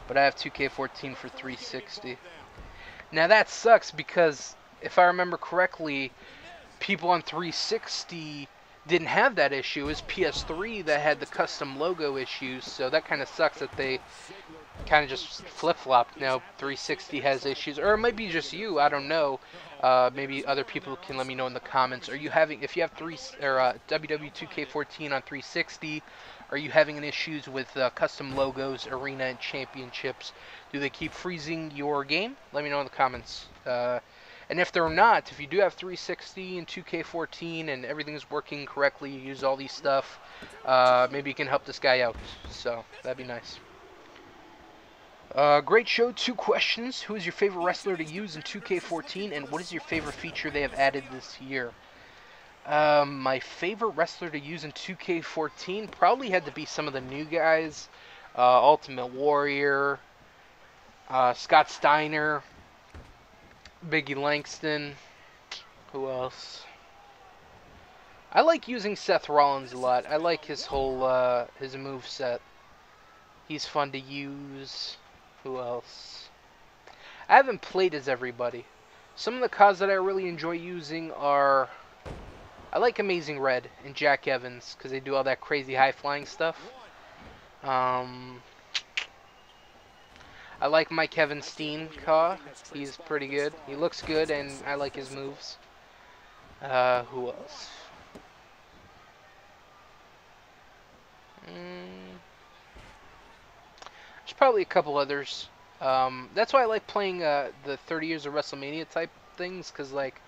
But I have 2K14 for 360. Now that sucks because, if I remember correctly, people on 360 didn't have that issue. It was PS3 that had the custom logo issues, so that kind of sucks that they kind of just flip-flopped. Now 360 has issues, or it might be just you, I don't know. Maybe other people can let me know in the comments. Are you having, if you have WWE 2K14 on 360, are you having any issues with custom logos, arena, and championships? Do they keep freezing your game? Let me know in the comments. And if they're not, if you do have 360 and 2K14 and everything's working correctly, you use all these stuff, maybe you can help this guy out. So that'd be nice. Great show. 2 questions. Who is your favorite wrestler to use in 2K14, and what is your favorite feature they have added this year? My favorite wrestler to use in 2K14 probably had to be some of the new guys. Ultimate Warrior, Scott Steiner, Biggie Langston. Who else? I like using Seth Rollins a lot. I like his whole, his moveset. He's fun to use. Who else? I haven't played as everybody. Some of the CODs that I really enjoy using are... I like Amazing Red and Jack Evans, because they do all that crazy high-flying stuff. I like Mike Steen COD. He's pretty good. He looks good, and I like his moves. Who else? There's probably a couple others. That's why I like playing the 30 Years of WrestleMania type things, because like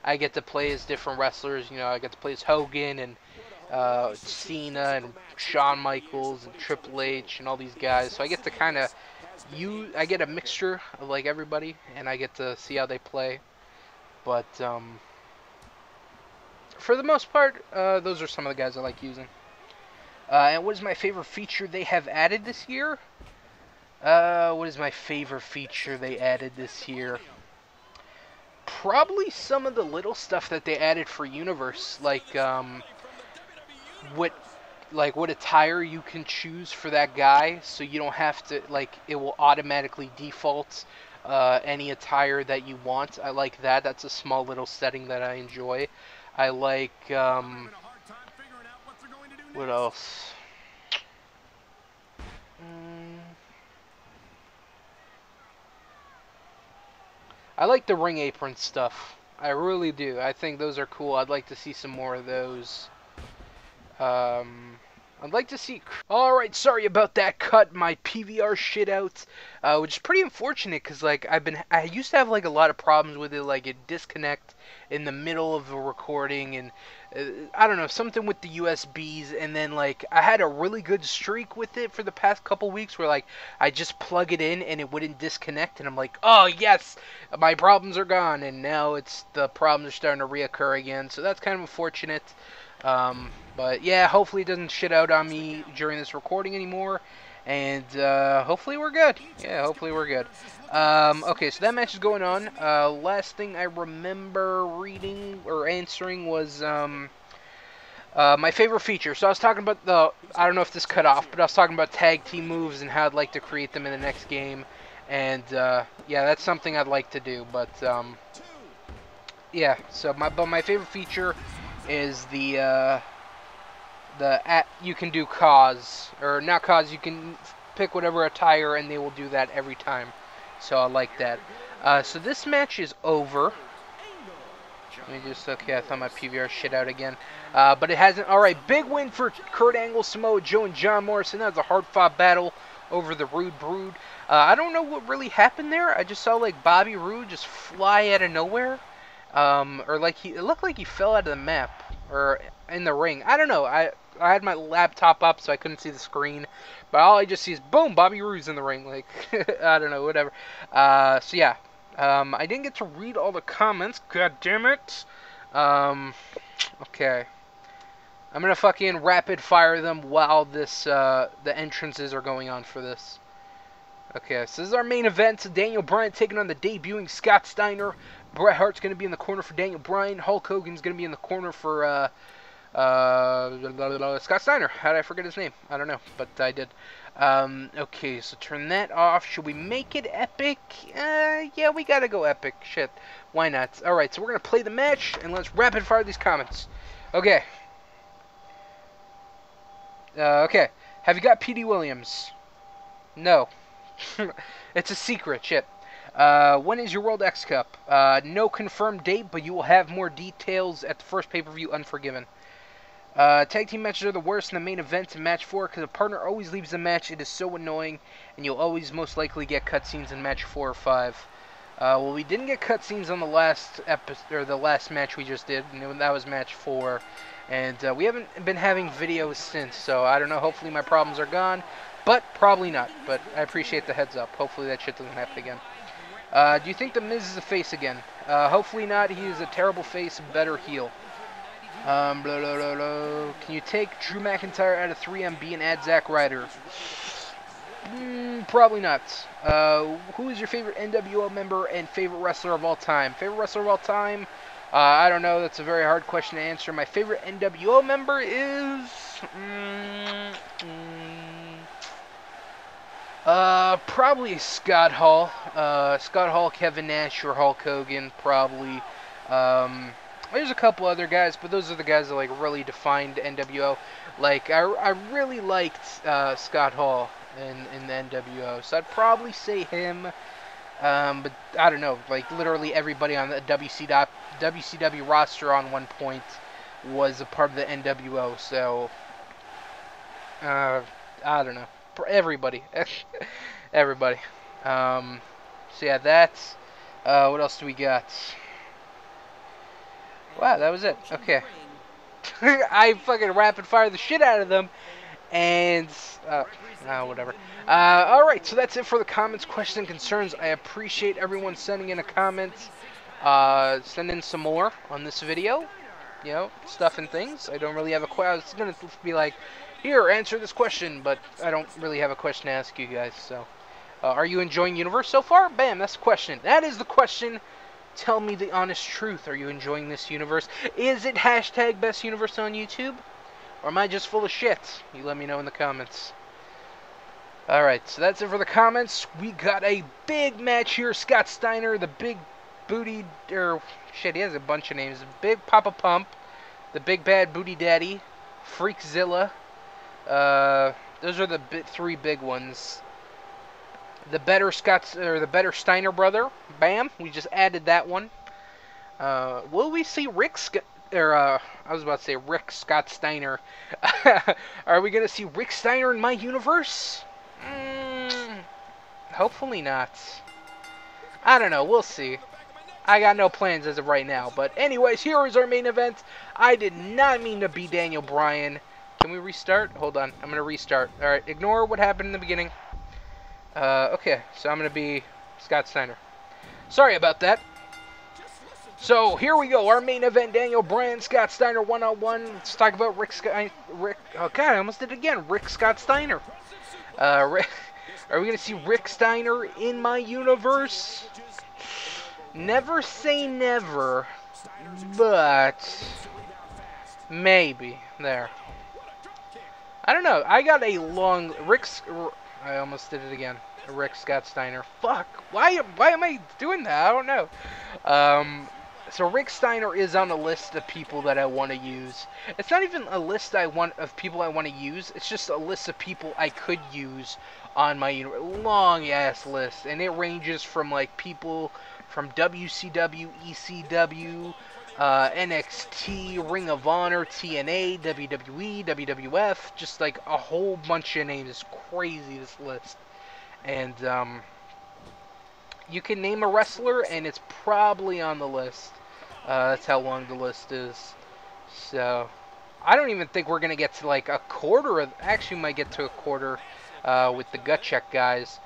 I get to play as different wrestlers. You know, I get to play as Hogan and Cena and Shawn Michaels and Triple H and all these guys. So I get to kind of I get a mixture of like everybody, and I get to see how they play. But for the most part, those are some of the guys I like using. And what is my favorite feature they have added this year? What is my favorite feature they added this year? Probably some of the little stuff that they added for Universe, like what attire you can choose for that guy, so you don't have to, like, it will automatically default any attire that you want. I like that. That's a small little setting that I enjoy. I like what else? I like the ring apron stuff. I really do. I think those are cool. I'd like to see some more of those. I'd like to see... Alright, sorry about that. Cut my PVR shit out. Which is pretty unfortunate, because, like, I used to have, like, a lot of problems with it. Like, it disconnect in the middle of a recording, and, I don't know, something with the USBs, and then, like, I had a really good streak with it for the past couple weeks, where, like, I just plug it in, and it wouldn't disconnect, and I'm like, oh, yes, my problems are gone, and now the problems are starting to reoccur again, so that's kind of unfortunate. But yeah, hopefully it doesn't shit out on me during this recording anymore, and hopefully we're good. Yeah, hopefully we're good. Okay, so that match is going on. Last thing I remember reading or answering was my favorite feature. So I was talking about I don't know if this cut off, but I was talking about tag team moves and how I'd like to create them in the next game, and yeah, that's something I'd like to do. But yeah, so my favorite feature is the you can do cause, or not cause, you can pick whatever attire and they will do that every time. So I like that. So this match is over. Let me just, okay, I thought my PVR shit out again. But it hasn't. Alright, big win for Kurt Angle, Samoa Joe, and John Morrison. That was a hard-fought battle over the Rude Brood. I don't know what really happened there. I just saw, like, Bobby Roode just fly out of nowhere. Or, like, it looked like he fell out of the map. Or in the ring. I don't know. I had my laptop up, so I couldn't see the screen. But all I just see is, boom, Bobby Roode's in the ring. Like, I don't know, whatever. So, yeah. I didn't get to read all the comments. God damn it. Okay. I'm gonna fucking rapid fire them while this, the entrances are going on for this. Okay, so this is our main event. Daniel Bryan taking on the debuting Scott Steiner. Bret Hart's gonna be in the corner for Daniel Bryan. Hulk Hogan's gonna be in the corner for, Scott Steiner. How did I forget his name? I don't know, but I did. Okay, so turn that off. Should we make it epic? Yeah, we gotta go epic. Shit. Why not? Alright, so we're gonna play the match, and let's rapid fire these comments. Okay. Okay. Have you got P.D. Williams? No. It's a secret. Shit. When is your World X Cup? No confirmed date, but you will have more details at the first pay-per-view, Unforgiven. Tag team matches are the worst in the main event in match 4 because a partner always leaves the match. It is so annoying, and you'll always most likely get cutscenes in match 4 or 5. Well, we didn't get cutscenes on the last episode, or the last match we just did, and that was match 4. And we haven't been having videos since, so I don't know. Hopefully my problems are gone, but probably not. But I appreciate the heads up. Hopefully that shit doesn't happen again. Do you think The Miz is a face again? Hopefully not. He is a terrible face, a better heel. Blah, blah, blah, blah. Can you take Drew McIntyre out of 3MB and add Zack Ryder? Probably not. Who is your favorite NWO member and favorite wrestler of all time? Favorite wrestler of all time? I don't know. That's a very hard question to answer. My favorite NWO member is... probably Scott Hall. Scott Hall, Kevin Nash, or Hulk Hogan, probably. There's a couple other guys, but those are the guys that like really defined NWO. Like I really liked Scott Hall in the NWO, so I'd probably say him. But I don't know. Like literally everybody on the WCW roster on one point was a part of the NWO. So I don't know. Everybody, everybody. So yeah, that's. What else do we got? Wow, that was it. Okay. I fucking rapid fire the shit out of them. And, whatever. Alright, so that's it for the comments, questions, and concerns. I appreciate everyone sending in a comment. Send in some more on this video. You know, stuff and things. I don't really have a question. I was going to be like, here, answer this question. But I don't really have a question to ask you guys. So, are you enjoying Universe so far? Bam, that's the question. That is the question. Tell me the honest truth. Are you enjoying this universe? Is it hashtag best universe on YouTube? Or am I just full of shit? You let me know in the comments. Alright, so that's it for the comments. We got a big match here. Scott Steiner, the big booty... shit, he has a bunch of names. Big Papa Pump. The Big Bad Booty Daddy. Freakzilla. Those are the three big ones. The better Steiner brother. Bam. We just added that one. Will we see Rick Scott Steiner. Are we going to see Rick Steiner in my universe? Hopefully not. I don't know. We'll see. I got no plans as of right now. But anyways, here is our main event. I did not mean to be Daniel Bryan. Can we restart? Hold on. I'm going to restart. Alright, ignore what happened in the beginning. Okay, so I'm going to be Scott Steiner. Sorry about that. So, here we go. Our main event, Daniel Bryan, Scott Steiner, one-on-one. Let's talk about oh, God, I almost did it again. Rick Scott Steiner. Are we going to see Rick Steiner in my universe? Never say never, but maybe. There. I don't know. I got a long... I almost did it again. Rick Scott Steiner. Fuck. Why am I doing that? I don't know. So Rick Steiner is on a list of people that I want to use. It's not even a list of people I want to use. It's just a list of people I could use on my long ass list, and it ranges from like people from WCW, ECW, NXT, Ring of Honor, TNA, WWE, WWF, just like a whole bunch of names. It's crazy, this list. And you can name a wrestler, and it's probably on the list. That's how long the list is. So, I don't even think we're going to get to like a quarter of... Actually, we might get to a quarter with the gut check guys.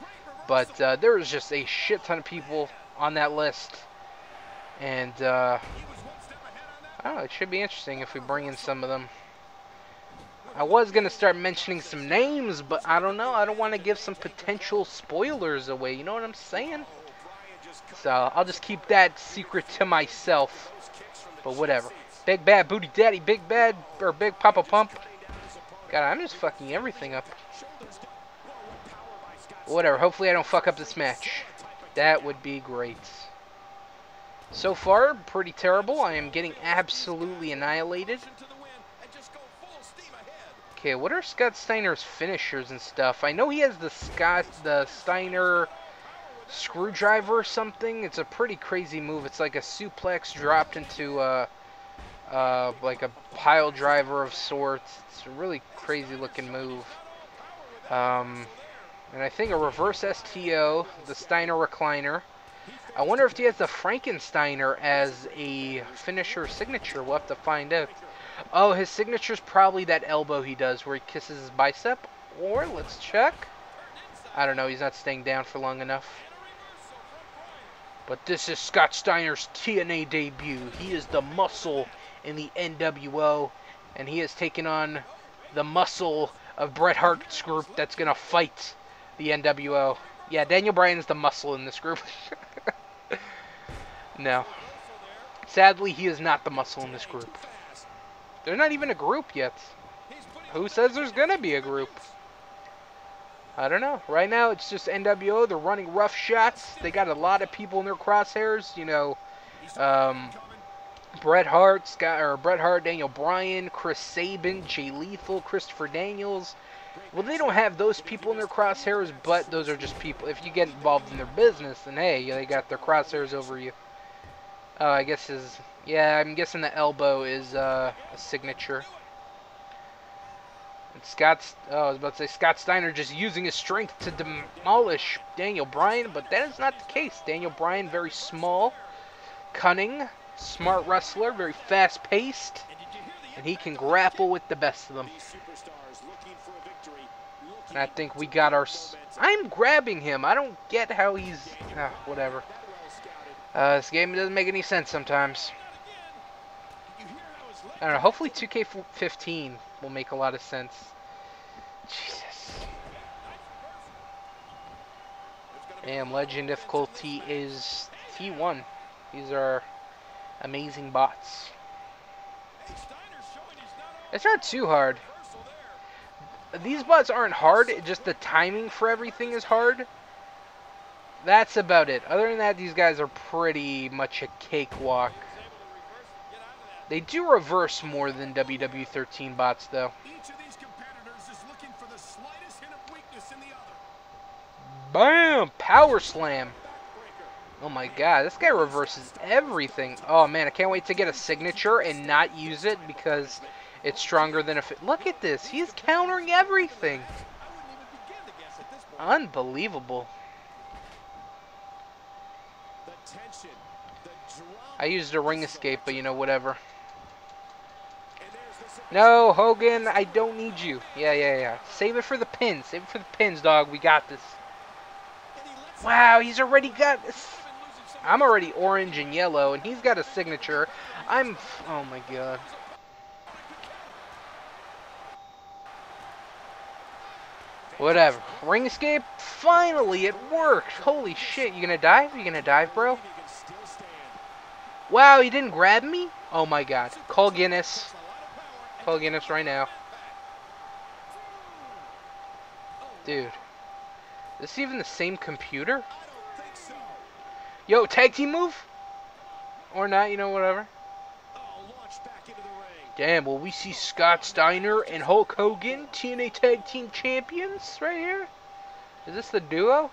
But there is just a shit ton of people on that list. And, I don't know, it should be interesting if we bring in some of them. I was going to start mentioning some names, but I don't know. I don't want to give some potential spoilers away. You know what I'm saying? So I'll just keep that secret to myself. But whatever. Big Bad Booty Daddy, Big Bad, or Big Papa Pump. God, I'm just fucking everything up. Whatever, hopefully I don't fuck up this match. That would be great. So far, pretty terrible. I am getting absolutely annihilated. Okay, what are Scott Steiner's finishers and stuff? I know he has the Steiner screwdriver or something. It's a pretty crazy move. It's like a suplex dropped into like a pile driver of sorts. It's a really crazy looking move. And I think a reverse STO, the Steiner recliner. I wonder if he has the Frankensteiner as a finisher signature. We'll have to find out. Oh, his signature's probably that elbow he does where he kisses his bicep. Or, let's check. I don't know, he's not staying down for long enough. But this is Scott Steiner's TNA debut. He is the muscle in the NWO. And he has taken on the muscle of Bret Hart's group that's going to fight the NWO. Yeah, Daniel Bryan is the muscle in this group. No. Sadly, he is not the muscle in this group. They're not even a group yet. Who says there's going to be a group? I don't know. Right now, it's just NWO. They're running rough shots. They got a lot of people in their crosshairs. You know, Bret Hart, Daniel Bryan, Chris Sabin, Jay Lethal, Christopher Daniels. Well, they don't have those people in their crosshairs, but those are just people. If you get involved in their business, then hey, they got their crosshairs over you. I guess yeah, I'm guessing the elbow is a signature. And I was about to say Scott Steiner just using his strength to demolish Daniel Bryan, but that is not the case. Daniel Bryan, very small, cunning, smart wrestler, very fast-paced, and he can grapple with the best of them. And I think we got our... I'm grabbing him. I don't get how he's... whatever. This game doesn't make any sense sometimes. I don't know. Hopefully 2K14 will make a lot of sense. Jesus. Damn, Legend difficulty is T1. These are amazing bots. It's not too hard. These bots aren't hard, just the timing for everything is hard. That's about it. Other than that, these guys are pretty much a cakewalk. They do reverse more than WWE 13 bots, though. Bam! Power slam. Oh my god, this guy reverses everything. Oh man, I can't wait to get a signature and not use it because it's stronger than if it... Look at this. He's countering everything. Unbelievable. I used a ring escape, but you know, whatever. No, Hogan, I don't need you. Yeah. Save it for the pins. Save it for the pins, dog. We got this. Wow, he's already got this. I'm already orange and yellow, and he's got a signature. Oh my god. Whatever. Ring escape? Finally, it worked. Holy shit. You gonna dive? You gonna dive, bro? Wow, he didn't grab me? Oh my god. Call Guinness. Call Guinness right now. Dude. Is this even the same computer? Yo, tag team move? Or not, you know, whatever. Damn, will we see Scott Steiner and Hulk Hogan, TNA Tag Team Champions, right here? Is this the duo?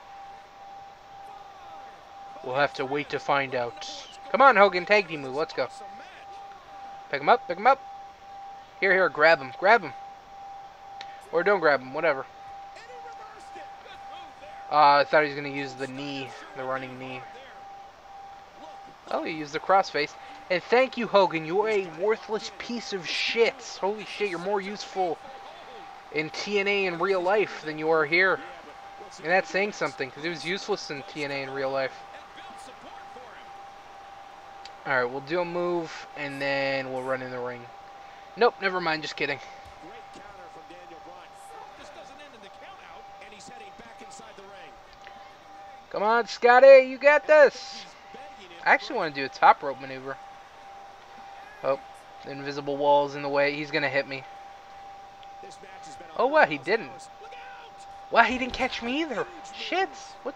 We'll have to wait to find out. Come on, Hogan, tag team move. Let's go. Pick him up, pick him up. Here, here, grab him, grab him. Or don't grab him, whatever. I thought he was going to use the knee, the running knee. Oh, he used the crossface. And thank you, Hogan. You are a worthless piece of shit. Holy shit, you're more useful in TNA in real life than you are here. And that's saying something, because he was useless in TNA in real life. Alright, we'll do a move, and then we'll run in the ring. Nope, never mind, just kidding. Come on, Scotty, you got this! I actually want to do a top rope maneuver. Oh, the invisible wall's in the way. He's going to hit me. Oh, wow, he didn't. Wow, he didn't catch me either. Shit. What?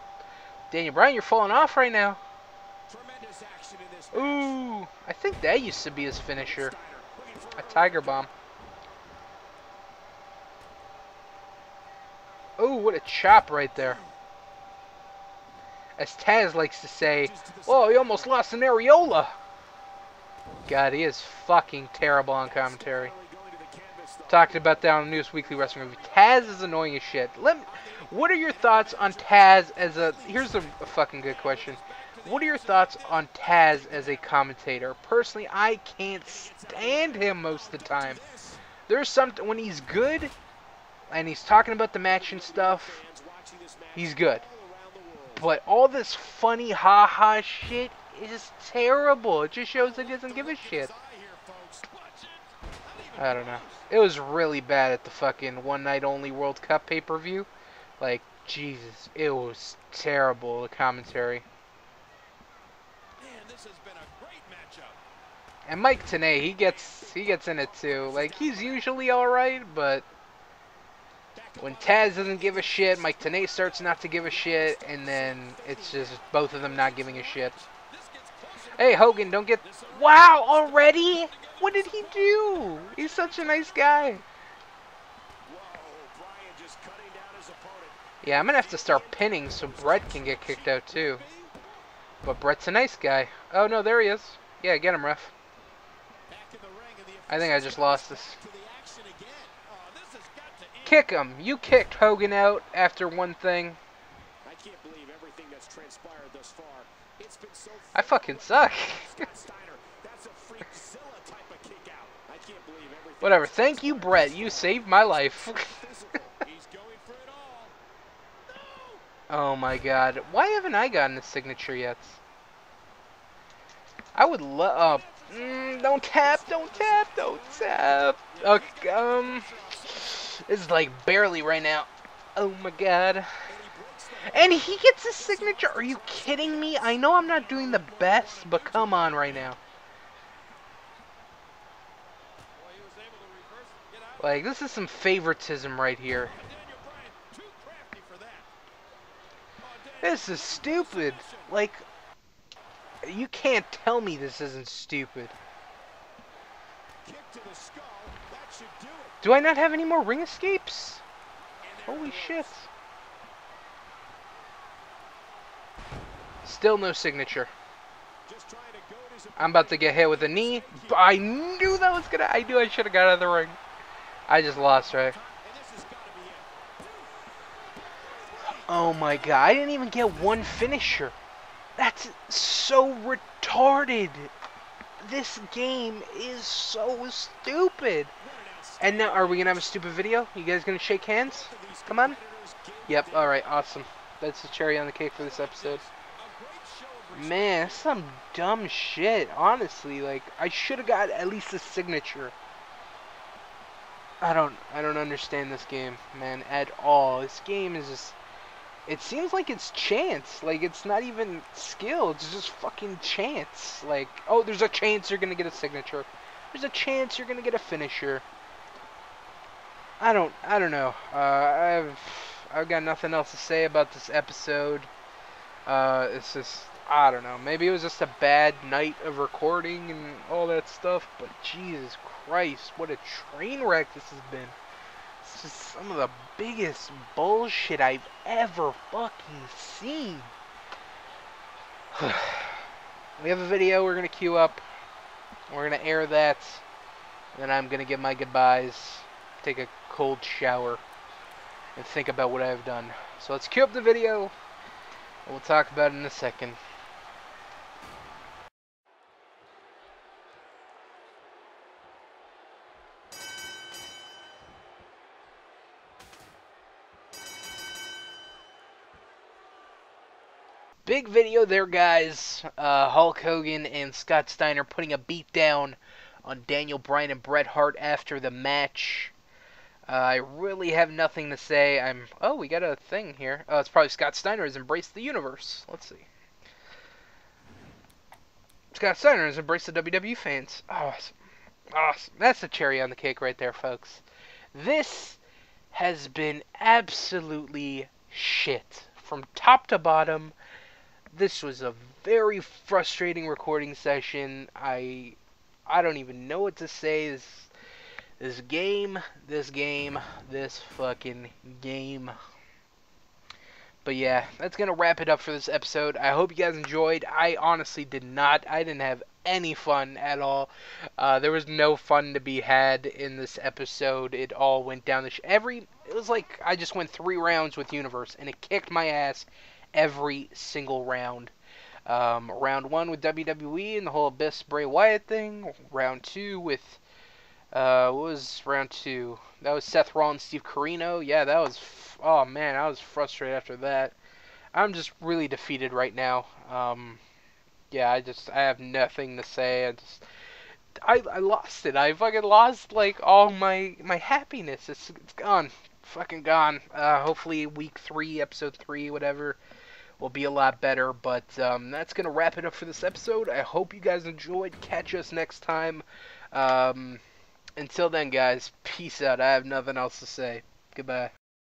Daniel Bryan, you're falling off right now. Ooh, I think that used to be his finisher. A Tiger Bomb. Ooh, what a chop right there. As Taz likes to say, "Whoa, he almost lost an areola." God, he is fucking terrible on commentary. Talked about that on the newest weekly wrestling review. Taz is annoying as shit. What are your thoughts on Taz as a... Here's a fucking good question. What are your thoughts on Taz as a commentator? Personally, I can't stand him most of the time. There's something... When he's good, and he's talking about the match and stuff, he's good. But all this funny ha-ha shit is terrible. It just shows that he doesn't give a shit. I don't know. It was really bad at the fucking One Night Only World Cup pay-per-view. Like, Jesus, it was terrible, the commentary. And Mike Tenay, he gets in it too. Like, he's usually alright, but when Taz doesn't give a shit, Mike Tenay starts not to give a shit, and then it's just both of them not giving a shit. Hey, Hogan, don't get... Wow, already? What did he do? He's such a nice guy. Yeah, I'm going to have to start pinning so Brett can get kicked out too. But Brett's a nice guy. Oh, no, there he is. Yeah, get him, ref. I think I just lost this. Kick him. You kicked Hogan out after one thing. I fucking suck. Whatever. Thank you, Brett. You saved my life. Oh my god. Why haven't I gotten a signature yet? I would love... don't tap, don't tap, don't tap. Okay, this is like barely right now. Oh my god. And he gets a signature. Are you kidding me? I know I'm not doing the best, but come on right now. Like, this is some favoritism right here. This is stupid. Like, you can't tell me this isn't stupid. Do I not have any more ring escapes? Holy shit. Still no signature. I'm about to get hit with a knee. I knew that was gonna... I knew I should have got out of the ring. I just lost, right? Oh my god. I didn't even get one finisher. That's so retarded. This game is so stupid. And now, are we going to have a stupid video? You guys going to shake hands? Come on. Yep, alright, awesome. That's the cherry on the cake for this episode. Man, that's some dumb shit, honestly. Like, I should have got at least a signature. I don't understand this game, man, at all. This game is just... It seems like it's chance. Like, it's not even skill. It's just fucking chance. Like, oh, there's a chance you're going to get a signature. There's a chance you're going to get a finisher. I don't know. I've got nothing else to say about this episode. It's just I don't know. Maybe it was just a bad night of recording and all that stuff. But Jesus Christ, what a train wreck this has been. It's just some of the biggest bullshit I've ever fucking seen. We have a video we're going to queue up. We're going to air that. And then I'm going to give my goodbyes, take a cold shower, and think about what I've done. So let's queue up the video. And we'll talk about it in a second. Big video there, guys. Hulk Hogan and Scott Steiner putting a beat down on Daniel Bryan and Bret Hart after the match. I really have nothing to say. Oh, we got a thing here. Oh, it's probably Scott Steiner has embraced the universe. Let's see. Scott Steiner has embraced the WWE fans. Awesome. Awesome. That's the cherry on the cake right there, folks. This has been absolutely shit. From top to bottom. This was a very frustrating recording session. I don't even know what to say. This fucking game. But yeah, that's going to wrap it up for this episode. I hope you guys enjoyed. I honestly did not. I didn't have any fun at all. There was no fun to be had in this episode. It all went down it was like I just went 3 rounds with Universe, and it kicked my ass every single round. Round 1 with WWE and the whole Abyss Bray Wyatt thing. Round 2 with what was round 2? That was Seth Rollins, Steve Corino. Yeah, that was oh man, I was frustrated after that. I'm just really defeated right now. Yeah, I have nothing to say. I lost it. I fucking lost like all my happiness. It's gone. Fucking gone. Hopefully week 3, episode 3, whatever, will be a lot better. But that's going to wrap it up for this episode. I hope you guys enjoyed. Catch us next time. Until then, guys, peace out. I have nothing else to say. Goodbye.